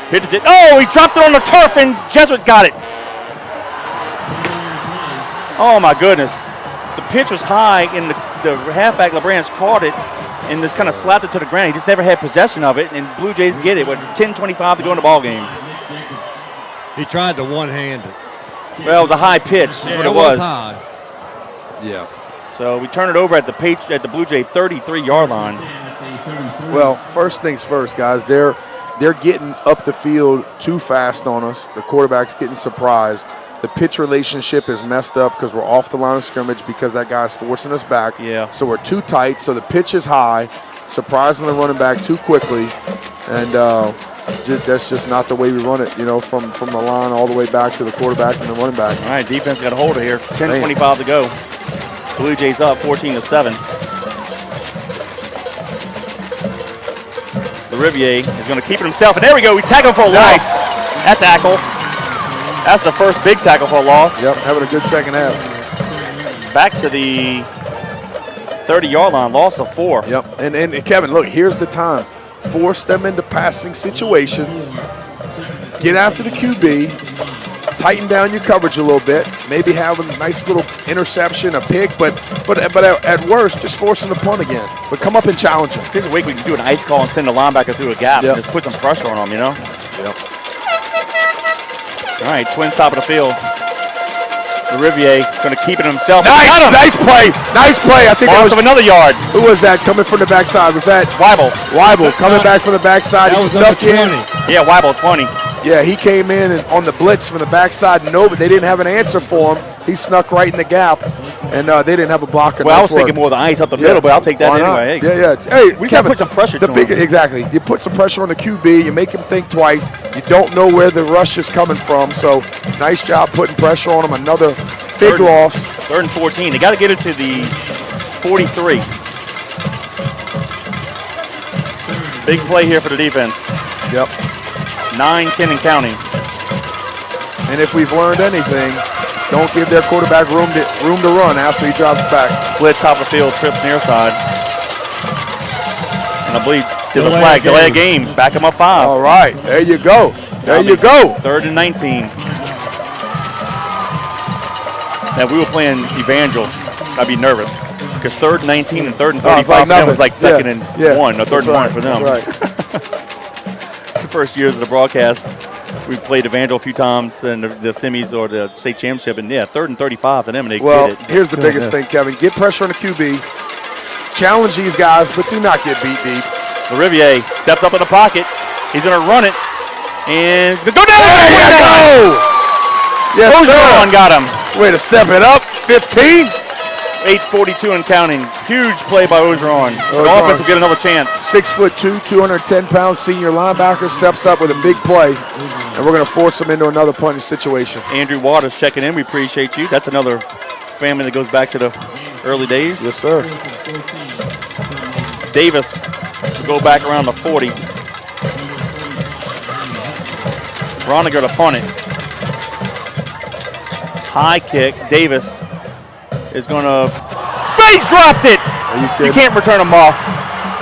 Hits it. Oh, he dropped it on the turf, and Jesuit got it. Oh, my goodness. The pitch was high, and the halfback, LeBranch, caught it and just kind of slapped it to the ground. He just never had possession of it, and Blue Jays get it with 10:25 to go in the ball game. He tried to one-hand it. Well, it was a high pitch is what it was. High. Yeah. So we turn it over at the Blue Jay 33-yard line. Well, first things first, guys. They're getting up the field too fast on us. The quarterback's getting surprised. The pitch relationship is messed up because we're off the line of scrimmage because that guy's forcing us back. Yeah. So we're too tight. So the pitch is high, surprising the running back too quickly, and that's just not the way we run it. From the line all the way back to the quarterback and the running back. All right, defense got a hold of here. 10:25 to go. Blue Jays up 14-7. The Rivier is going to keep it himself, and there we go. We tackle him for a loss. That tackle. That's the first big tackle for a loss. Yep, having a good second half. Back to the 30-yard line, loss of 4. Yep, and Kevin, look, here's the time. Force them into passing situations. Get after the QB. Tighten down your coverage a little bit. Maybe have a nice little interception, a pick, but at worst, just force them to punt again. But come up and challenge them. Here's a week we can do an ice call and send the linebacker through a gap and just put some pressure on them, Yep. All right, Twins top of the field. The Rivier going to keep it himself. Nice play. Nice play. I think that was of another yard. Who was that coming from the backside? Was that Weibel coming back from the backside? He snuck in. Yeah, Weibel 20. Yeah, he came in and on the blitz from the backside. No, but they didn't have an answer for him. He snuck right in the gap, and they didn't have a blocker. Well, I was thinking more of the ice up the middle, but I'll take that anyway. Hey. Yeah. Hey, we got to put some pressure to him. Exactly. You put some pressure on the QB. You make him think twice. You don't know where the rush is coming from. So nice job putting pressure on him. Another big loss. 3rd and 14. They got to get it to the 43. Big play here for the defense. Yep. 9-10 and counting. And if we've learned anything, don't give their quarterback room to run after he drops back. Split top of the field, trips near side. And I believe there's a flag, delay a game. Back him up 5. All right, there you go. There you go. 3rd and 19. Now, if we were playing Evangel, I'd be nervous. Because 3rd and 19 and 3rd and 35 for them was like 2nd and 1, or 3rd and 1 for them. That's right. The first years of the broadcast, we played Evangel a few times in the semis or the state championship, and 3rd and 35 for them, and they Well, get it. here's the biggest thing, Kevin. Get pressure on the QB. Challenge these guys, but do not get beat deep. The Rivier steps up in the pocket. He's going to run it. And it's going to go down. There you go. Yes, Ogeron sir. got him. Way to step it up. 15. 8:42 and counting. Huge play by Ogeron. The Ogeron. offense will get another chance. 6'2", 210-pound senior linebacker steps up with a big play, and we're going to force him into another punting situation. Andrew Waters checking in. We appreciate you. That's another family that goes back to the early days. Yes, sir. Davis will go back around the 40. Roniger to punt it. High kick. Davis is going to. He dropped it. You can't return him off.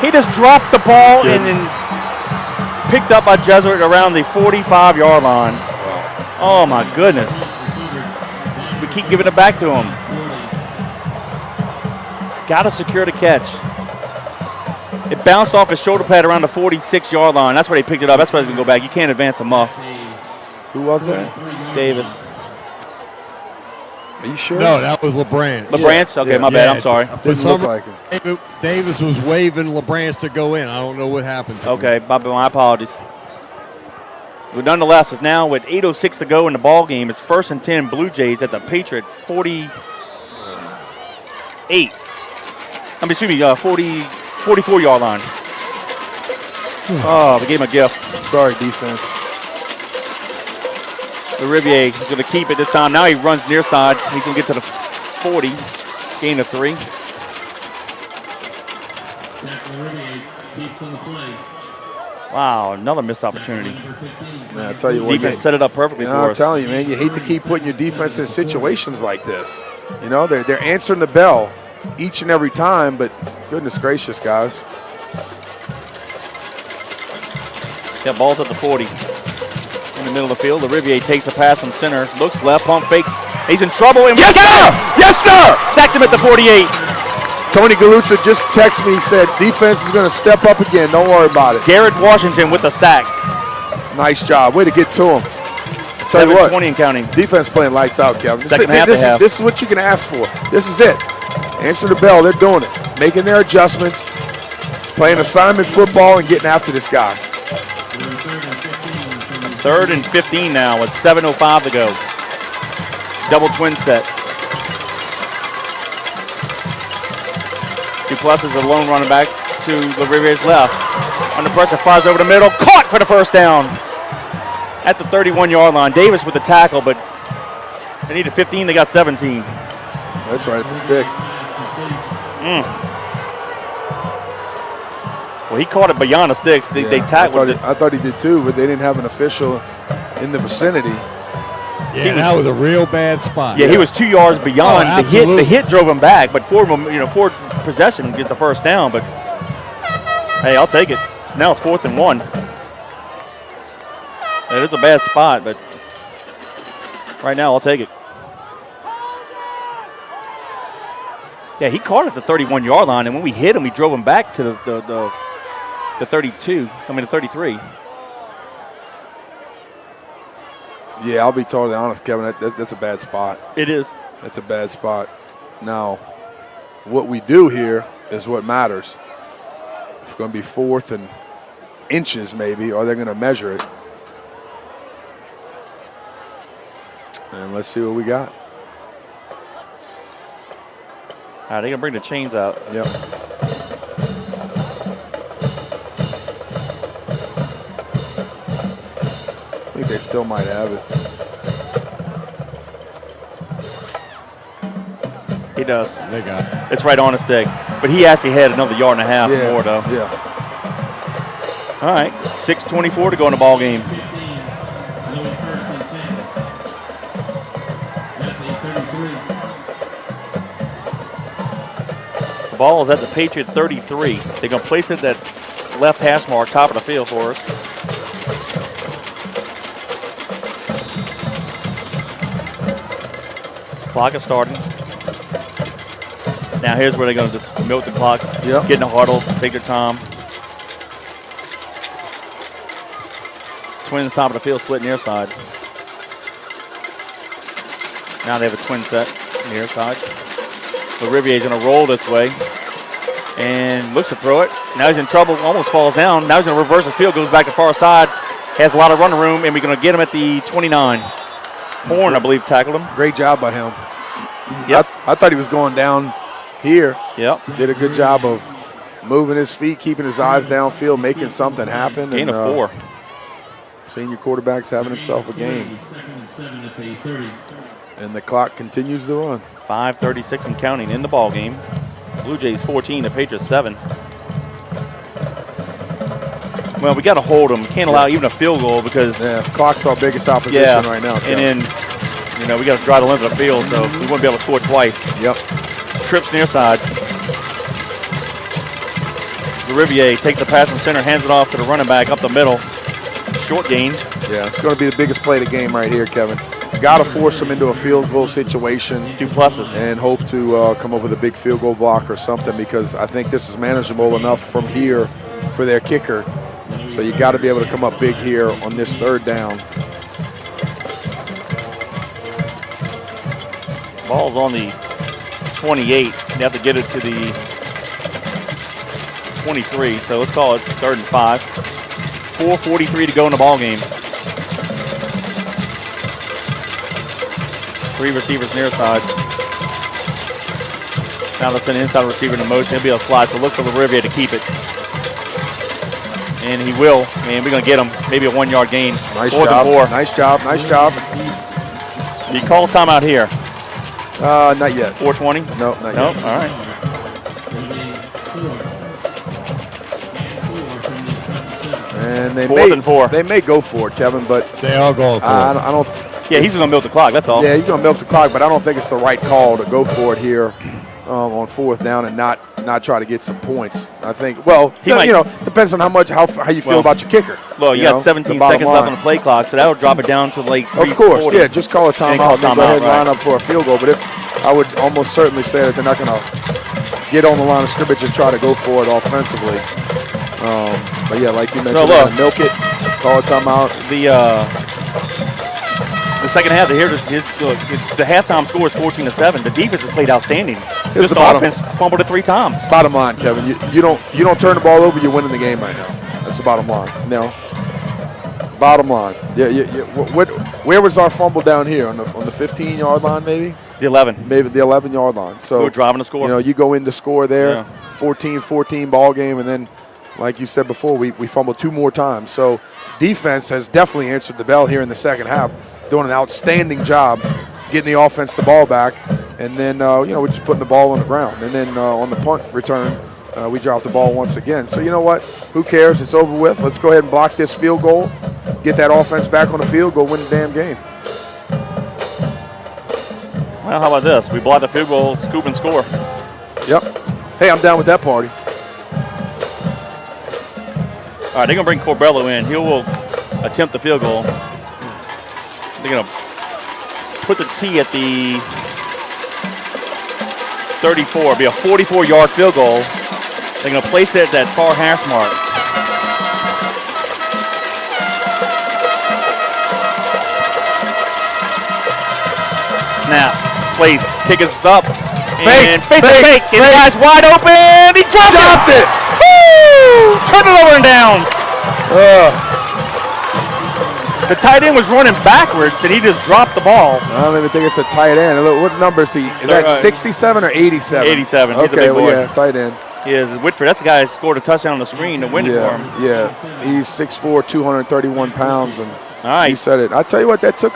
He just dropped the ball and then picked up by Jesuit around the 45-yard line. Oh my goodness. We keep giving it back to him. Got to secure the catch. It bounced off his shoulder pad around the 46-yard line. That's where they picked it up. That's why he's going to go back. You can't advance a muff. Who was that? Davis. Are you sure? No, that was LeBranch. LeBranch? Okay, my bad. I'm sorry. Didn't look like him. Davis was waving LeBranch to go in. I don't know what happened. Okay, my apologies. But nonetheless, it's now with 8:06 to go in the ball game. It's 1st and 10 Blue Jays at the Patriot 48. 44-yard line. Oh, we gave him a gift. Sorry, defense. Riviere is going to keep it this time. Now he runs near side. He's going to get to the 40. Gain of 3. Wow, another missed opportunity. Man, I tell you what, defense set it up perfectly for us. I'm telling you, man, you hate to keep putting your defense in situations like this. You know, they're answering the bell each and every time, but goodness gracious, guys. Yeah, ball's at the 40. In the middle of the field, Riviere takes the pass from center, looks left, pump fakes. He's in trouble. And yes, sir! Yes, sir! Sacked him at the 48. Tony Galuzza just texted me, said defense is going to step up again. Don't worry about it. Garrett Washington with the sack. Nice job. Way to get to him. Tell you what, 20 and counting. Defense playing lights out, Kevin. Second half. This is what you can ask for. This is it. Answer the bell. They're doing it. Making their adjustments, playing assignment football, and getting after this guy. 3rd and 15 now with 7:05 to go. Double twin set. Duplessis is a lone running back to Riviere's left. Under pressure, fires over the middle. Caught for the first down at the 31-yard line. Davis with the tackle, but they needed 15. They got 17. That's right at the sticks. Well, he caught it beyond the sticks. They tackled it. I thought he did too, but they didn't have an official in the vicinity. Yeah, that was a real bad spot. Yeah, he was 2 yards beyond the hit. absolutely. The hit drove him back, but Ford possession gets the first down. But hey, I'll take it. Now it's 4th and 1. It is a bad spot, but right now I'll take it. Yeah, he caught it at the 31-yard line, and when we hit him, we drove him back to the 32. I mean the 33. Yeah, I'll be totally honest, Kevin. That's a bad spot. It is. That's a bad spot. Now, what we do here is what matters. It's going to be 4th and inches maybe, or they're going to measure it. And let's see what we got. All right, they're going to bring the chains out. Yep. I think they still might have it. He does. They got it. It's right on his stick. But he actually had another yard and a half more, though. Yeah. All right, 6:24 to go in the ball game. The ball is at the Patriot 33. They're going to place it at left hash mark, top of the field for us. Clock is starting. Now here's where they're going to just milk the clock, Yep. get in the huddle, take their time. Twins top of the field, split near side. Now they have a twin set near side. So Rivier's going to roll this way and looks to throw it. Now he's in trouble, almost falls down. Now he's going to reverse his field, goes back to far side, Has a lot of running room, and we're going to get him at the 29. Horn, I believe, tackled him. Great job by him. Yep. I thought he was going down here. Yep. Did a good job of moving his feet, keeping his eyes downfield, making something happen. Gain of 4. Senior quarterback's having himself a game. And the clock continues to run. 5:36 and counting in the ball game. Blue Jays 14, the Patriots 7. Well, we got to hold them. Can't allow even a field goal because clock's our biggest opposition right now. And then, we got to drive the length of the field, so we won't be able to score twice. Yep. Trips near side. Rivier takes the pass from center, hands it off to the running back up the middle. Short gain. Yeah, it's going to be the biggest play of the game right here, Kevin. Got to force them into a field goal situation. 2 pluses. And hope to come up with a big field goal block or something, because I think this is manageable enough from here for their kicker. So you got to be able to come up big here on this 3rd down. Ball's on the 28. You have to get it to the 23. So let's call it 3rd and 5. 4:43 to go in the ball game. 3 receivers near side. Now let's send an inside receiver in motion. He'll be able to slide. So look for Rivier to keep it. And he will, and we're going to get him maybe a 1-yard gain. Nice job. 4. Nice job. Nice job. Do you call timeout here? Not yet. 4:20? No, not yet. Nope. All right. And they 4th and 4. They may go for it, Kevin, but They are going for it. I don't. Yeah, he's going to milk the clock. That's all. Yeah, he's going to milk the clock, but I don't think it's the right call to go for it here on 4th down and not try to get some points. I think, depends on how you feel about your kicker. Well, you got 17 seconds left on the play clock, so that would drop it down to like 3:40. Of course, yeah, just call a timeout and go ahead and line up for a field goal. But I would almost certainly say that they're not going to get on the line of scrimmage and try to go for it offensively. But yeah, like you mentioned, they're going to milk it, call a timeout. The second half, the halftime score is 14-7. The defense has played outstanding. Here's the offense fumbled it 3 times. Bottom line, Kevin, you don't turn the ball over, you're winning the game right now. That's the bottom line. No. Bottom line. Where was our fumble down here on the 15-yard line, maybe? The 11. Maybe the 11-yard line. So we're driving to score. You go in to score there. 14-14 ball game, and then, like you said before, we fumbled 2 more times. So defense has definitely answered the bell here in the second half, doing an outstanding job getting the offense the ball back, and then we're just putting the ball on the ground. And then on the punt return, we dropped the ball once again. So you know what? Who cares? It's over with. Let's go ahead and block this field goal, get that offense back on the field, go win the damn game. Well, how about this? We block the field goal, scoop and score. Yep. Hey, I'm down with that party. All right, they're going to bring Corbello in. He will attempt the field goal. They're going to put the tee at the 34. It'll be a 44-yard field goal. They're going to place it at that far hash mark. Snap, place, kick is up. And fake. His guy's wide open. He dropped it. Woo! Turn it over and downs. The tight end was running backwards, and he just dropped the ball. I don't even think it's a tight end. What number is he? Is that 67 or 87? 87. Okay, He's a big boy. Yeah, tight end. He is Whitford. That's the guy who scored a touchdown on the screen to win it for him. Yeah, he's 6'4", 231 pounds, and all right. You said it. I tell you what, that took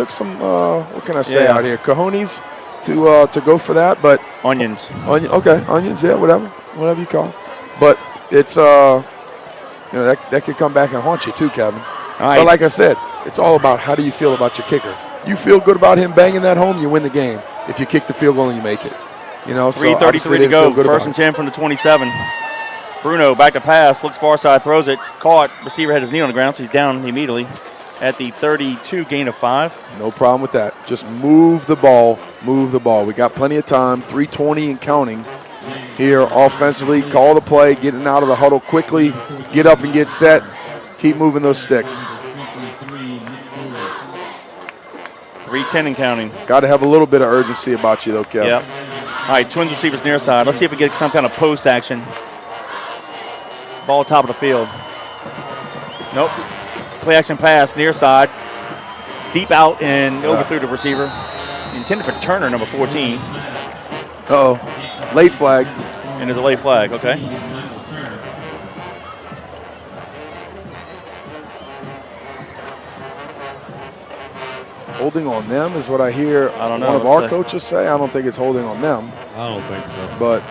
some. What can I say out here? Cojones to go for that, but onions. Onions. Yeah, whatever you call it. But it's that could come back and haunt you too, Kevin. All right. But like I said, it's all about how do you feel about your kicker. You feel good about him banging that home, you win the game. If you kick the field goal and you make it, 3:33 to go. First and 10 from the 27. Bruno back to pass, looks far side, throws it, caught. Receiver had his knee on the ground, so he's down immediately at the 32, gain of 5. No problem with that. Just move the ball. We got plenty of time. 3:20 and counting here offensively. Call the play, getting out of the huddle quickly, get up and get set. Keep moving those sticks. 3:10 and counting. Got to have a little bit of urgency about you, though, Kevin. Yep. All right, Twins receivers near side. Let's see if we get some kind of post action. Ball top of the field. Nope. Play action pass near side. Deep out and overthrew the receiver. Intended for Turner, number 14. Uh-oh. Late flag. And there's a late flag, okay. Holding on them is what I hear I don't know. one of our coaches say. I don't think it's holding on them. I don't think so. But,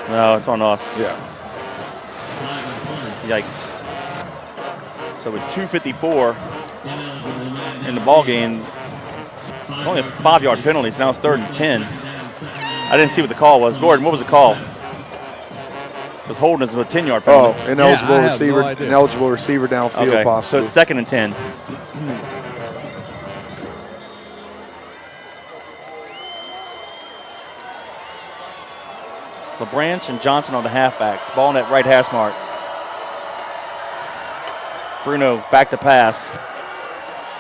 no, it's on us. yeah. Yikes. So with 2:54 in the ball game, it's only a 5-yard penalty, so now it's 3rd and 10. I didn't see what the call was. Gordon, what was the call? It was holding us with a 10-yard penalty. Oh, ineligible receiver, no idea. ineligible receiver downfield Okay, so possibly. it's 2nd and 10. LeBranch and Johnson on the halfbacks. Ball in that right hash mark. Bruno back to pass.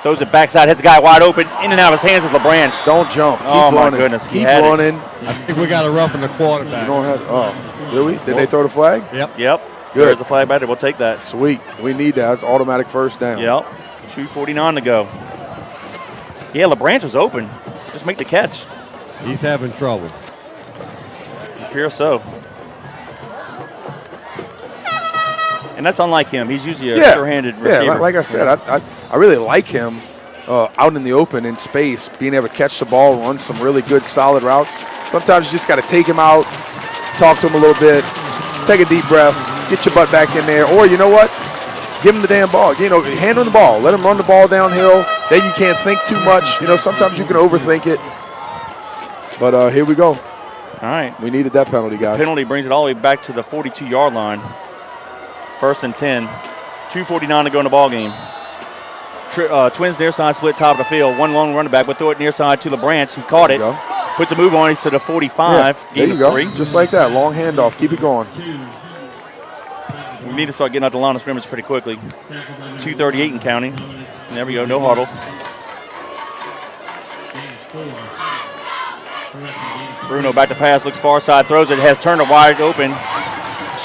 Throws it backside, hits the guy wide open. In and out of his hands is LeBranch. Don't jump. Keep Oh, my running. goodness. He Keep had it. running. I think we got to roughen the quarterback. You don't have. Oh, did we? Did they throw the flag? Yep. Yep. Good. There's a flag back there. We'll take that. Sweet. We need that. It's automatic first down. Yep. 2:49 to go. Yeah, LeBranch was open. Just make the catch. He's having trouble. Appears so. And that's unlike him. He's usually a sure-handed receiver. Yeah, like I said, I really like him out in the open in space, being able to catch the ball, run some really good solid routes. Sometimes you just got to take him out, talk to him a little bit, take a deep breath, get your butt back in there, or you know what? Give him the damn ball. You know, hand him the ball. Let him run the ball downhill. Then you can't think too much. You know, sometimes you can overthink it. But here we go. All right. We needed that penalty, guys. Penalty brings it all the way back to the 42-yard line. 1st and 10. 2:49 to go in the ball game. Twins near side split top of the field. One long running back, but throw it near side to LeBranch. He caught it. Go. Puts a move on. He's to the 45. Yeah, there you go. 3. Just like that. Long handoff. Keep it going. We need to start getting out the line of scrimmage pretty quickly. 2:38 and counting. And there we go. No huddle. Bruno back to pass. Looks far side. Throws it. Has Turner wide open.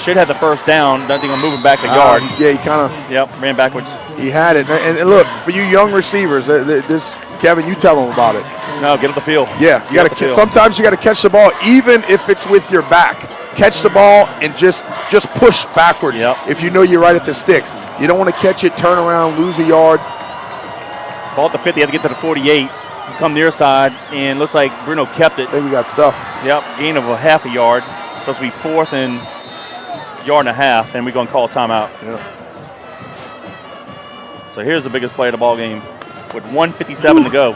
Should have the first down. Doesn't think he'll move him back a yard. He kind of. Yep. Ran backwards. He had it. And look, for you young receivers, this Kevin, you tell them about it. No, get up the field. Yeah, you got to. Sometimes you got to catch the ball, even if it's with your back. Catch the ball and just push backwards. Yep. If you know you're right at the sticks, you don't want to catch it, turn around, lose a yard. Ball at the 50. Had to get to the 48. Come near side, and looks like Bruno kept it. I think we got stuffed. Yep. Gain of a half a yard. Supposed to be 4th and yard and a half, and we're going to call a timeout. Yeah. So here's the biggest play of the ball game with 1:57 to go.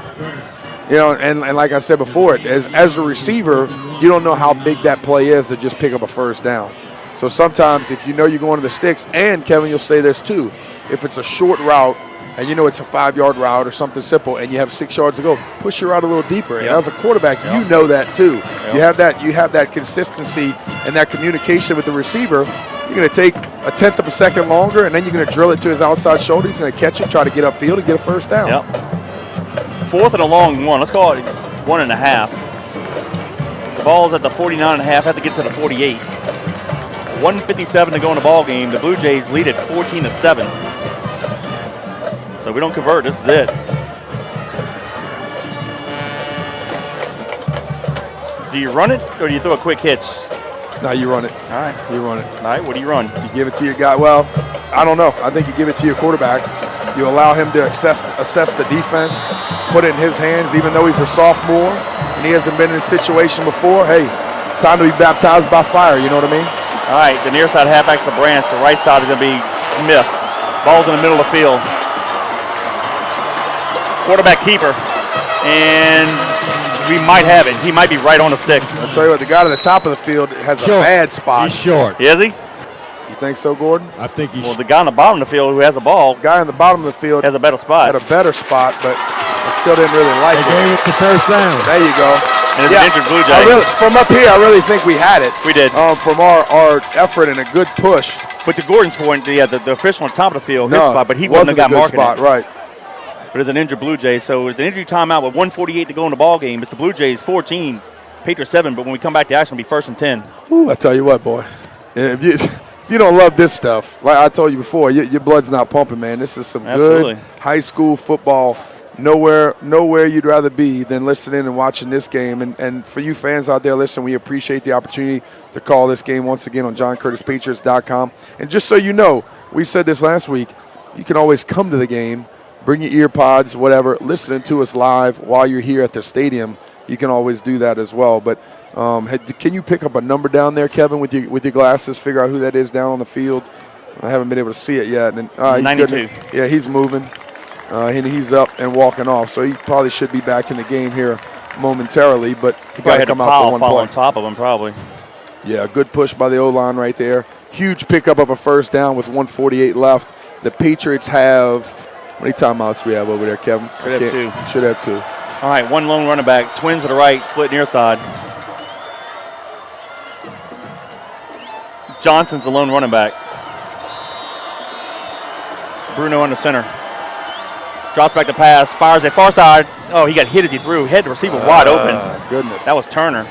You know, and like I said before, as a receiver, you don't know how big that play is to just pick up a first down. So sometimes if you know you're going to the sticks, and Kevin, you'll say this too, if it's a short route and you know it's a 5-yard route or something simple and you have 6 yards to go, push your route a little deeper. And as a quarterback, you know that too. You have that consistency and that communication with the receiver. You're going to take a 1/10 of a second longer, and then you're going to drill it to his outside shoulder. He's going to catch it, try to get upfield and get a first down. Yep. 4th and a long one. Let's call it 1.5. The ball's at the 49.5. Have to get to the 48. 1:57 to go in the ball game. The Blue Jays lead at 14-7. So we don't convert. This is it. Do you run it or do you throw a quick hitch? No, you run it. All right. You run it. All right. What do you run? You give it to your guy. Well, I don't know. I think you give it to your quarterback. You allow him to assess the defense, put it in his hands, even though he's a sophomore and he hasn't been in this situation before. Hey, it's time to be baptized by fire. You know what I mean? All right. The near side halfback's LeBranch. The right side is going to be Smith. Ball's in the middle of the field. Quarterback keeper. And we might have it. He might be right on the sticks. I'll tell you what, the guy at the top of the field has a bad spot. He's short. Is he? You think so, Gordon? I think he's Well, the guy on the bottom of the field who has the ball Guy on the bottom of the field has a better spot. had a better spot, but I still didn't really like They it. gave it the first down. There you go. And it's an injured Blue Jay. From up here, I really think we had it. We did. From our effort and a good push. But to Gordon's point, the official on top of the field, his No, spot, but he wasn't wouldn't have a got good marking spot, it. right? But it's an injured Blue Jay, so it's an injury timeout with 1:48 to go in the ball game. It's the Blue Jays 14, Patriots 7. But when we come back to action, it'll be 1st and 10. Ooh, I tell you what, boy, if if you don't love this stuff, like I told you before, your blood's not pumping, man. This is some good high school football. Nowhere you'd rather be than listening and watching this game. And for you fans out there listening, we appreciate the opportunity to call this game once again on JohnCurtisPatriots.com. And just so you know, we said this last week, you can always come to the game, bring your ear pods, whatever, listening to us live while you're here at the stadium. You can always do that as well. But can you pick up a number down there, Kevin, with your glasses, figure out who that is down on the field? I haven't been able to see it yet. And 92. Yeah, he's moving. And he's up and walking off, so he probably should be back in the game here momentarily. But he got to come out for one play. On top of him, probably. Yeah, good push by the O-line right there. Huge pickup of a first down with 1:48 left. The Patriots have how many timeouts we have over there, Kevin? Should have two. All right, one lone running back. Twins to the right, split near side. Johnson's the lone running back. Bruno on the center. Drops back to pass, fires it far side. Oh, he got hit as he threw. Head to receiver wide open. Goodness. That was Turner.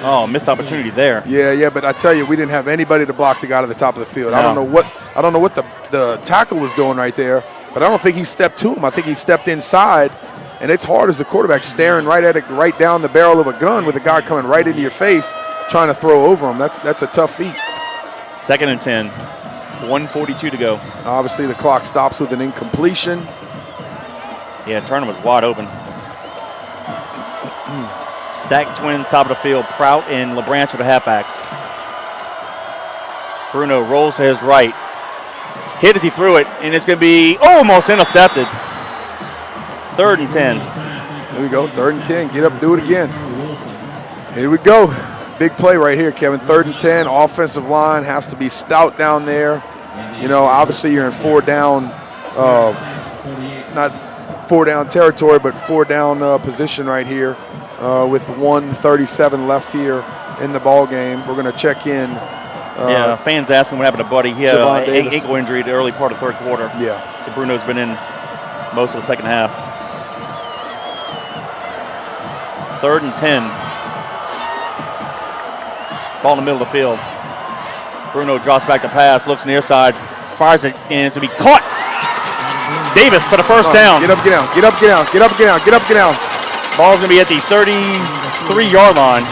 Oh, missed opportunity there. Yeah, but I tell you, we didn't have anybody to block the guy to the top of the field. No. I don't know what the tackle was doing right there, but I don't think he stepped to him. I think he stepped inside, and it's hard as a quarterback staring right down the barrel of a gun with a guy coming right into your face trying to throw over him. That's a tough feat. 2nd and 10. 1:42 to go. Obviously, the clock stops with an incompletion. Yeah, Turner was wide open. Stacked Twins, top of the field. Prout and LeBranch are the halfbacks. Bruno rolls to his right. Hit as he threw it, and it's going to be almost intercepted. 3rd and 10. Here we go, 3rd and 10. Get up, do it again. Here we go. Big play right here, Kevin. 3rd and 10. Offensive line has to be stout down there. You know, obviously you're in 4 down, not 4 down territory, but 4 down position right here with 1:37 left here in the ball game. We're going to check in. Fans asking what happened to Buddy. He had an ankle injury the early part of 3rd quarter. Yeah. So Bruno's been in most of the 2nd half. 3rd and 10. Ball in the middle of the field. Bruno drops back to pass, looks near side, fires it, and it's going to be caught. Davis for the first down. Get up, get down, get up, get down, get up, get down, get up, get down. Ball's going to be at the 33-yard line.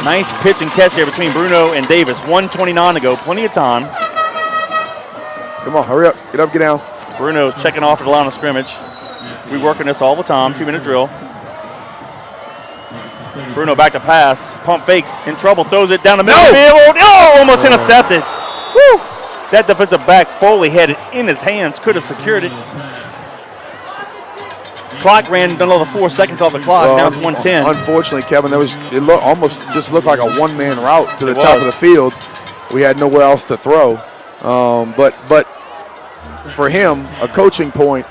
Nice pitch and catch there between Bruno and Davis. 1:29 to go, plenty of time. Come on, hurry up, get up, get down. Bruno checking off at the line of scrimmage. We work on this all the time, 2-minute drill. Bruno back to pass, pump fakes, in trouble, throws it down the middle of the field. Oh, almost intercepted. Woo! That defensive back, Foley, had it in his hands, could have secured it. Clock ran another 4 seconds off the clock, now it's 1:10. Unfortunately, Kevin, almost just looked like a one-man route to the top of the field. We had nowhere else to throw. But for him, a coaching point,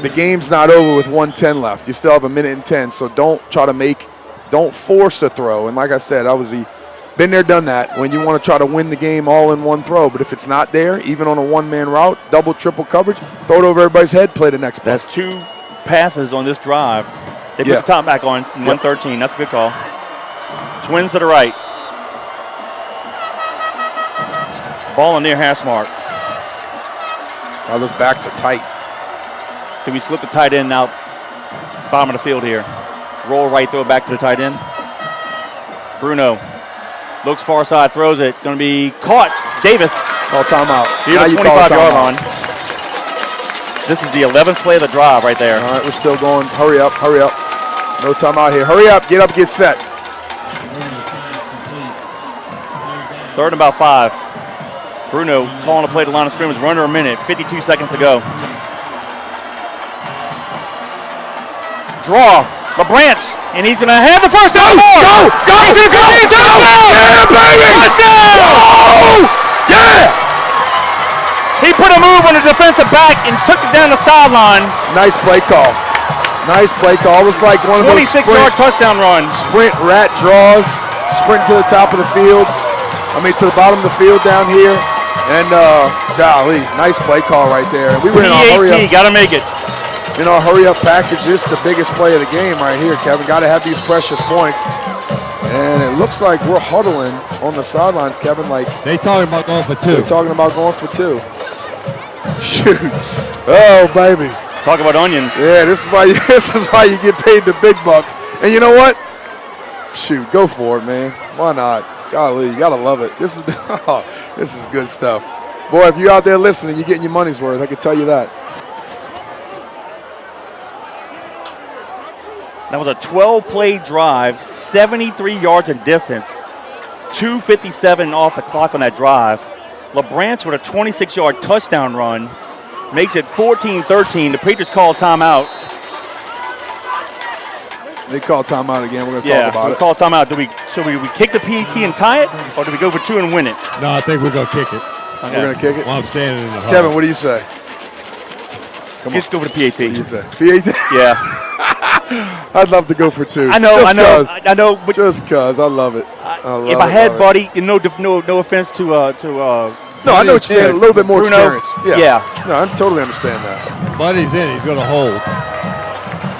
the game's not over with 1:10 left. You still have 1:10, so don't force a throw. And like I said, been there, done that, when you want to try to win the game all in one throw. But if it's not there, even on a one-man route, double, triple coverage, throw it over everybody's head, play the next play. That's 2 passes on this drive. They put the top back on 113. That's a good call. Twins to the right. Ball in near hash mark. Oh, those backs are tight. Do we slip the tight end out bottom of the field here? Roll right, throw it back to the tight end. Bruno looks far side, throws it. Going to be caught. Davis. Call timeout. Now you 25-yard line. This is the 11th play of the drive right there. All right, we're still going. Hurry up, hurry up. No timeout here. Hurry up, get set. 3rd and about 5. Bruno calling a play to the line of scrimmage. We're under a minute. 52 seconds to go. Draw. LeBranch. And he's going to have the first down. Go! Yeah, baby! Touchdown! Yeah! He put a move on the defensive back and took it down the sideline. Nice play call. Nice play call. It was like one of those 26-yard touchdown runs. Sprint rat draws. Sprint to the top of the field. To the bottom of the field down here. And golly, nice play call right there. We were in a hurry up. Got to make it. in our hurry-up package, this is the biggest play of the game right here, Kevin. Got to have these precious points. And it looks like we're huddling on the sidelines, Kevin. Like They talking about going for 2. they're talking about going for 2. Shoot. Oh, baby. Talk about onions. Yeah, this is why you get paid the big bucks. And you know what? Shoot, go for it, man. Why not? Golly, you gotta love it. This is good stuff. Boy, if you're out there listening, you're getting your money's worth. I can tell you that. That was a 12-play drive, 73 yards in distance, 2:57 off the clock on that drive. LeBrance with a 26-yard touchdown run makes it 14-13. The Patriots call timeout. They call timeout again. We're going to talk about we it. call timeout. Do we kick the PAT and tie it, or do we go for 2 and win it? No, I think we're going to kick it. Okay. We're going to kick it? Well, I'm standing in the huddle. Kevin, what do you say? Let's go for the PAT. What do you say? PAT? Yeah. I'd love to go for 2. I know. But just because. I love it. if I had Buddy, no offense to No, I know what you're saying. A little bit more Bruno, experience. Yeah. No, I totally understand that. Buddy's in. He's going to hold.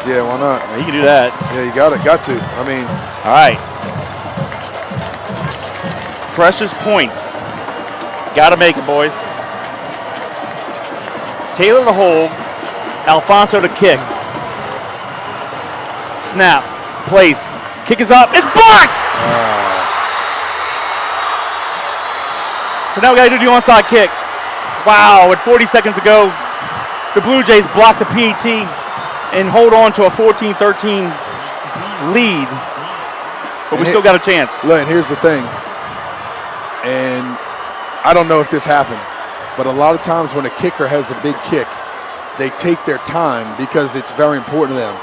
Yeah, why not? You can do that. Yeah, you got to. I mean. All right. Precious points. Got to make it, boys. Taylor to hold. Alfonso to kick. Snap. Place. Kick is up. It's blocked! So now we got to do the onside kick. Wow, with 40 seconds to go, the Blue Jays block the PAT and hold on to a 14-13 lead. But we still got a chance. Look, and here's the thing. And I don't know if this happened, but a lot of times when a kicker has a big kick, they take their time because it's very important to them.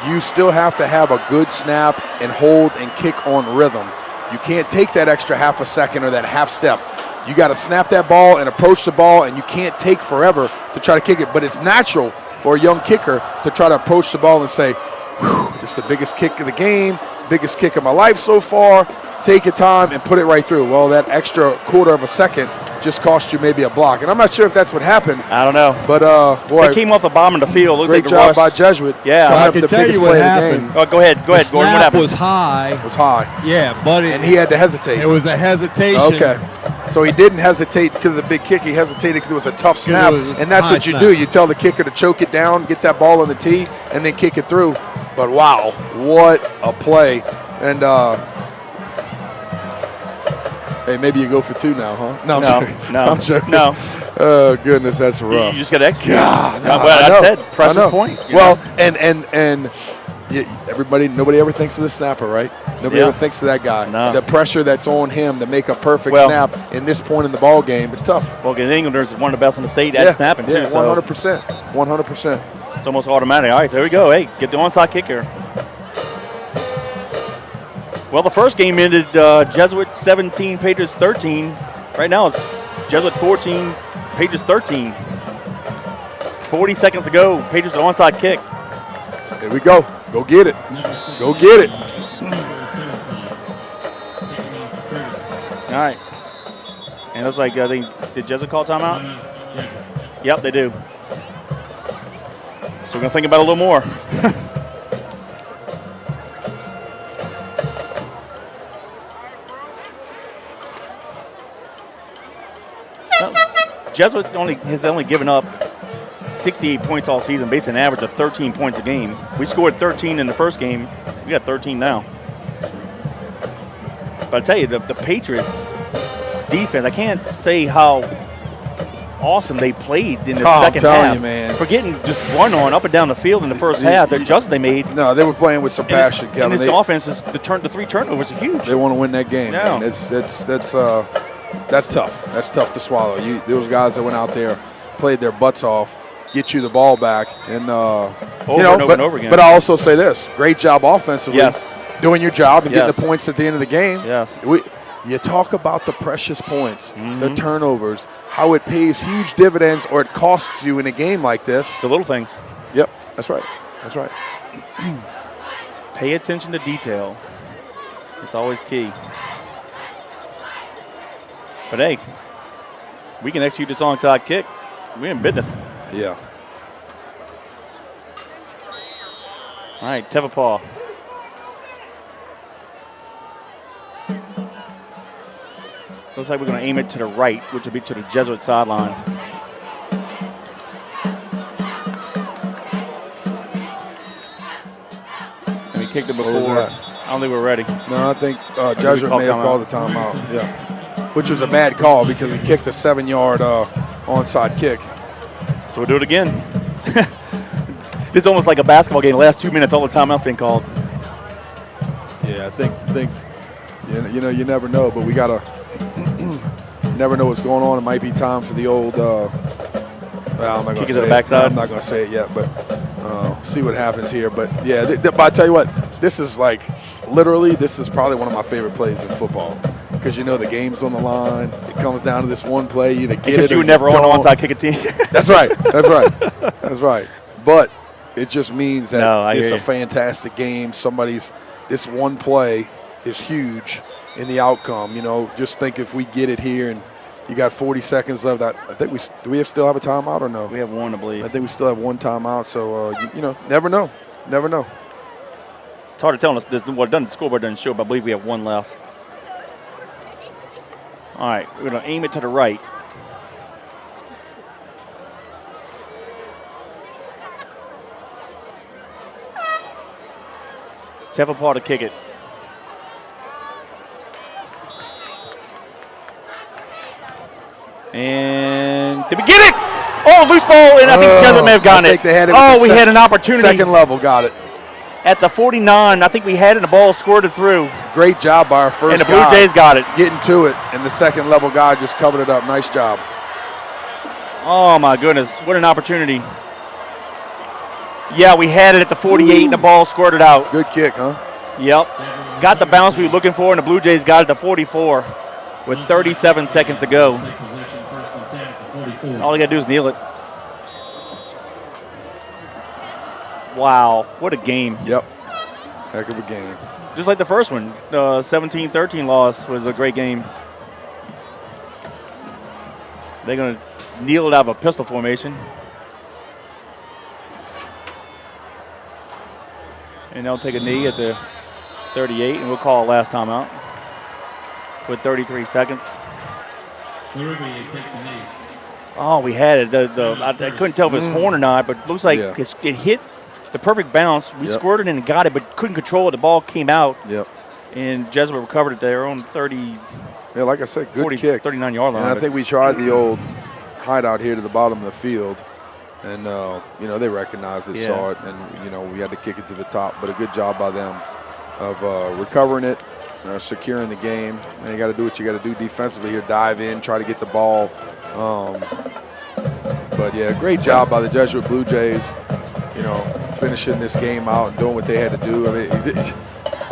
You still have to have a good snap and hold and kick on rhythm. You can't take that extra half a second or that half step. You got to snap that ball and approach the ball, and you can't take forever to try to kick it. But it's natural for a young kicker to try to approach the ball and say, this is the biggest kick of the game, biggest kick of my life so far. Take your time and put it right through. Well, that extra quarter of a second just cost you maybe a block. And I'm not sure if that's what happened. I don't know. But, boy. They came off the bottom of the field. Great job by Jesuit. Yeah. I can tell you what happened. Oh, go ahead, Gordon. What happened? Was high. It was high. Yeah, but and he had to hesitate. It was a hesitation. Okay. So he didn't hesitate because of the big kick. He hesitated because it was a tough snap. And that's what you do. You tell the kicker to choke it down, get that ball on the tee, and then kick it through. But, wow, what a play. And, hey, maybe you go for 2 now, huh? No, I'm joking. No. Oh, goodness, that's rough. You just got to execute. God, no, I said, precious point. Well, and everybody, nobody ever thinks of the snapper, right? Nobody ever thinks of that guy. No. The pressure that's on him to make a perfect snap in this point in the ball game, it's tough. Well, the Englanders is one of the best in the state at snapping, too. 100%. 100%. It's almost automatic. All right, so here we go. Hey, get the onside kick here. Well, the first game ended Jesuit 17, Patriots 13. Right now it's Jesuit 14, Patriots 13. 40 seconds to go. Patriots an onside kick. Here we go. Go get it. Go get it. All right. And it looks like, did Jesuit call timeout? Yep, they do. So we're going to think about it a little more. Jesuit has only given up 68 points all season, basically an average of 13 points a game. We scored 13 in the first game. We got 13 now. But I tell you, the Patriots defense, I can't say how awesome they played in the second half. You, man. For getting just run on up and down the field in the first half, the adjustments they made. No, they were playing with some passion, Kevin. And this offense, the 3 turnovers are huge. They want to win that game. Yeah. Man. That's tough. That's tough to swallow. Those guys that went out there, played their butts off, get you the ball back, and over and over again. But I also say this: great job offensively, doing your job and getting the points at the end of the game. Yes. You talk about the precious points, the turnovers, how it pays huge dividends or it costs you in a game like this. The little things. Yep, that's right. That's right. Pay attention to detail. It's always key. But hey, we can execute this onside kick. We're in business. Yeah. All right, Tevapaw. Looks like we're going to aim it to the right, which will be to the Jesuit sideline. And we kicked it before. I don't think we're ready. No, I think Jesuit may have called the timeout. Yeah, which was a bad call because we kicked a 7-yard onside kick. So we'll do it again. This is almost like a basketball game. The last 2 minutes, all the timeouts being called. Yeah, I think you never know, but we gotta never know what's going on. It might be time for the old. I'm not going to say it. I'm not going to say it yet, but see what happens here. But yeah, but I tell you what, this is like literally. This is probably one of my favorite plays in football because the game's on the line. It comes down to this one play. You either get it or because you would never own an onside kick a team. That's right. That's right. But it just means that it's a fantastic game. This one play is huge in the outcome. Just think if we get it here and you got 40 seconds left. I think do we still have a timeout or no? We have one, I believe. I think we still have one timeout. So never know. Never know. It's hard to tell. The scoreboard doesn't show, but I believe we have one left. All right, we're going to aim it to the right. Tevapaw to kick it. And did we get it? Oh, loose ball, and I think Jesuit may have gotten it. They had it we had an opportunity. Second level, got it. At the 49, I think we had it, and the ball squirted through. Great job by our first guy. And the Blue Jays got it. Getting to it, and the second level guy just covered it up. Nice job. Oh, my goodness. What an opportunity. Yeah, we had it at the 48, and the ball squirted out. Good kick, huh? Yep. Got the bounce we were looking for, and the Blue Jays got it at the 44 with 37 seconds to go. All you got to do is kneel it. Wow, what a game. Yep, heck of a game. Just like the first one, 17-13 loss was a great game. They're going to kneel it out of a pistol formation. And they'll take a knee at the 38, and we'll call it last time out with 33 seconds. Oh, we had it. I couldn't tell if it was horn or not, but it looks like it hit the perfect bounce. We squirted and got it, but couldn't control it. The ball came out. Yep. And Jesuit recovered it their own 30. Yeah, like I said, good kick. 39-yard line. And I think we tried the old hideout here to the bottom of the field. And, they recognized it, saw it, and, we had to kick it to the top. But a good job by them of recovering it, securing the game. And you got to do what you got to do defensively here, dive in, try to get the ball. But, yeah, great job by the Jesuit Blue Jays, finishing this game out and doing what they had to do. I mean,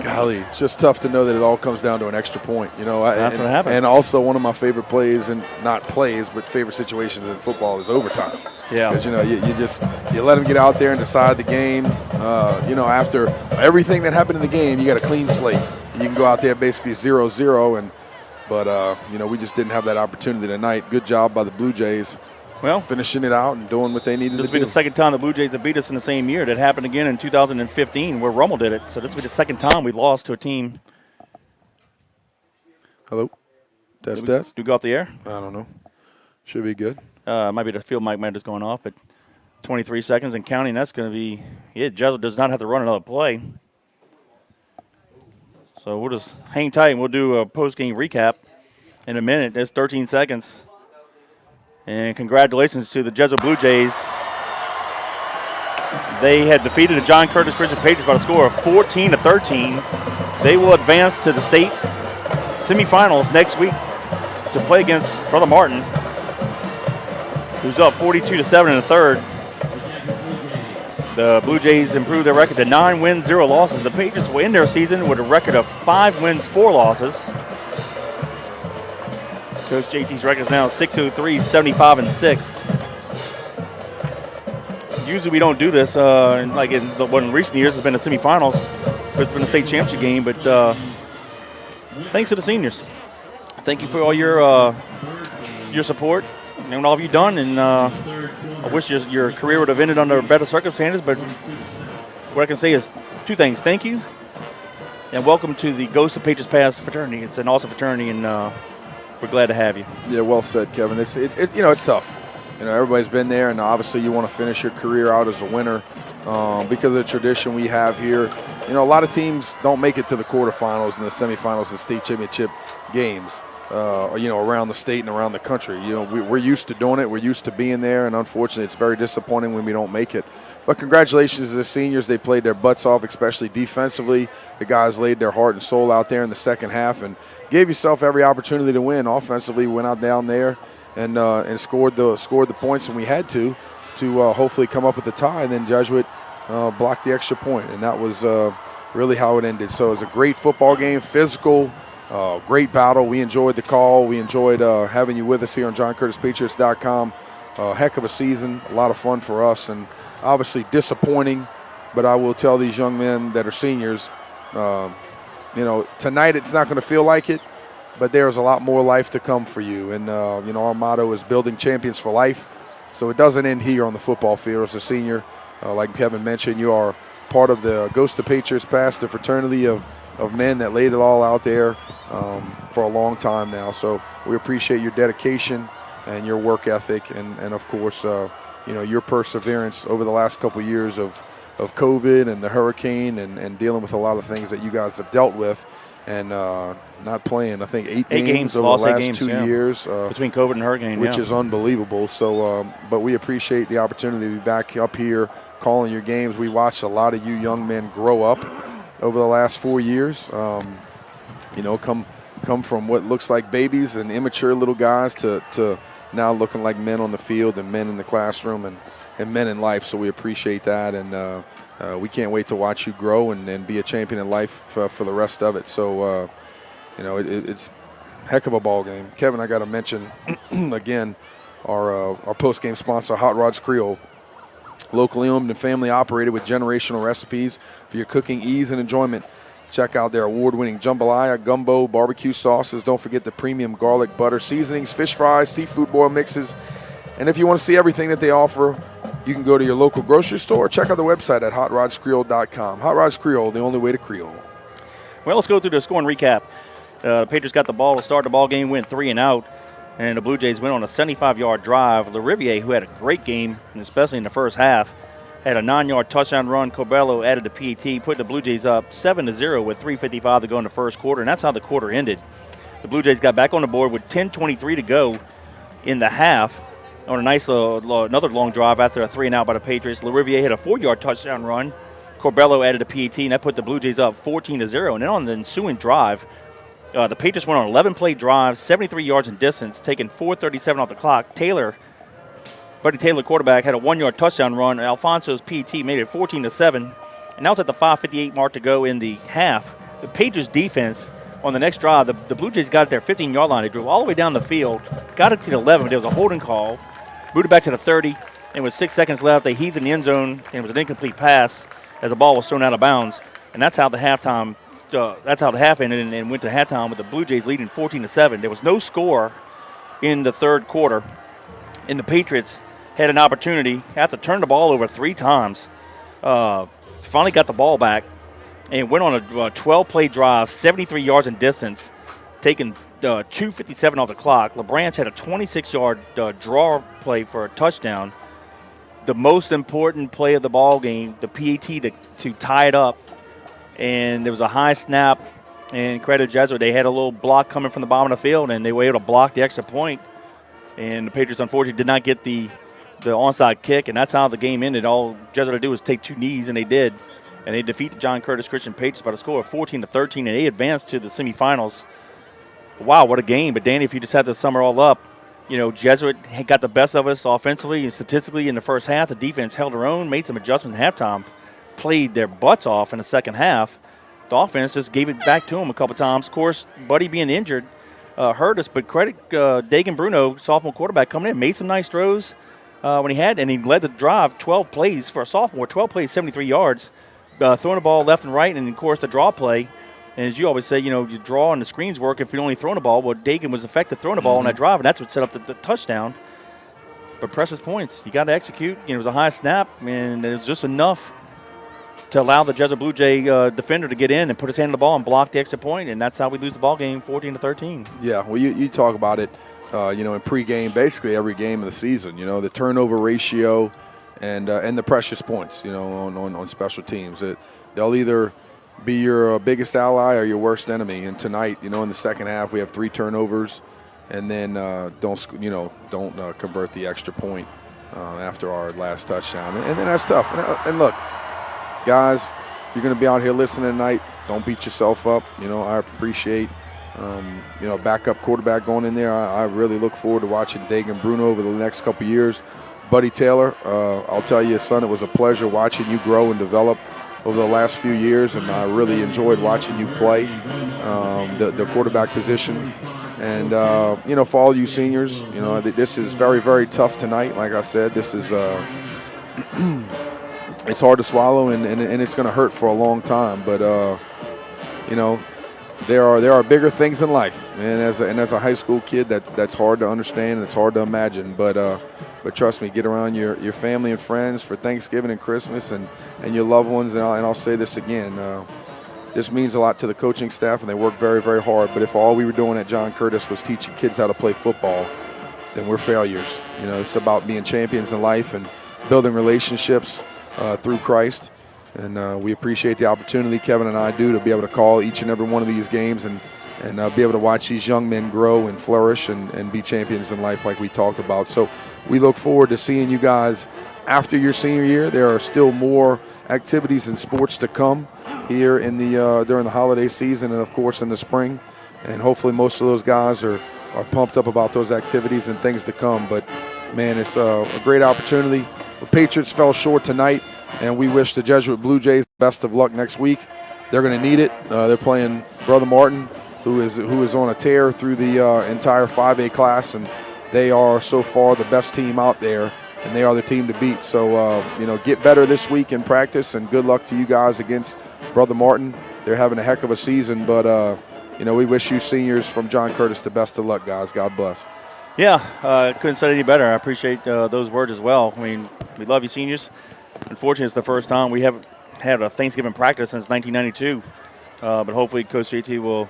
golly, it's just tough to know that it all comes down to an extra point. That's what happens. And also one of my favorite plays, and not plays, but favorite situations in football is overtime. Yeah. Because, you let them get out there and decide the game. After everything that happened in the game, you got a clean slate. You can go out there basically 0-0, but we just didn't have that opportunity tonight. Good job by the Blue Jays. Well, finishing it out and doing what they needed to do. This will be the second time the Blue Jays have beat us in the same year. That happened again in 2015 where Rummel did it. So this will be the second time we lost to a team. Hello? Test. Do we go off the air? I don't know. Should be good. Might be the field mic might just going off, but 23 seconds and counting. That's going to be Jesuit does not have to run another play. So we'll just hang tight and we'll do a post-game recap in a minute. That's 13 seconds. And congratulations to the Jesuit Blue Jays. They had defeated the John Curtis Christian Patriots by a score of 14-13. They will advance to the state semifinals next week to play against Brother Martin, who's up 42-7 in the third. The Blue Jays improved their record to 9 wins, 0 losses. The Patriots will end their season with a record of 5 wins, 4 losses. Coach JT's record is now 6-3, 75-6. Usually we don't do this. In recent years, it's been the semifinals. It's been a state championship game. But thanks to the seniors. Thank you for all your support and all of you done. And I wish your career would have ended under better circumstances. But what I can say is two things. Thank you, and welcome to the Ghost of Patriots Past fraternity. It's an awesome fraternity, and we're glad to have you. Yeah, well said, Kevin. It's tough. Everybody's been there, and obviously you want to finish your career out as a winner because of the tradition we have here. A lot of teams don't make it to the quarterfinals and the semifinals and state championship games, around the state and around the country. We're used to doing it. We're used to being there, and unfortunately it's very disappointing when we don't make it. But congratulations to the seniors. They played their butts off, especially defensively. The guys laid their heart and soul out there in the second half and gave yourself every opportunity to win. Offensively, went out down there and scored the points when we had to hopefully come up with the tie, and then Jesuit blocked the extra point, and that was really how it ended. So it was a great football game, physical, great battle. We enjoyed the call. We enjoyed having you with us here on JohnCurtisPatriots.com. Heck of a season, a lot of fun for us, and obviously disappointing, but I will tell these young men that are seniors, tonight it's not going to feel like it, but there's a lot more life to come for you. And, our motto is building champions for life. So it doesn't end here on the football field. As a senior, like Kevin mentioned, you are part of the Ghost of Patriots Past, the fraternity of men that laid it all out there for a long time now. So we appreciate your dedication and your work ethic and of course, your perseverance over the last couple of years of COVID and the hurricane and dealing with a lot of things that you guys have dealt with. And not playing, I think, eight games over the last 2 years. Between COVID and hurricane, which is unbelievable. So, but we appreciate the opportunity to be back up here calling your games. We watched a lot of you young men grow up over the last 4 years. Come from what looks like babies and immature little guys to now looking like men on the field and men in the classroom and men in life. So we appreciate that, and we can't wait to watch you grow and be a champion in life for the rest of it. So, it's a heck of a ball game. Kevin, I got to mention again our post-game sponsor, Hot Rods Creole. Locally owned and family operated with generational recipes for your cooking ease and enjoyment. Check out their award-winning jambalaya, gumbo, barbecue sauces. Don't forget the premium garlic butter seasonings, fish fries, seafood boil mixes. And if you want to see everything that they offer, you can go to your local grocery store or check out the website at hotrodscreole.com. Hot Rods Creole, the only way to Creole. Well, let's go through the scoring recap. The Patriots got the ball to start the ball game, went 3 and out, and the Blue Jays went on a 75-yard drive. LaRiviere, who had a great game, especially in the first half, had a 9-yard touchdown run. Corbello added the PAT, put the Blue Jays up 7-0 with 3:55 to go in the first quarter, and that's how the quarter ended. The Blue Jays got back on the board with 10:23 to go in the half on a nice another long drive after a 3 and out by the Patriots. LaRiviere had a 4-yard touchdown run. Corbello added a PAT, and that put the Blue Jays up 14-0. And then on the ensuing drive, the Patriots went on an 11-play drive, 73 yards in distance, taking 4:37 off the clock. Buddy Taylor, quarterback, had a 1-yard touchdown run. Alfonso's PAT made it 14-7. And now it's at the 5:58 mark to go in the half. The Patriots defense on the next drive, the Blue Jays got at their 15-yard line. They drove all the way down the field, got it to the 11. There was a holding call, moved it back to the 30, and with 6 seconds left, they heaved in the end zone, and it was an incomplete pass as the ball was thrown out of bounds. And that's how the half ended and went to halftime with the Blue Jays leading 14-7. There was no score in the third quarter, and the Patriots had an opportunity, had to turn the ball over 3 times. Finally got the ball back and went on a 12-play drive, 73 yards in distance, taking 2:57 off the clock. LeBranch had a 26-yard draw play for a touchdown. The most important play of the ball game, the PAT to tie it up. And there was a high snap, and credit Jesuit. They had a little block coming from the bottom of the field, and they were able to block the extra point. And the Patriots, unfortunately, did not get the onside kick, and that's how the game ended. All Jesuit had to do was take 2 knees, and they did. And they defeat the John Curtis Christian Patriots by the score of 14-13, and they advanced to the semifinals. Wow, what a game. But, Danny, if you just had to sum it all up, Jesuit got the best of us offensively and statistically in the first half. The defense held their own, made some adjustments at halftime, played their butts off in the second half. The offense just gave it back to them a couple times. Of course, Buddy being injured hurt us, but credit Dagan Bruno, sophomore quarterback, coming in, made some nice throws when he had, and he led the drive 12 plays for a sophomore, 12 plays, 73 yards, throwing the ball left and right, and, of course, the draw play. And as you always say, you draw and the screens work if you're only throwing the ball. Well, Dagan was effective throwing the ball on that drive, and that's what set up the touchdown. But precious points. You got to execute. It was a high snap, and it was just enough to allow the Jesuit Blue Jay defender to get in and put his hand on the ball and block the extra point, and that's how we lose the ball game 14-13. Yeah, well, you talk about it, in pregame, basically every game of the season. The turnover ratio and the precious points. On special teams, they'll either be your biggest ally or your worst enemy. And tonight, in the second half, we have 3 turnovers, and then don't convert the extra point after our last touchdown, and then that's tough. And look, guys, you're going to be out here listening tonight. Don't beat yourself up. I appreciate, backup quarterback going in there. I really look forward to watching Dagan Bruno over the next couple of years. Buddy Taylor, I'll tell you, son, it was a pleasure watching you grow and develop over the last few years, and I really enjoyed watching you play the quarterback position. And, for all you seniors, this is very, very tough tonight. Like I said, this is it's hard to swallow, and it's going to hurt for a long time. But, there are bigger things in life. And as a high school kid, that's hard to understand and it's hard to imagine. But trust me, get around your family and friends for Thanksgiving and Christmas and your loved ones. And I'll say this again. This means a lot to the coaching staff, and they work very, very hard. But if all we were doing at John Curtis was teaching kids how to play football, then we're failures. It's about being champions in life and building relationships through Christ. And we appreciate the opportunity Kevin and I do to be able to call each and every one of these games and be able to watch these young men grow and flourish and be champions in life like we talked about. So we look forward to seeing you guys after your senior year. There are still more activities and sports to come here in the during the holiday season and, of course, in the spring. And hopefully most of those guys are pumped up about those activities and things to come. But, man, it's a great opportunity. The Patriots fell short tonight, and we wish the Jesuit Blue Jays the best of luck next week. They're going to need it. They're playing Brother Martin, who is on a tear through the entire 5A class, and they are so far the best team out there, and they are the team to beat. So, get better this week in practice, and good luck to you guys against Brother Martin. They're having a heck of a season, but, we wish you seniors from John Curtis the best of luck, guys. God bless. Yeah, couldn't say it any better. I appreciate those words as well. I mean, we love you seniors. Unfortunately, it's the first time we haven't had a Thanksgiving practice since 1992, but hopefully Coach JT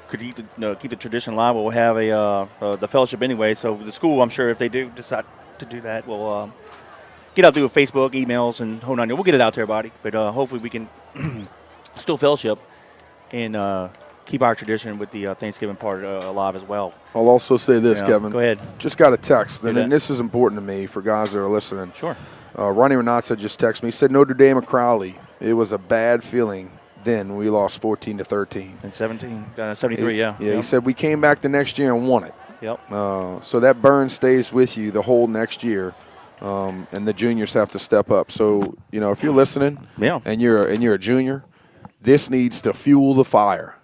could keep the tradition alive. We'll have the fellowship anyway. So the school, I'm sure, if they do decide to do that, will get out through Facebook, emails, and hold on. We'll get it out to everybody. But hopefully we can still fellowship and keep our tradition with the Thanksgiving part alive as well. I'll also say this, Kevin. Go ahead. Just got a text, and this is important to me for guys that are listening. Sure. Ronnie Renazza just texted me. He said, Notre Dame of Crowley, it was a bad feeling then when we lost 14-13. And 73, yeah. Yeah, he said we came back the next year and won it. Yep. So that burn stays with you the whole next year, and the juniors have to step up. So, if you're listening and you're a junior, this needs to fuel the fire,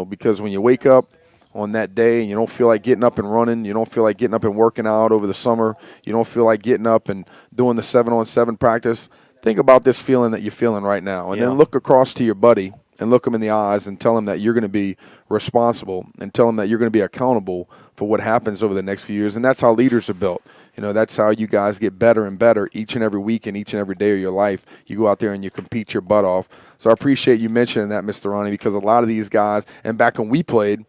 because when you wake up on that day and you don't feel like getting up and running, you don't feel like getting up and working out over the summer, you don't feel like getting up and doing the 7-on-7 practice, think about this feeling that you're feeling right now. And then look across to your buddy and look him in the eyes and tell him that you're going to be responsible and tell him that you're going to be accountable for what happens over the next few years. And that's how leaders are built. That's how you guys get better and better each and every week and each and every day of your life. You go out there and you compete your butt off. So I appreciate you mentioning that, Mr. Ronnie, because a lot of these guys, and back when we played,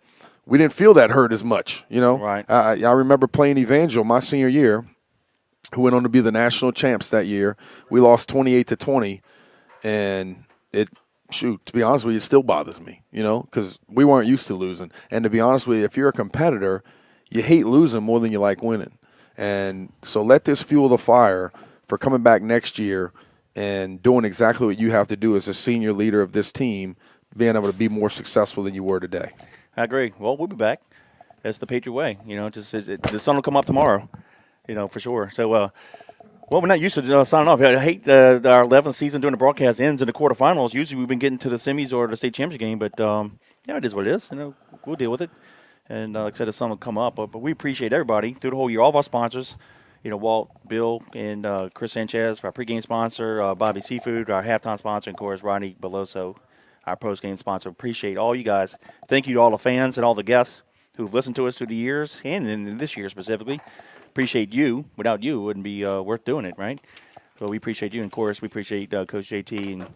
we didn't feel that hurt as much, Right. I remember playing Evangel my senior year, who went on to be the national champs that year. We lost 28-20, and to be honest with you, it still bothers me, because we weren't used to losing. And to be honest with you, if you're a competitor, you hate losing more than you like winning. And so let this fuel the fire for coming back next year and doing exactly what you have to do as a senior leader of this team, being able to be more successful than you were today. I agree. Well, we'll be back. That's the Patriot way. The sun will come up tomorrow, for sure. So, we're not used to signing off. I hate our 11th season doing the broadcast ends in the quarterfinals. Usually we've been getting to the semis or the state championship game, but it is what it is. We'll deal with it. And like I said, the sun will come up. But we appreciate everybody through the whole year. All of our sponsors, Walt, Bill, and Chris Sanchez, our pregame sponsor, Bobby Seafood, our halftime sponsor, and of course, Rodney Beloso, our post-game sponsor. Appreciate all you guys. Thank you to all the fans and all the guests who've listened to us through the years and in this year specifically. Appreciate you. Without you, it wouldn't be worth doing it, right? So we appreciate you. And, of course, we appreciate Coach JT and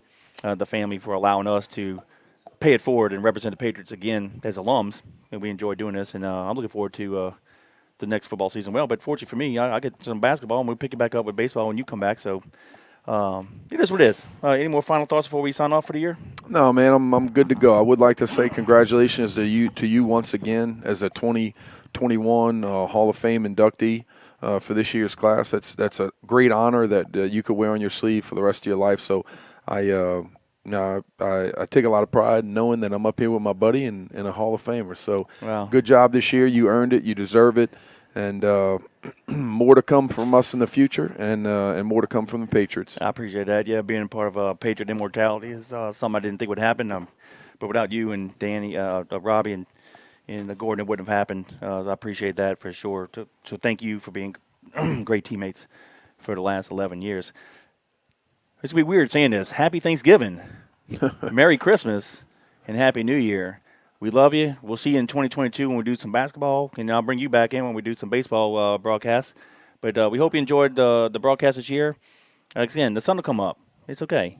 the family for allowing us to pay it forward and represent the Patriots again as alums. And we enjoy doing this, and I'm looking forward to the next football season. Well, but fortunately for me, I get some basketball, and we'll pick it back up with baseball when you come back. So it is what it is. Any more final thoughts before we sign off for the year? No, man, I'm good to go. I would like to say congratulations to you once again as a 2021 Hall of Fame inductee for this year's class. That's a great honor that you could wear on your sleeve for the rest of your life. So I take a lot of pride in knowing that I'm up here with my buddy and a Hall of Famer. So Good job this year. You earned it. You deserve it. And more to come from us in the future, and more to come from the Patriots. I appreciate that. Yeah, being a part of Patriot immortality is something I didn't think would happen. But without you and Danny, Robbie, and Gordon, it wouldn't have happened. I appreciate that for sure. So thank you for being great teammates for the last 11 years. It's going to be weird saying this. Happy Thanksgiving, Merry Christmas, and Happy New Year. We love you. We'll see you in 2022 when we do some basketball, and I'll bring you back in when we do some baseball broadcasts. But we hope you enjoyed the broadcast this year. Again, the sun will come up. It's okay.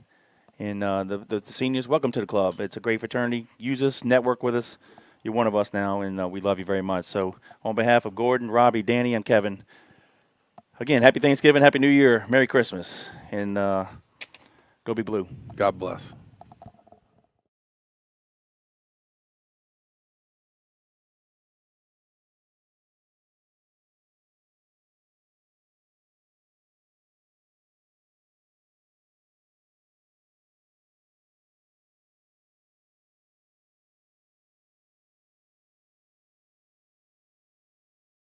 And the seniors, welcome to the club. It's a great fraternity. Use us, network with us. You're one of us now, and we love you very much. So on behalf of Gordon, Robbie, Danny, and Kevin, again, Happy Thanksgiving, Happy New Year, Merry Christmas, and go be blue. God bless.